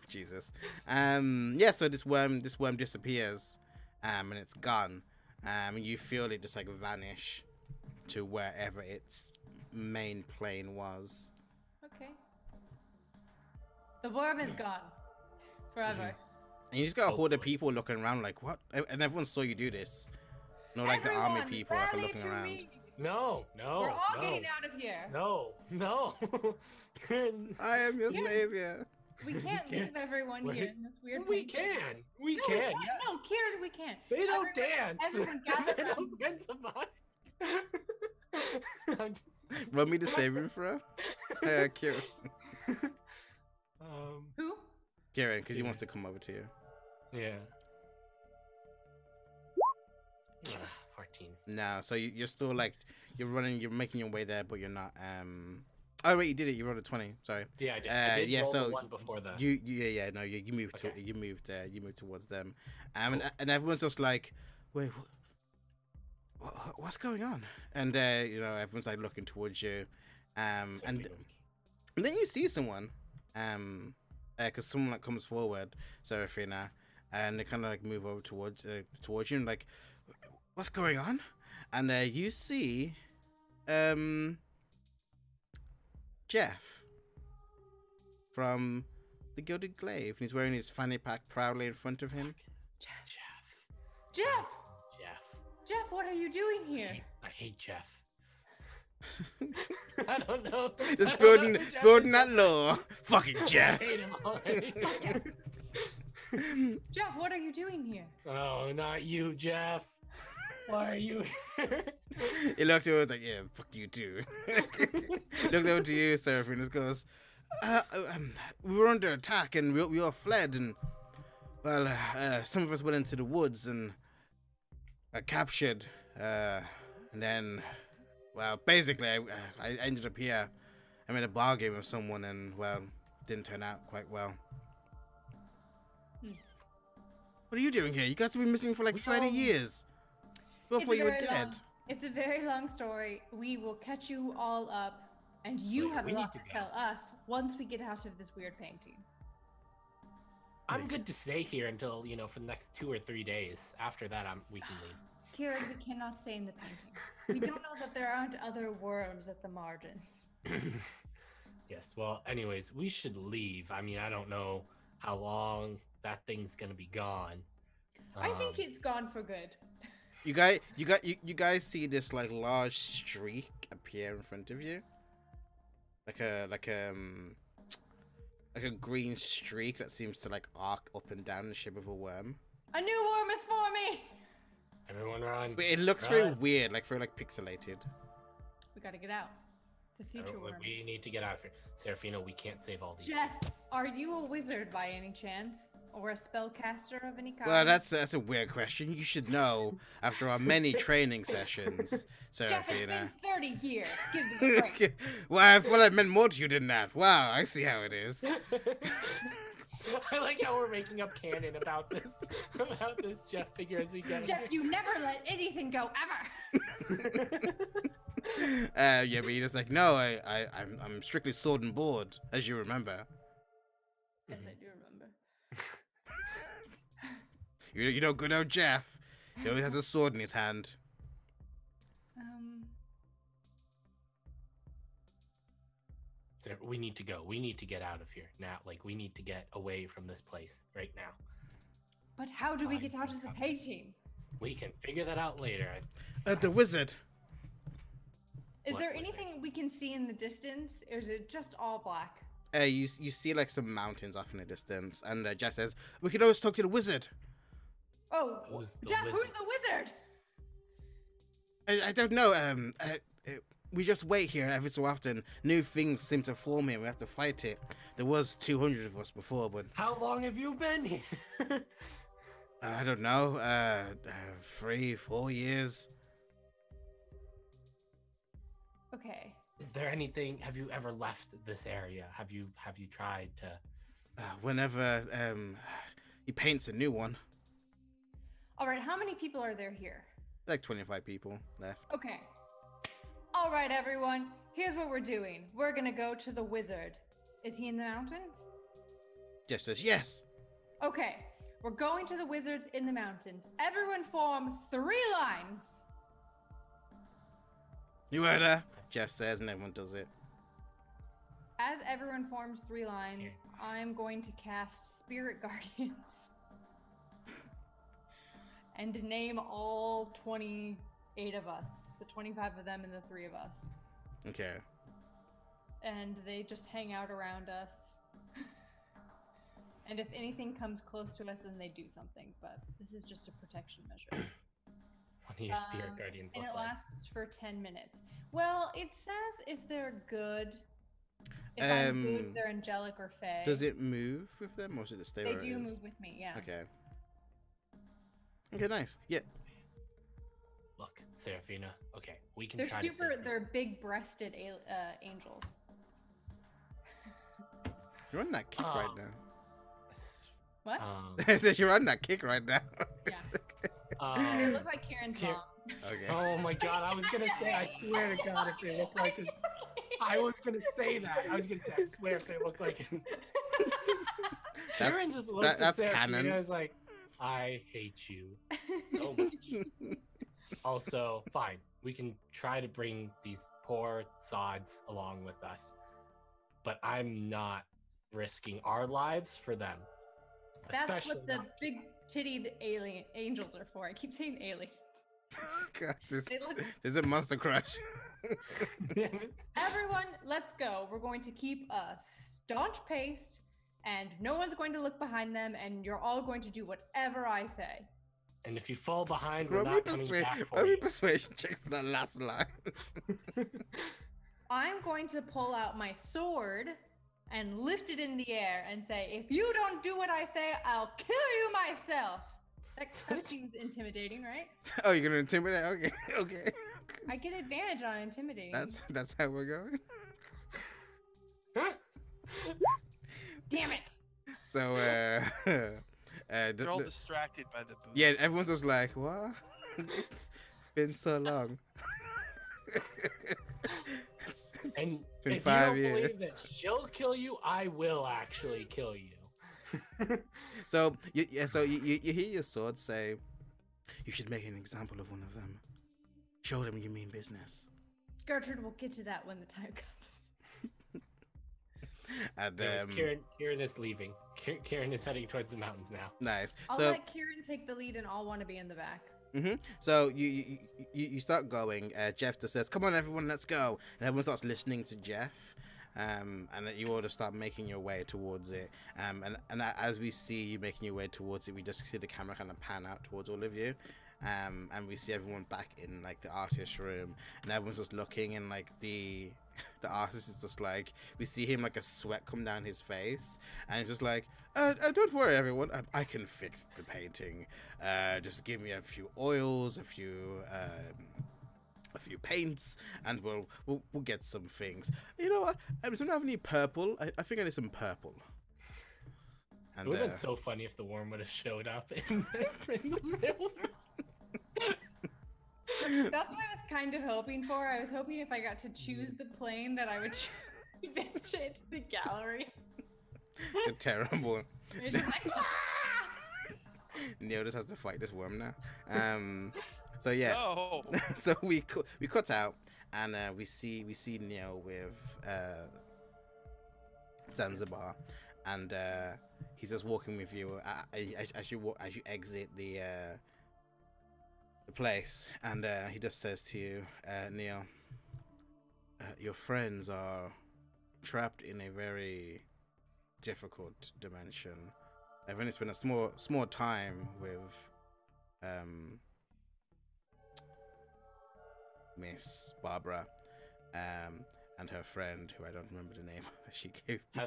Jesus. Yeah. So this worm disappears, and it's gone. And you feel it just like vanish to wherever its main plane was. Okay. The worm is gone. Forever. And you just got a horde of people looking around like, what? And everyone saw you do this. Not like the army Everyone, people like, are rally looking to around. me. No. We're all no. getting out of here. No. I am your Yeah. savior. We can't leave everyone here in this weird We painting. can. We No, can. what? Yeah. No, Kieran, we can't. They don't Everyone- dance. everyone gather They around. don't dance about. Run me to saving throw? Kieran. Who? Kieran, because he wants to come over to you. Yeah. 14. No, so you're still like, you're running, you're making your way there, but you're not. Oh wait, you did it. You rolled a 20. Sorry. Yeah, I did. I did yeah, roll the so one before the. You moved Okay. you moved towards them, and Cool. and everyone's just like, wait, what's going on? And everyone's like looking towards you, and then you see someone, because someone like comes forward, Seraphina, and they kind of like move over towards you, and like, what's going on? And you see, Jeff from the Gilded Glaive, and he's wearing his fanny pack proudly in front of him. Jeff! Jeff. Jeff, what are you doing here? I hate Jeff. I don't know. I Just don't know who Jeff building is. that law. Fucking I Jeff. hate him already. Jeff, what are you doing here? Oh, not you, Jeff. Why are you here? He looks over and is like, yeah, fuck you too. Looks over to you, Seraphine, and just goes, we were under attack and we all fled, and well, some of us went into the woods and captured, and then, well, basically I ended up here. I made a bargain with someone and, well, didn't turn out quite well. What are you doing here? You guys have been missing for like 30 years. Before you were dead. It's a very long story. We will catch you all up, and you have a we need lot to to go. tell us once we get out of this weird painting. I'm good to stay here until, for the next 2 or 3 days. After that, we can leave. Kieran, we cannot stay in the painting. We don't know that there aren't other worms at the margins. Yes, well, anyways, we should leave. I mean, I don't know how long that thing's gonna be gone. I think it's gone for good. You guys see this like large streak appear in front of you, like a green streak that seems to like arc up and down the shape of a worm. A new worm is forming! Everyone run. But it looks very Run. weird, like very like pixelated. We gotta get out. It's a future worm. We need to get out of here. Serafino, we can't save all these. Jeff, are you a wizard by any chance? Or a spellcaster of any kind? Well, that's a weird question. You should know after our many training sessions, Jeff, it's been Seraphina. 30 years. Give me a break. Well, I meant more to you than that. Wow, I see how it is. I like how we're making up canon about this Jeff figure as we get Jeff, you never let anything go ever. Yeah, but you're just like, no, I'm strictly sword and board, as you remember. Yes, I do remember. You know good old Jeff. He always has a sword in his hand. So we need to go. We need to get out of here now. Like, we need to get away from this place right now. But how do we get out of the painting? We can figure that out later. The wizard. Is What there was it? anything we can see in the distance, or is it just all black? You see like some mountains off in the distance, and Jeff says, we can always talk to the wizard. Oh, Who's the Jeff, who's wizard? the wizard? I don't know. We just wait here every so often. New things seem to form here. We have to fight it. There was 200 of us before, but How long have you been here? I don't know. 3, 4 years. Okay. Is there anything? Have you ever left this area? Have you tried to? Whenever he paints a new one. All right, how many people are there here? Like 25 people left. Okay. All right, everyone. Here's what we're doing. We're gonna go to the wizard. Is he in the mountains? Jeff says yes. Okay. We're going to the wizards in the mountains. Everyone form 3 lines. You heard her. Jeff says, and everyone does it. As everyone forms 3 lines, I'm going to cast Spirit Guardians. And name all 28 of us. The 25 of them and the 3 of us. Okay. And they just hang out around us. And if anything comes close to us, then they do something. But this is just a protection measure. What do your spirit guardians and look it like? lasts for 10 minutes. Well, it says if they're good. If I'm good, they're angelic or fae. Does it move with them, or does it stay They where it do is? move with me, yeah. Okay. Okay, nice. Yeah. Look, Seraphina. Okay, we can They're try to super. save you. They're big-breasted angels. You're on that kick right now. What? I said you're on that kick right now. Yeah. They look like Kieran's mom. Okay. Oh my god, I was gonna say, I swear to god, if they look like it. I was gonna say that. I was gonna say, I swear if they look like it. Kieran just looks that's at Seraphina canon. and is like, I hate you so much. Also, fine. We can try to bring these poor sods along with us. But I'm not risking our lives for them. That's Especially what the not- big-tittied alien angels are for. I keep saying aliens. God, this They look- is a monster crush. Everyone, let's go. We're going to keep a staunch pace, and no one's going to look behind them, and you're all going to do whatever I say. And if you fall behind, we're Roll me not coming back for roll me you. persuasion check for that last line. I'm going to pull out my sword and lift it in the air and say, if you don't do what I say, I'll kill you myself. That kind of seems intimidating, right? Oh, you're gonna intimidate? Okay, okay. I get advantage on intimidating. That's how we're going. Damn it. So They're all distracted by the booth. yeah, everyone's just like, what? It's been so long. And been if 5 you don't years. believe that she'll kill you, I will actually kill you. So you hear your sword say, "You should make an example of one of them. Show them you mean business." Gertrude will get to that when the time comes. And Kieran is leaving. Kieran is heading towards the mountains now. nice. I'll So let Kieran take the lead and I'll want to be in the back. So you start going. Jeff just says, "Come on, everyone, let's go!" And everyone starts listening to Jeff. And you all just start making your way towards it. And as we see you making your way towards it, we just see the camera kind of pan out towards all of you. And we see everyone back in like the artist room, and everyone's just looking, and like the artist is just like, we see him like a sweat come down his face, and he's just like, don't worry everyone, I can fix the painting. Just give me a few oils, a few paints, and we'll get some things. You know what? Does anyone have any purple? I think I need some purple. And It would have been so funny if the worm would have showed up in the middle. That's what I was kind of hoping for. I was hoping if I got to choose the plane that I would advantage it to the gallery. a terrible. It's just like, ah! Neo just has to fight this worm now. So yeah. Oh. So we cut out, and we see Neo with Zanzibar, and he's just walking with you as you exit the place, and he just says to you, Neo, your friends are trapped in a very difficult dimension. I've only spent a small time with Miss Barbara and her friend, who I don't remember the name she gave me.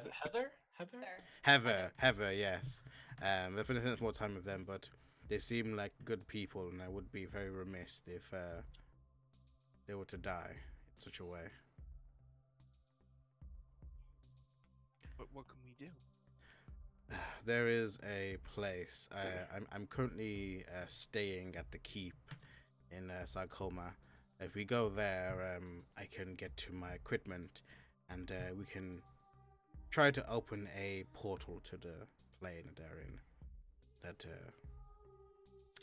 Heather? Heather, yes. I've only spent more time with them, but they seem like good people, and I would be very remiss if they were to die in such a way. But what can we do? There is a place. I'm currently staying at the Keep in Sarcoma. If we go there, I can get to my equipment, and we can try to open a portal to the plane that they're in. That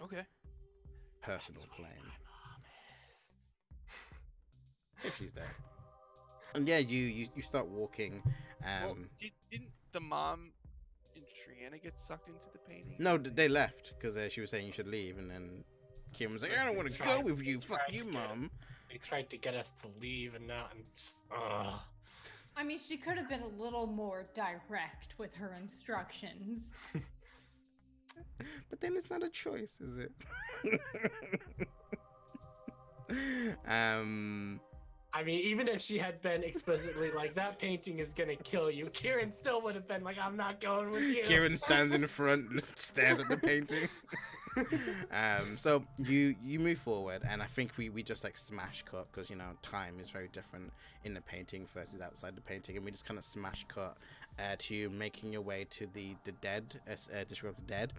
Okay. personal That's where plane, my mom is. if she's there. And yeah, you start walking. Well, didn't the mom and Triana get sucked into the painting? No, they left because she was saying you should leave, and then Kim was like, "I don't want to go with you. Fuck you, mom." They tried to get us to leave, and now I'm just. I mean, she could have been a little more direct with her instructions. But then it's not a choice, is it? I mean, even if she had been explicitly like, that painting is gonna kill you, Kieran still would have been like, I'm not going with you. Kieran stands in the front, stares at the painting. So you move forward, and I think we just like smash cut because time is very different in the painting versus outside the painting, and we just kind of smash cut to you making your way to the dead district of the dead,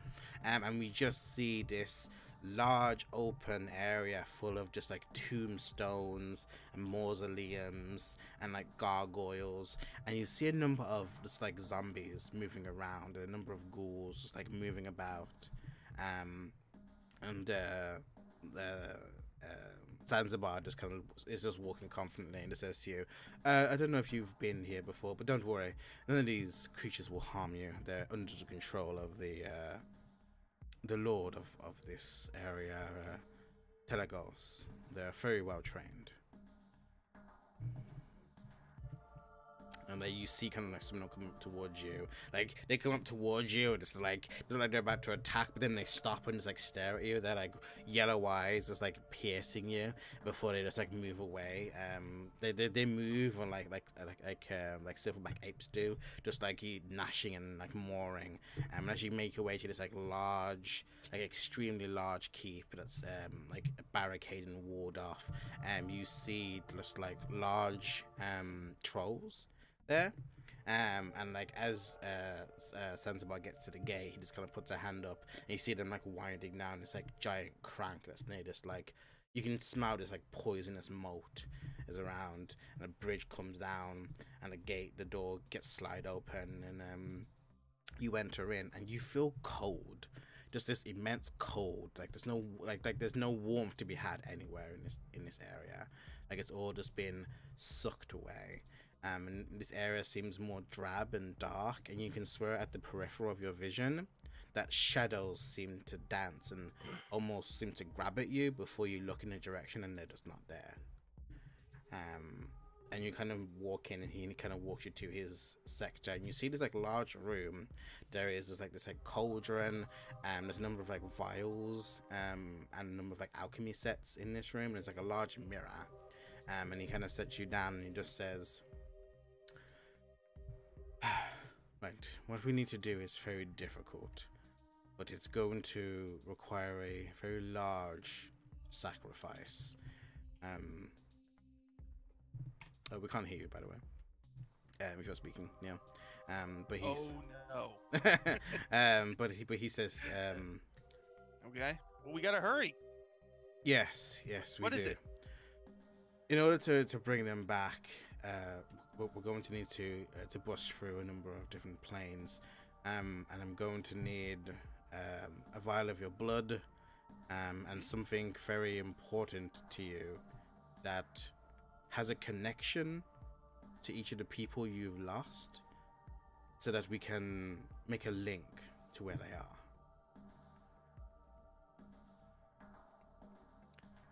and we just see this large open area full of just like tombstones and mausoleums and like gargoyles, and you see a number of just like zombies moving around and a number of ghouls just like moving about, and Zanzibar just kind of is just walking confidently and it says to you, I don't know if you've been here before, but don't worry, none of these creatures will harm you. They're under the control of the lord of this area, Telagos. They're very well trained. And then you see kind of like someone come up towards you. Like they come up towards you and it's like they're about to attack, but then they stop and just like stare at you. They're like yellow eyes just like piercing you before they just like move away. They move on like silverback apes do, just like you gnashing and like mooring. And as you make your way to this like large, like extremely large keep that's like barricaded and walled off, you see just like large trolls there, and like as Zanzibar gets to the gate, he just kind of puts a hand up and you see them like winding down this like giant crank that's near this, like you can smell this like poisonous moat is around, and a bridge comes down and the door gets slide open, and you enter in and you feel cold, just this immense cold, like there's no there's no warmth to be had anywhere in this area, like it's all just been sucked away. And this area seems more drab and dark, and you can swear at the peripheral of your vision that shadows seem to dance and almost seem to grab at you before you look in a direction, and they're just not there. And you kind of walk in, and he kind of walks you to his sector, and you see this like large room. There is just like this like cauldron, there's a number of like vials, and a number of like alchemy sets in this room. There's like a large mirror, and he kind of sets you down, and he just says, right, what we need to do is very difficult, but it's going to require a very large sacrifice. Oh, we can't hear you, by the way. If you're speaking, yeah. But he's. Oh no. But he says. Okay. Well, we gotta hurry. Yes, we What do. is it? In order to bring them back, we're going to need to bust through a number of different planes, and I'm going to need a vial of your blood, and something very important to you that has a connection to each of the people you've lost, so that we can make a link to where they are.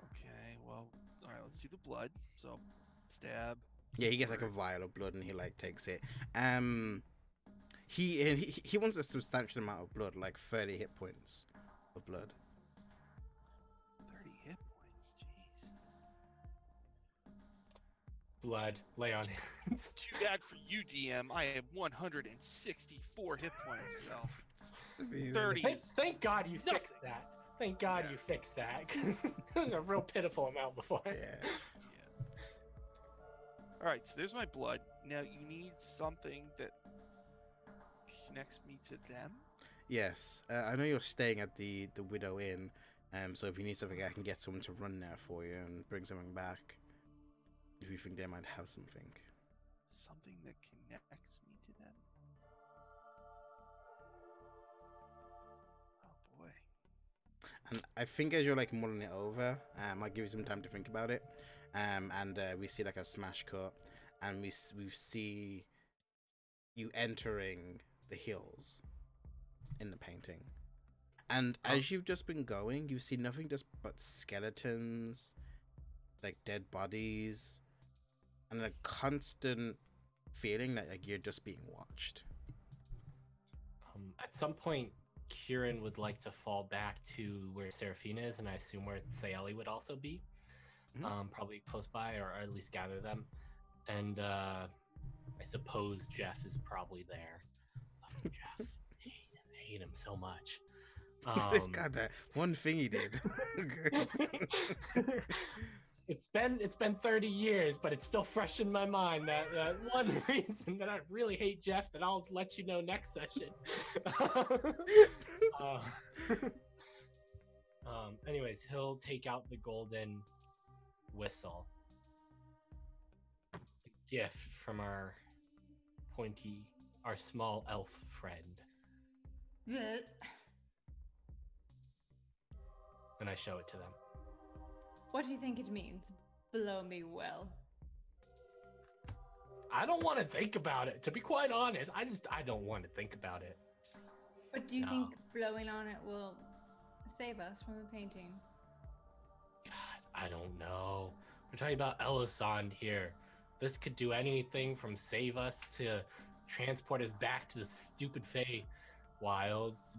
Okay. Well, all right. Let's do the blood. So, stab. Yeah, he gets like a vial of blood and he like takes it. He wants a substantial amount of blood, like 30 hit points of blood. 30 hit points. Jeez. Blood, lay on hands. Too bad for you, DM. I have 164 hit points. So 30. Thank God you Nothing. fixed that. Thank God Yeah. you fixed that. 'Cause it was a real pitiful amount before. Yeah. Yeah. All right. So there's my blood. Now you need something that connects me to them? Yes, I know you're staying at the Widow Inn, so if you need something, I can get someone to run there for you and bring something back. If you think they might have something. Something that connects me to them? Oh boy. And I think as you're like mulling it over, I'll give you some time to think about it. And we see like a smash cut, and we see you entering the hills in the painting. And as you've just been going, you see nothing but skeletons, like dead bodies, and a constant feeling that like you're just being watched. At some point, Kieran would like to fall back to where Seraphina is, and I assume where Sayeli would also be. Probably close by, or at least gather them. And I suppose Jeff is probably there. Jeff, I hate him so much. This guy, that one thing he did. It's been 30 years, but it's still fresh in my mind. That one reason that I really hate Jeff. That I'll let you know next session. Anyways, he'll take out the golden whistle, a gift from our small elf friend, and I show it to them. What do you think it means? Blow me well. I don't want to think about it. To be quite honest, I don't want to think about it. But do you think blowing on it will save us from the painting? God, I don't know. We're talking about Elisande here. This could do anything from save us to transport us back to the stupid Fey Wilds.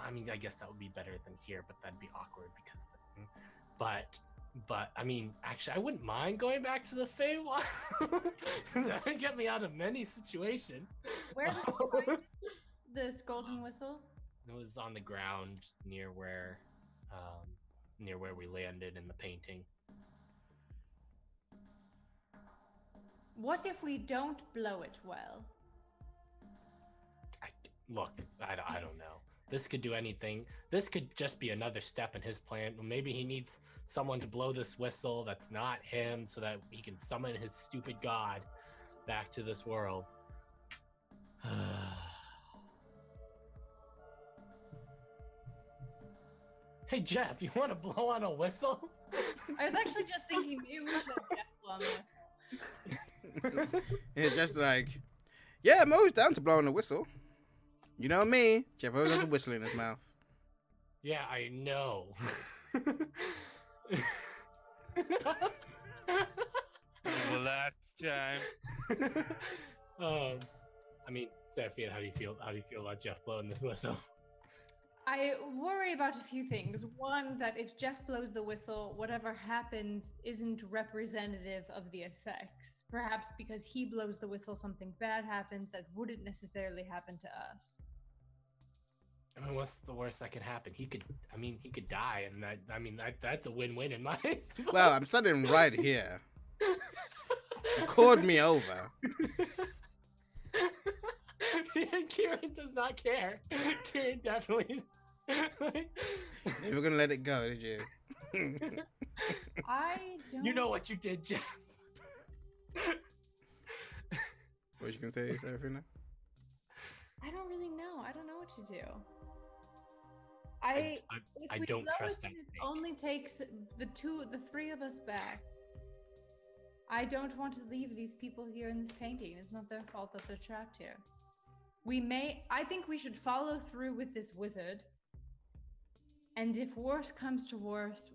I mean, I guess that would be better than here, but that'd be awkward because but I mean, actually, I wouldn't mind going back to the Fey Wild. That would get me out of many situations. Where did you find this golden whistle? It was on the ground near where we landed in the painting. What if we don't blow it well? I don't know. This could do anything. This could just be another step in his plan. Maybe he needs someone to blow this whistle that's not him so that he can summon his stupid god back to this world. Hey, Jeff, you want to blow on a whistle? I was actually just thinking maybe we should have Jeff blow on it. It's just like, yeah, I'm always down to blow on a whistle. You know me, Jeff always has a whistle in his mouth. Yeah, I know. The last time. I mean, Seraphina, how do you feel? How do you feel about Jeff blowing this whistle? I worry about a few things. One, that if Jeff blows the whistle, whatever happens isn't representative of the effects. Perhaps because he blows the whistle, something bad happens that wouldn't necessarily happen to us. I mean, what's the worst that could happen? He could die, and that's a win-win in my. Well, I'm standing right here. You called me over. Kieran does not care. Kieran definitely. You were gonna let it go, did you? I don't. You know what you did, Jeff. What you gonna say, Seraphina? I don't really know. I don't know what to do. I if we don't blow trust it, that it snake. only takes the three of us back. I don't want to leave these people here in this painting. It's not their fault that they're trapped here. I think we should follow through with this wizard. And if worse comes to worse,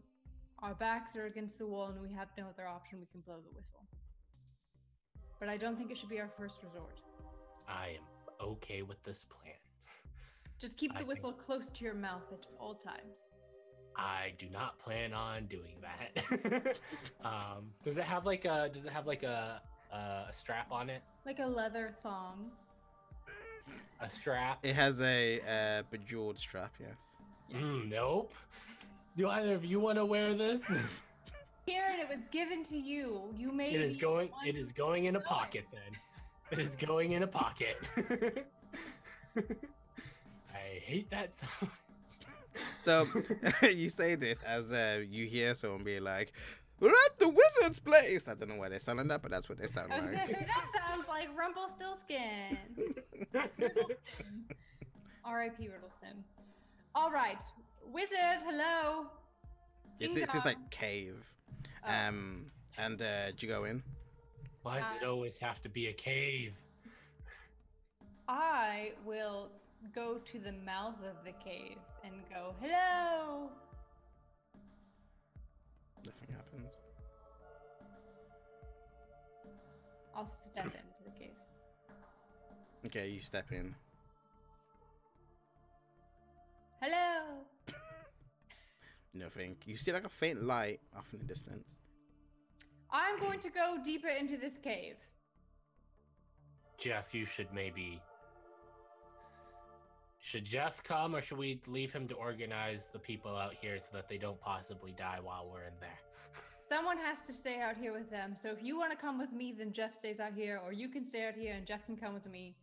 our backs are against the wall and we have no other option, we can blow the whistle. But I don't think it should be our first resort. I am okay with this plan. Just keep the whistle close to your mouth at all times. I do not plan on doing that. Does it have like a strap on it? Like a leather thong. A strap? It has a bejeweled strap, yes. Nope. Do either of you want to wear this? Kieran, it was given to you. You made it. It is going in a pocket then. It is going in a pocket. I hate that sound. So you say this as you hear someone be like, "We're at the wizard's place." I don't know why they sound like that, but that's what they sound I was gonna like. say that sounds like Rumpelstiltskin. Riddleston. R.I.P. Riddleston. All right, wizard. Hello. It's Ding just dong. like cave. Oh. And did you go in? Why does it always have to be a cave? I will go to the mouth of the cave and go, hello. Nothing happens. I'll step into the cave. Okay, you step in. Hello. Nothing. You see like a faint light off in the distance. I'm going to go deeper into this cave. Jeff, you should maybe. Should Jeff come, or should we leave him to organize the people out here so that they don't possibly die while we're in there? Someone has to stay out here with them. So if you want to come with me, then Jeff stays out here, or you can stay out here and Jeff can come with me.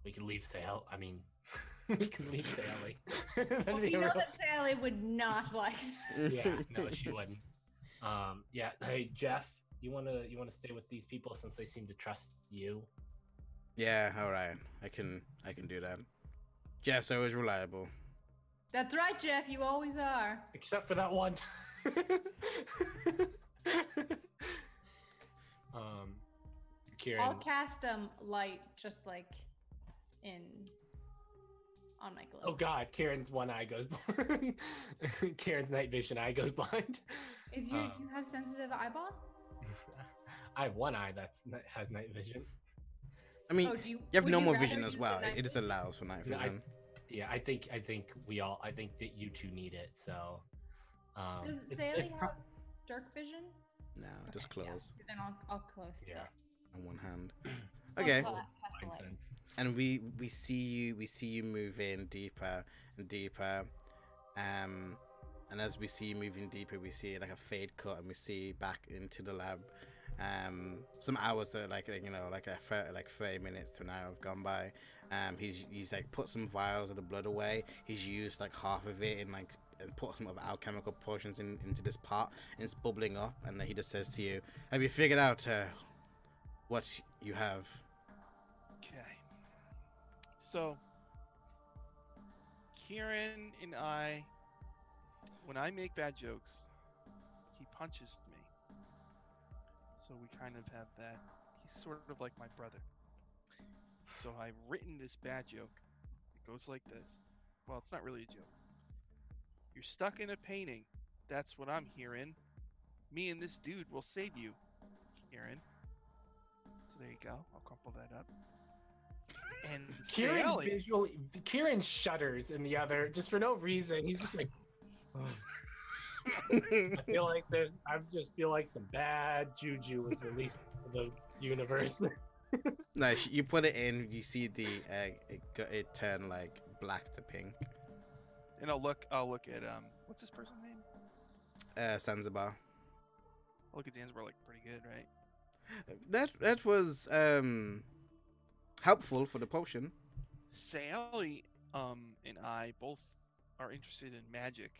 We can leave sail. I mean, we can leave sailing. Well, we know that Sally would not like that. Yeah, no, she wouldn't. Yeah. Hey, Jeff, you wanna stay with these people since they seem to trust you? Yeah, all right. I can do that. Jeff's always reliable. That's right, Jeff. You always are. Except for that one time. Kieran. I'll cast light just like in on my glove. Oh God, Kieran's one eye goes blind. Kieran's night vision eye goes blind. Do you have sensitive eyeball? I have one eye that has night vision. I mean, Oh, you have would normal rather vision as use well. the night It just allows for night No, vision. Yeah, I think that you two need it. So, Does Sally have dark vision? No, just Okay, close yeah. Then I'll close. yeah. on one hand. I'll Okay. cast the Mind light. sense. And we see you move in deeper and deeper, and as we see you moving deeper, we see like a fade cut, and we see back into the lab. Some hours are like 30 minutes to an hour have gone by. He's like put some vials of the blood away. He's used like half of it and put some of alchemical potions into this pot, and it's bubbling up. And then he just says to you, "Have you figured out what you have?" Okay. So, Kieran and I, when I make bad jokes, he punches me. So we kind of have that. He's sort of like my brother. So I've written this bad joke. It goes like this. Well, it's not really a joke. You're stuck in a painting. That's what I'm hearing. Me and this dude will save you, Kieran. So there you go. I'll crumple that up. And Kieran shudders in the other just for no reason. He's just like, I just feel like some bad juju was released into the universe. No, you put it in. You see the it turn like black to pink. And I'll look at what's this person's name? Zanzibar. I'll look at Zanzibar like pretty good, right? That was helpful for the potion. Sally and I both are interested in magic.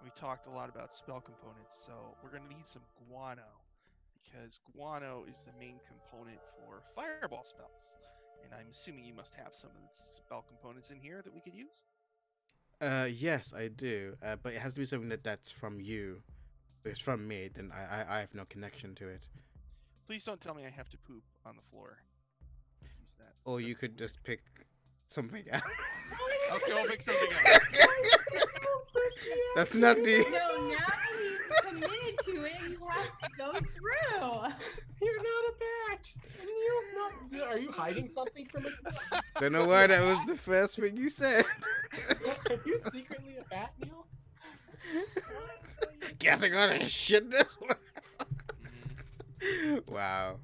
We talked a lot about spell components, so we're going to need some guano, because guano is the main component for fireball spells. And I'm assuming you must have some of the spell components in here that we could use? Yes, I do. But it has to be something that's from you. If it's from me, then I have no connection to it. Please don't tell me I have to poop on the floor. Use that. Or you could just pick something else. Okay, I'll pick something else. That's not the... No, now that he's committed to it, he has to go through. You're not a bat. And Neil's not. Are you hiding something from us? Don't know why that was the first thing you said. Are you secretly a bat, Neil? Guess I gotta shit this one. Wow.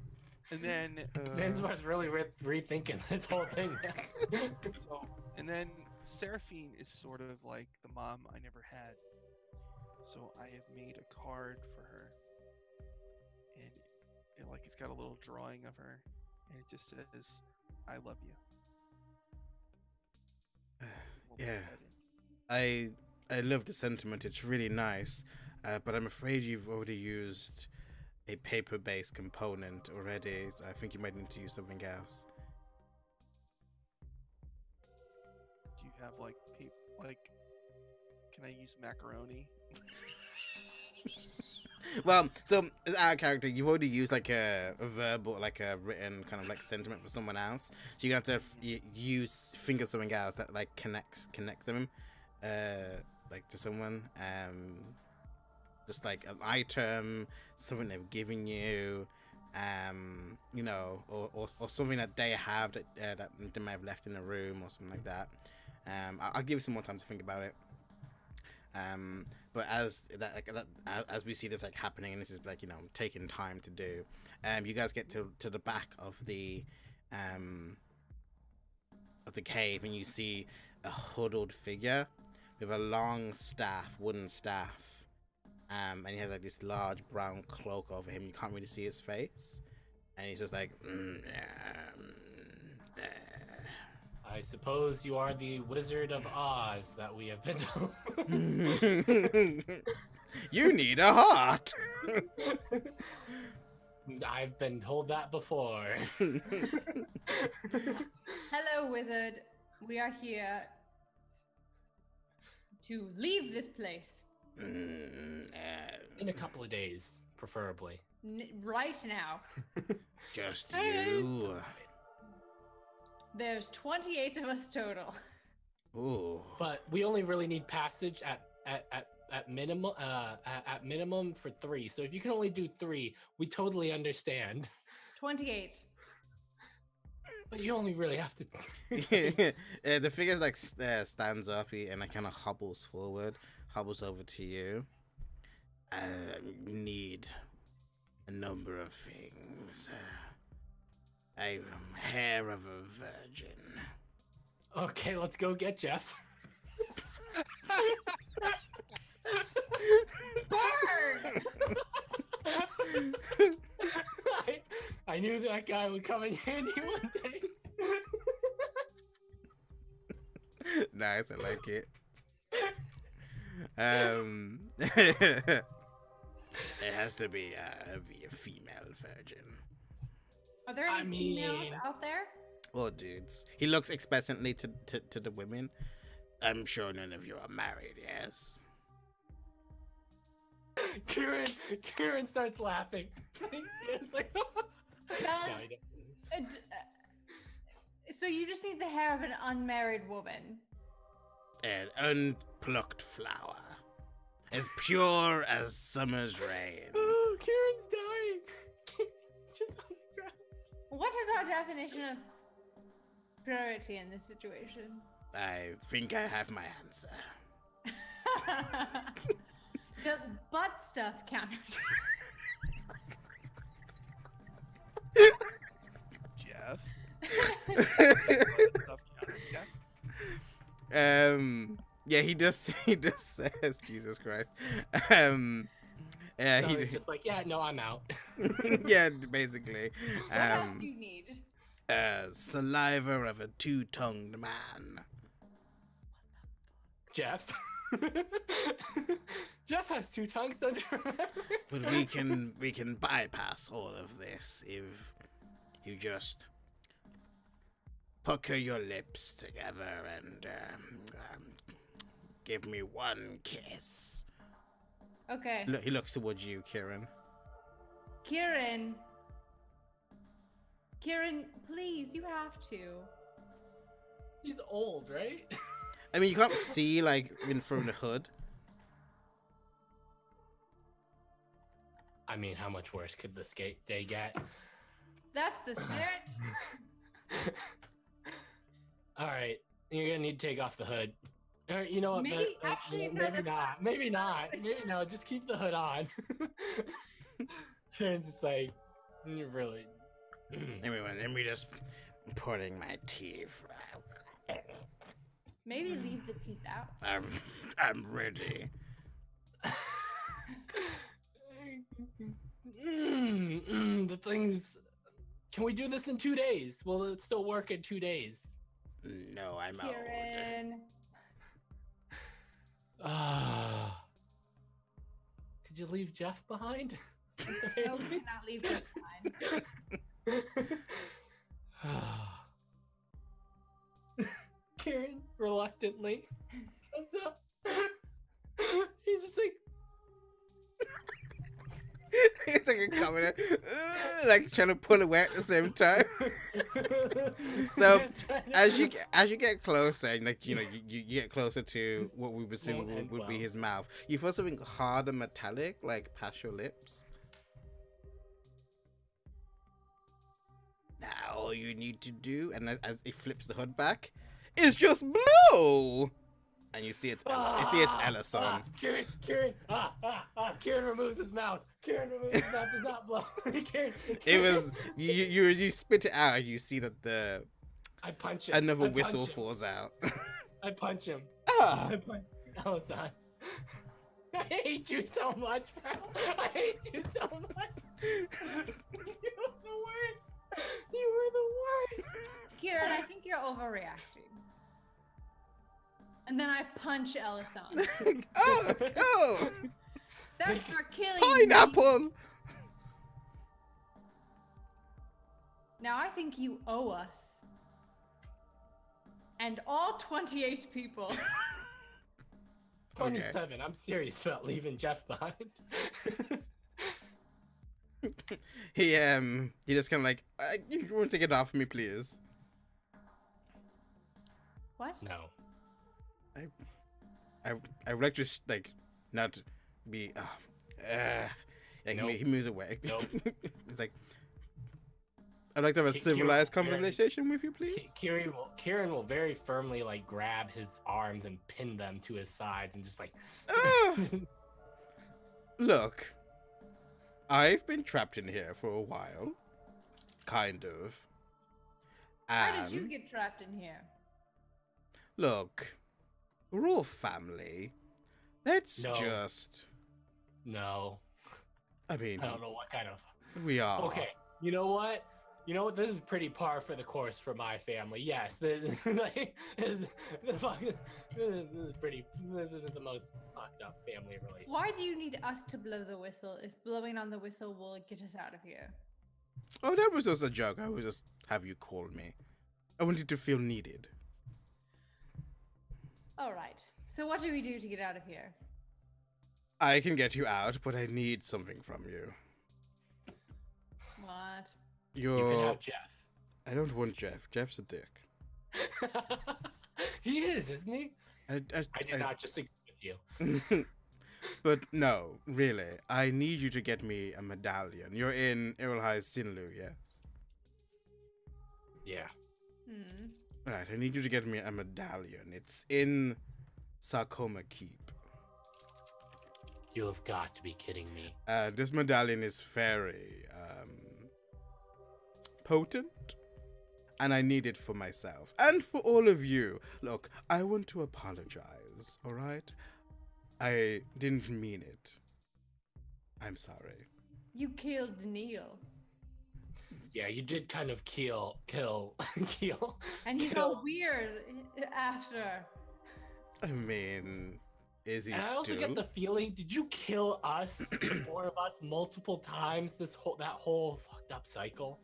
And then Zanzibar's really rethinking this whole thing now. so, and then Seraphine is sort of like the mom I never had. So I have made a card for her, and it's got a little drawing of her, and it just says, "I love you." Yeah, I love the sentiment. It's really nice, but I'm afraid you've already used a paper-based component already. So I think you might need to use something else. Do you have like can I use macaroni? Well, so as our character, you've already used like a verbal, like a written kind of like sentiment for someone else. So you're gonna have to think of something else that like connect them, like to someone. Just like an item, something they've given you, you know, or something that they have that that they might have left in the room or something like that. I'll give you some more time to think about it. But as we see this like happening, and this is like, you know, taking time to do, you guys get to the back of the cave, and you see a huddled figure with a long wooden staff, and he has like this large brown cloak over him. You can't really see his face, and he's just like, I suppose you are the Wizard of Oz that we have been told. You need a heart. I've been told that before. Hello, wizard. We are here to leave this place In a couple of days, preferably. right now. Just you. There's 28 of us total. Ooh. But we only really need passage at minimum for 3. So if you can only do 3, we totally understand. 28. But you only really have to. The figure like stands up and like kind of hobbles over to you. Need a number of things. A hair of a virgin. Okay, let's go get Jeff. Bird! I knew that guy would come in handy one day. Nice, I like it. It has to be a female virgin. Are there any females out there? Or dudes. He looks expectantly to the women. I'm sure none of you are married, yes? Kieran starts laughing. Kieran's like, So you just need the hair of an unmarried woman. An unplucked flower. As pure as summer's rain. Oh, Kieran's dying. Kieran's just on the ground. What is our definition of purity in this situation? I think I have my answer. Does butt stuff count? Jeff? Yeah, he just says, Jesus Christ. Yeah, he's just like, yeah, no, I'm out. Yeah, basically. What else do you need? Saliva of a two-tongued man. Jeff? Jeff has 2 tongues, don't you remember? But we can bypass all of this if you just pucker your lips together and give me one kiss. Okay. Look, he looks towards you, Kieran. Kieran, please, you have to. He's old, right? I mean, you can't see, like, in from the hood. I mean, how much worse could this day get? That's the spirit. All right, you're gonna need to take off the hood. Or, you know what? Maybe, actually, no, maybe not. Maybe not. Maybe no. Just keep the hood on. Sharon's just like, you really. Anyway, let me just putting my teeth. Maybe leave the teeth out. I'm ready. The things. Can we do this in 2 days? Will it still work in 2 days? No, I'm Kieran, Did you leave Jeff behind? No, we cannot leave this behind. Kieran reluctantly comes up. He's just It's like a coming, like trying to pull away at the same time. So as you get closer, and like you get closer to what we assume would be his mouth, you feel something hard and metallic like past your lips. Now all you need to do, and as it flips the hood back, is just blow. And you see it's Ellison. Kieran, Kieran removes his mouth. Kieran removes his mouth, does not blow. Kieran. It was you spit it out, and you see that I punch him. another whistle falls out. I punch him. Ah. I punch Ellison. I hate you so much, bro. I hate you so much. You're the worst. You were the worst. Kieran, I think you're overreacting. And then I punch Ellison. Oh, That's for killing pineapple! me. Now I think you owe us. And all 28 people. 27. I'm serious about leaving Jeff behind. He just kind of like, you want to take it off me, please? What? No. I would like to like not be. Like Nope. he moves away. Nope. He's like, I'd like to have a civilized Kieran- conversation with you, please. Kieran will very firmly like grab his arms and pin them to his sides and just like. Ah, look, I've been trapped in here for a while, kind of. How did you And get trapped in here? look, we're all family. Let's No. just. No, I mean, I don't know what kind of. we are. Okay, you know what? You know what? This is pretty par for the course for my family. Yes, this is pretty. This isn't the most fucked up family relationship. Why do you need us to blow the whistle if blowing on the whistle will get us out of here? Oh, that was just a joke. I would just have you call me. I wanted to feel needed. All right. So what do we do to get out of here? I can get you out, but I need something from you. What? You can have Jeff. I don't want Jeff. Jeff's a dick. He is, isn't he? I did not just agree with you. But no, really. I need you to get me a medallion. You're in Erlhai's Sinlu, yes? Yeah. Right, I need you to get me a medallion. It's in Sarcoma Keep. You have got to be kidding me. This medallion is very potent, and I need it for myself and for all of you. Look, I want to apologize, all right? I didn't mean it. I'm sorry. You killed Neil. Yeah, you did kind of kill. And you kill. got weird after. I mean, is he And I still? also get the feeling, did you kill us, the four of us, multiple times that whole fucked up cycle?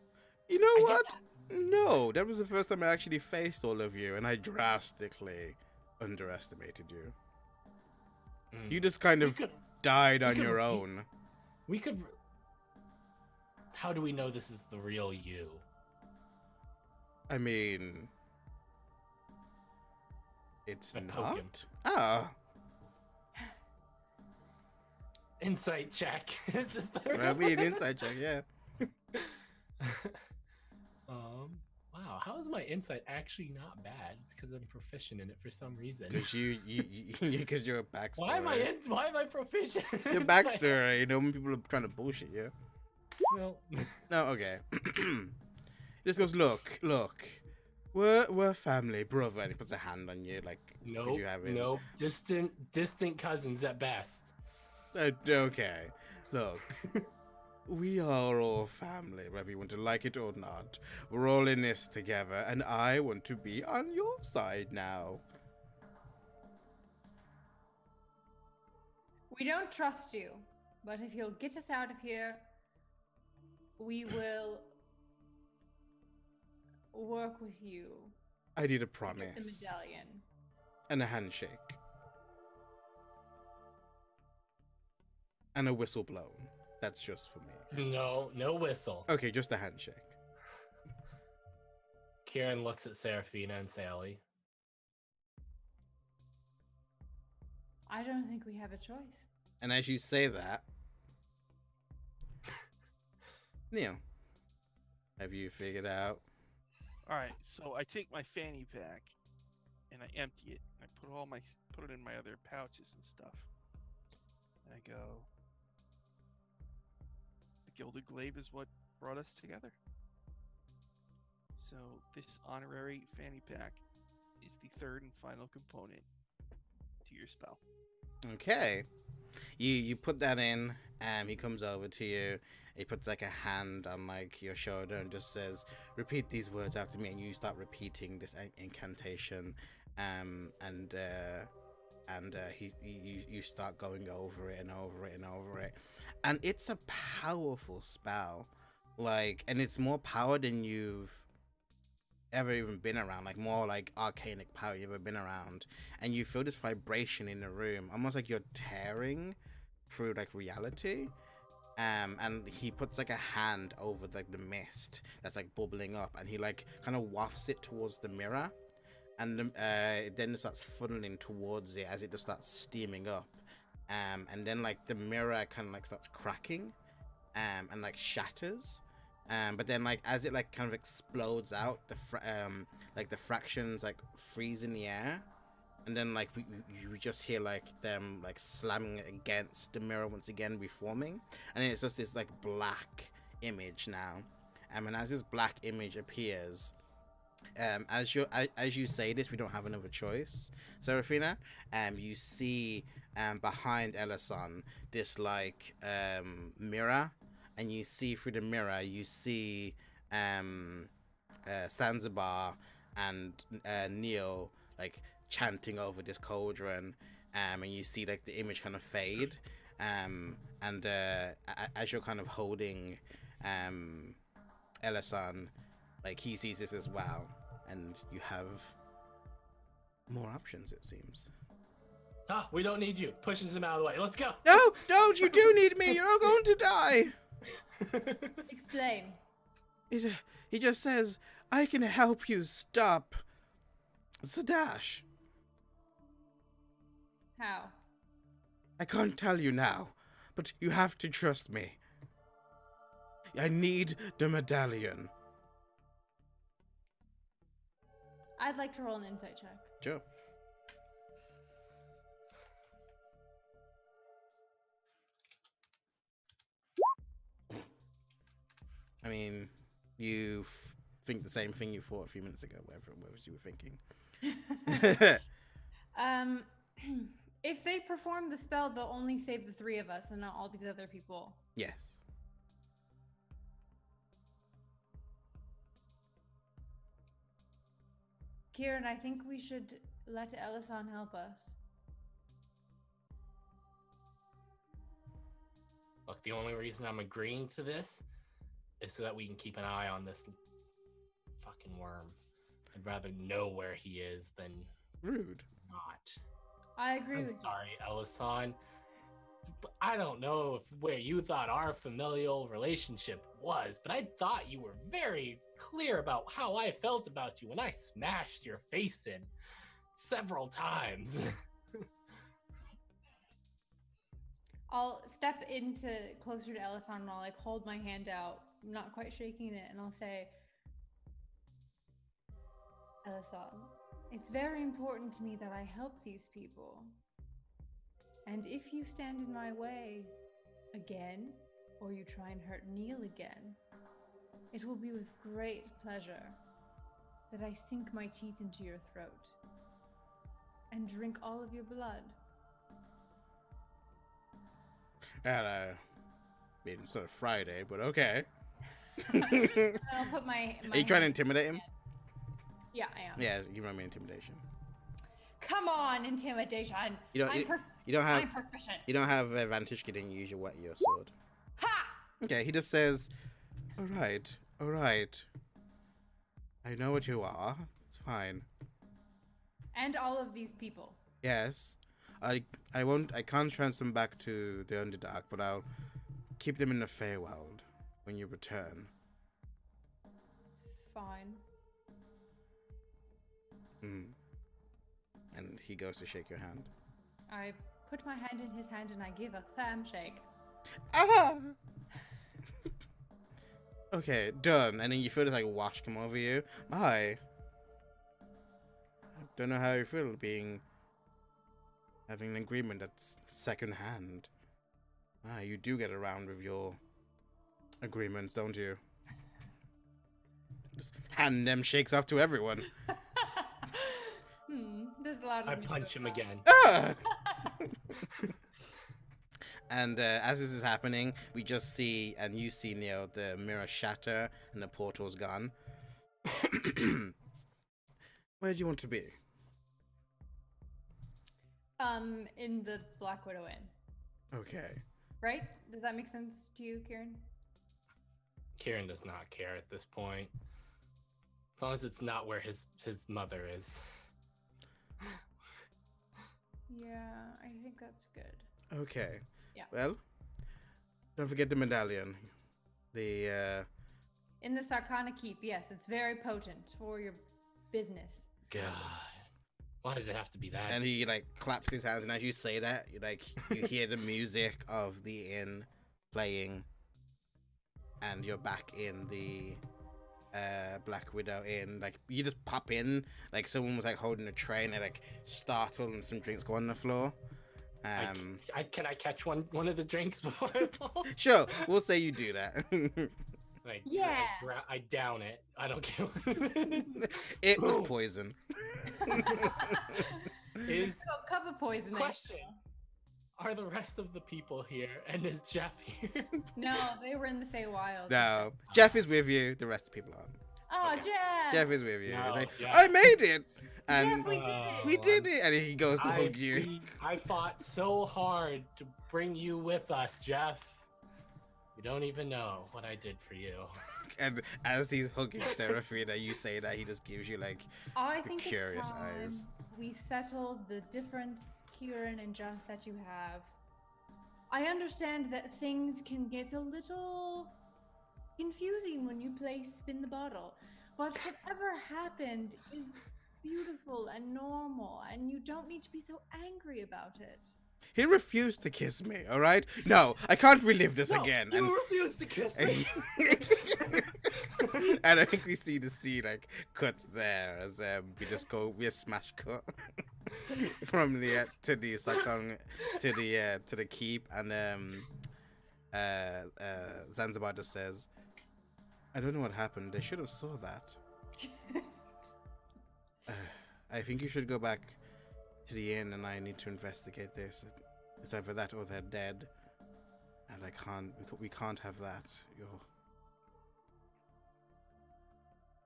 You know I get what? that. No, that was the first time I actually faced all of you, and I drastically underestimated you. You just kind We of could- died on could your repeat- own. We could. How do we know this is the real you? I mean, it's I poke him. not. Ah, Insight check. Is this the real I mean, inside check, yeah. Wow, how is my insight actually not bad? It's because I'm proficient in it for some reason. Because you're a backstory. Why am I proficient? in Your insight? backstory, you know, when people are trying to bullshit you. No. No, okay. This goes, look, we're family, brother, and he puts a hand on you, like, Nope. you have it. Nope. Distant cousins at best. Okay, look, we are all family, whether you want to like it or not. We're all in this together, and I want to be on your side now. We don't trust you, but if you'll get us out of here, we will work with you. I need a to get promise the medallion. and a handshake and a whistle blown. That's just for me. No, no whistle. Okay, just a handshake. Kieran looks at Seraphina and Sally. I don't think we have a choice. And as you say that, Neil, have you figured out? All right, so I take my fanny pack and I empty it. I put it in my other pouches and stuff. And I go, the Gilded Glaive is what brought us together. So this honorary fanny pack is the third and final component to your spell. Okay. You put that in, he comes over to you. He puts like a hand on like your shoulder and just says, "Repeat these words after me." And you start repeating this incantation, you start going over it and over it and over it, and it's a powerful spell, like, and it's more power than you've ever even been around, like more like arcanic power you've ever been around, and you feel this vibration in the room, almost like you're tearing through like reality. And he puts like a hand over like the mist that's like bubbling up, and he like kind of wafts it towards the mirror, and then it starts funneling towards it as it just starts steaming up, and then like the mirror kind of like starts cracking, and like shatters. But then like as it like kind of explodes out, the fractions like freeze in the air, and then like you just hear like them like slamming against the mirror once again, reforming, and then it's just this like black image now. And as this black image appears, as you say this, we don't have another choice, Seraphina. You see behind Elasan this like mirror, and you see through the mirror, you see Zanzibar and Neil like chanting over this cauldron, and you see like the image kind of fade, and as you're kind of holding Elasan, like he sees this as well, and you have more options, it seems. Ah, we don't need you. Pushes him out of the way. Let's go. No, don't! You do need me. You're all going to die. Explain. He just says, "I can help you stop Zadash." How? I can't tell you now, but you have to trust me. I need the medallion. I'd like to roll an insight check. Sure. I mean, you think the same thing you thought a few minutes ago, whatever it was you were thinking. If they perform the spell, they'll only save the three of us and not all these other people. Yes. Kieran, I think we should let Elasan help us. Look, the only reason I'm agreeing to this is so that we can keep an eye on this fucking worm. I'd rather know where he is than Rude. not. I agree I'm with sorry, Elasan. But I don't know where you thought our familial relationship was, but I thought you were very clear about how I felt about you when I smashed your face in several times. I'll step into closer to Elasan and I'll like hold my hand out. I'm not quite shaking it, and I'll say, Elasan, it's very important to me that I help these people. And if you stand in my way again, or you try and hurt Neil again, it will be with great pleasure that I sink my teeth into your throat and drink all of your blood. I mean, it's not a Friday, but okay. I'll put my Are you trying to intimidate him? Yeah, I am. Yeah, you run me intimidation. Come on, intimidation. You don't. I'm You don't have I'm proficient. you don't have advantage. You didn't use your sword. Ha! Okay, he just says, "All right, all right. I know what you are. It's fine. And all of these people. Yes, I can't transfer them back to the Underdark, but I'll keep them in the Feywild when you return." Fine. And he goes to shake your hand. I put my hand in his hand and I give a firm shake. Ah! Okay, done. And then you feel this like wash come over you. I don't know how you feel having an agreement that's second hand. You do get around with your agreements, don't you? Just hand them shakes off to everyone. There's a lot of I punch him again. Ah! And as this is happening, we just see, and you see, Neo, the mirror shatter and the portal's gone. Where do you want to be? In the Black Widow Inn. Okay. Right? Does that make sense to you, Kieran? Kieran does not care at this point. As long as it's not where his mother is. Yeah, I think that's good. Okay. Yeah. Well, don't forget the medallion. The In the Sarkana Keep, yes, it's very potent for your business. God. Why does it have to be that? and he like claps his hands, and as you say that, you hear the music of the inn playing, and you're back in the Black Widow Inn. Like you just pop in, like someone was like holding a tray, and they like startled, and some drinks go on the floor. Can I catch one of the drinks before I fall? Sure, we'll say you do that. Like, Yeah. I down it. I don't care what it is. It was poison. Is So, cup of poison. question: are the rest of the people here, and is Jeff here? No, they were in the Feywild. No, Jeff is with you. The rest of the people aren't. Oh, Okay. Jeff! Jeff is with you. No, He's like, yeah. I made it, and Jeff, we did it! we did it, and he goes to hug you. I fought so hard to bring you with us, Jeff. You don't even know what I did for you. And as he's hugging Seraphina, you say that, he just gives you like I the think curious it's time eyes. we settled the difference, Kieran and Jeff, that you have. I understand that things can get a little confusing when you play Spin the Bottle, but whatever happened is beautiful and normal, and you don't need to be so angry about it. He refused to kiss me. All right, no, I can't relive this No, again. You refuse to kiss me. And I think we see the scene like cut there as we smash cut from the to the Sakong to the keep, and Zanzibar just says, "I don't know what happened. They should have saw that. I think you should go back to the inn, and I need to investigate this. It's either that or they're dead, and we can't have that.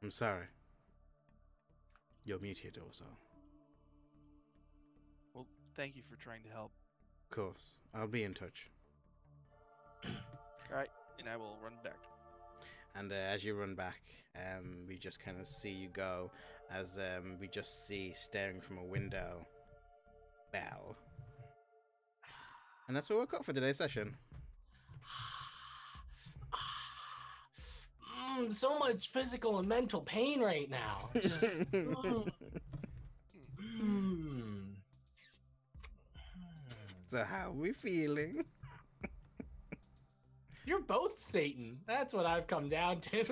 I'm sorry. You're muted also. Well, thank you for trying to help. Of course. I'll be in touch." All right, and I will run back. And as you run back, we just kind of see you go, as we just see staring from a window, Belle. And that's what we've got for today's session. So much physical and mental pain right now. Just, So how are we feeling? You're both Satan. That's what I've come down to.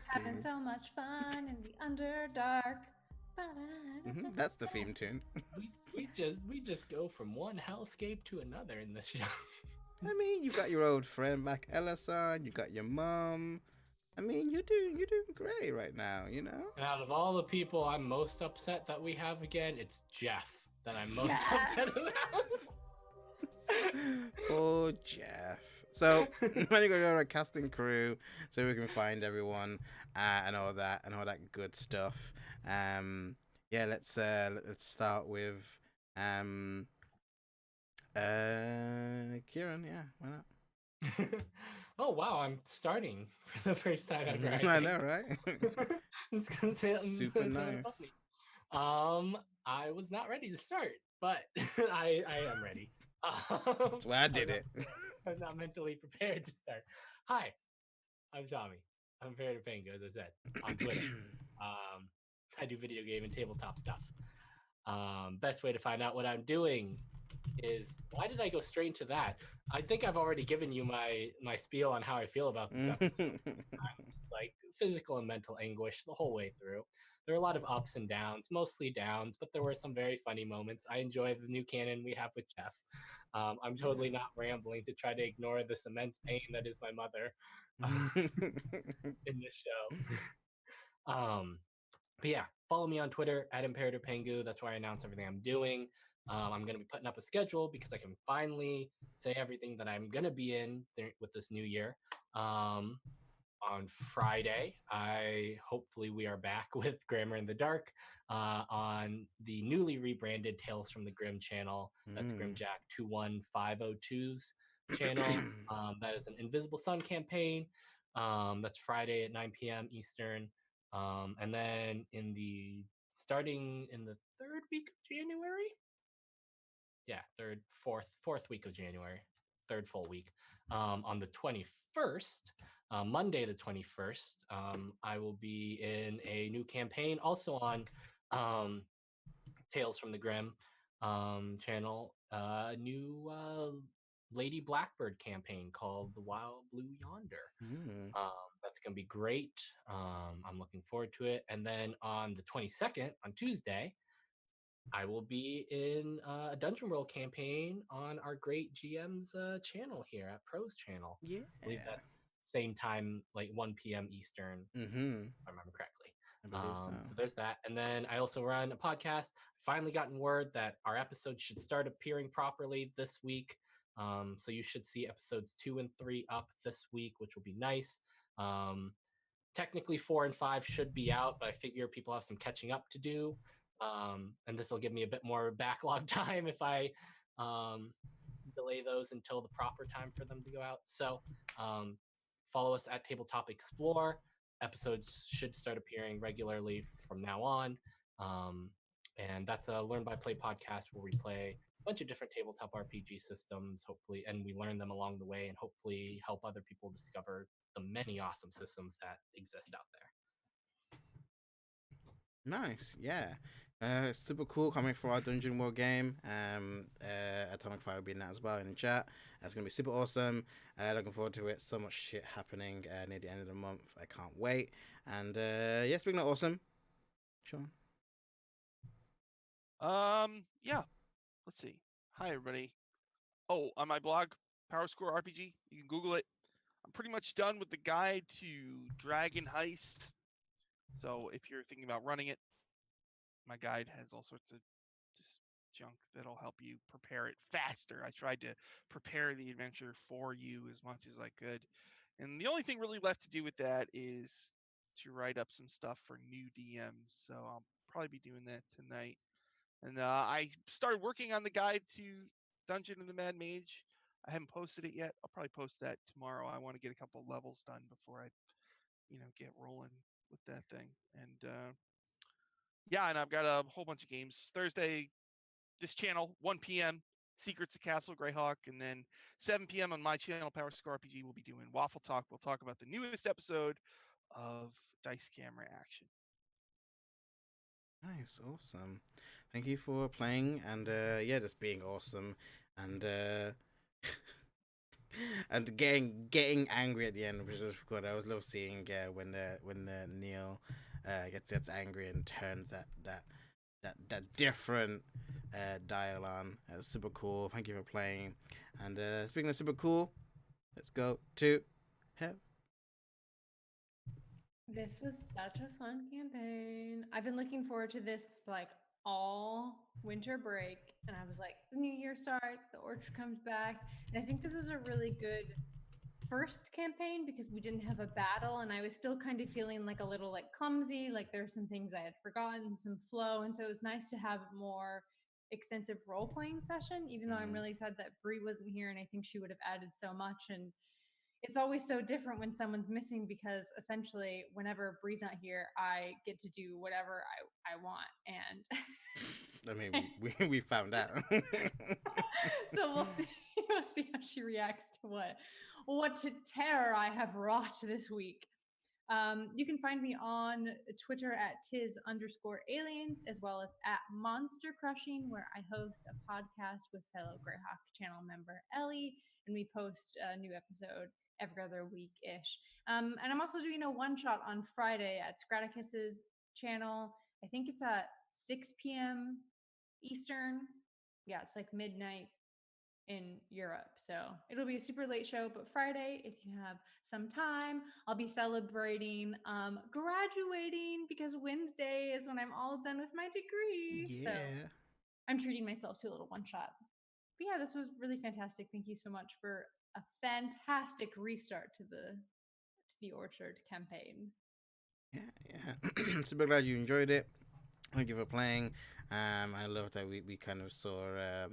Having so much fun in the Underdark. That's the theme tune. we just go from one hellscape to another in this show. I mean, you've got your old friend Mac Ellison, you got your mom. I mean, you're doing great right now, you know? And out of all the people I'm most upset that we have again, it's Jeff that I'm most Jeff. upset about. Oh, Jeff. So, when you go to our casting crew, so we can find everyone and all that good stuff. yeah, let's start with um Kieran. Yeah, why not? Oh wow, I'm starting for the first time ever. I I know, think. right? It's gonna Super it's kind of nice. funny. I was not ready to start, but I am ready. That's why I I'm did not it. I was not mentally prepared to start. Hi, I'm Tommy. I'm Fair to Pango, as I said, on Twitter. Um, I do video game and tabletop stuff. Best way to find out what I'm doing is why did I go straight into that? I think I've already given you my spiel on how I feel about this episode. Just like physical and mental anguish the whole way through. There are a lot of ups and downs, mostly downs, but there were some very funny moments. I enjoy the new canon we have with Jeff. I'm totally not rambling to try to ignore this immense pain that is my mother in this show. But yeah, follow me on Twitter at Imperator Pengu. That's where I announce everything I'm doing. I'm going to be putting up a schedule because I can finally say everything that I'm going to be in with this new year. On Friday, hopefully we are back with Grammar in the Dark on the newly rebranded Tales from the Grim channel. That's Grimjack 21502's channel. That is an Invisible Sun campaign. That's Friday at 9 p.m. Eastern. And then starting in the third week of January, fourth week of January, third full week, on the 21st, Monday the 21st, I will be in a new campaign also on Tales from the Grim channel, a new Lady Blackbird campaign called The Wild Blue Yonder. That's going to be great. I'm looking forward to it. And then on the 22nd, on Tuesday, I will be in a Dungeon World campaign on our great GM's channel here at Pros channel. Yeah. I believe that's same time, like 1 p.m. Eastern, if I remember correctly. I believe so. So there's that. And then I also run a podcast. Finally gotten word that our episodes should start appearing properly this week. So you should see episodes 2 and 3 up this week, which will be nice. Technically 4 and 5 should be out, but I figure people have some catching up to do. And this will give me a bit more backlog time if I delay those until the proper time for them to go out. So follow us at Tabletop Explore. Episodes should start appearing regularly from now on. And that's a Learn by Play podcast where we play a bunch of different tabletop RPG systems, hopefully, and we learn them along the way and hopefully help other people discover the many awesome systems that exist out there. Nice, yeah. Super cool coming for our Dungeon World game. Atomic Fire will be in that as well in the chat. It's gonna be super awesome. Looking forward to it. So much shit happening near the end of the month. I can't wait. And yeah, speaking of awesome, Sean. Yeah. Let's see. Hi everybody. Oh, on my blog, Power Score RPG, you can Google it. I'm pretty much done with the guide to Dragon Heist. So if you're thinking about running it, my guide has all sorts of just junk that'll help you prepare it faster. I tried to prepare the adventure for you as much as I could. And the only thing really left to do with that is to write up some stuff for new DMs. So I'll probably be doing that tonight. And I started working on the guide to Dungeon of the Mad Mage. I haven't posted it yet. I'll probably post that tomorrow. I want to get a couple levels done before I, get rolling with that thing. And yeah, and I've got a whole bunch of games. Thursday, this channel, 1 p.m., Secrets of Castle Greyhawk. And then 7 p.m. on my channel, Power Score RPG, we'll be doing Waffle Talk. We'll talk about the newest episode of Dice Camera Action. Nice, awesome. Thank you for playing and yeah, just being awesome and and getting angry at the end, which is good. I always love seeing when Neil gets angry and turns that different dial on. Super cool. Thank you for playing. And speaking of super cool, let's go to Hev. This was such a fun campaign. I've been looking forward to this like all winter break, and I was like, the new year starts, the orchard comes back, and I think this was a really good first campaign because we didn't have a battle, and I was still kind of feeling like a little like clumsy, like there were some things I had forgotten, some flow, and so it was nice to have a more extensive role playing session. Even though I'm really sad that Brie wasn't here, and I think she would have added so much. And it's always so different when someone's missing because essentially, whenever Brie's not here, I get to do whatever I want, and I mean, we found out. so we'll see. We'll see how she reacts to what terror I have wrought this week. You can find me on Twitter at tis_aliens, as well as at Monster Crushing, where I host a podcast with fellow Greyhawk channel member Ellie, and we post a new episode every other week ish. And I'm also doing a one shot on Friday at Scraticus's channel. I think it's at 6 p.m. Eastern. Yeah, it's like midnight in Europe. So it'll be a super late show, but Friday, if you have some time, I'll be celebrating graduating because Wednesday is when I'm all done with my degree. Yeah. So I'm treating myself to a little one shot. But yeah, this was really fantastic. Thank you so much for a fantastic restart to the Orchard campaign. Yeah. Super glad you enjoyed it. Thank you for playing. I love that we kind of saw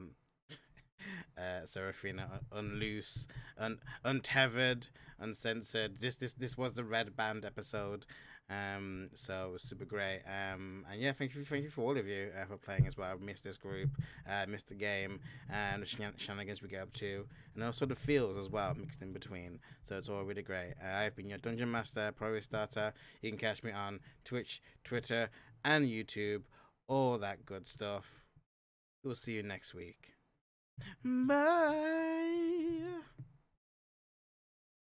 Seraphina unloose, untethered, uncensored. This was the Red Band episode. So it was super great. And yeah, thank you for all of you for playing as well. I missed this group, missed the game, and the shenanigans we get up to, and also the feels as well mixed in between. So it's all really great. I've been your Dungeon Master, Pro Starter. You can catch me on Twitch, Twitter, and YouTube. All that good stuff. We'll see you next week. Bye.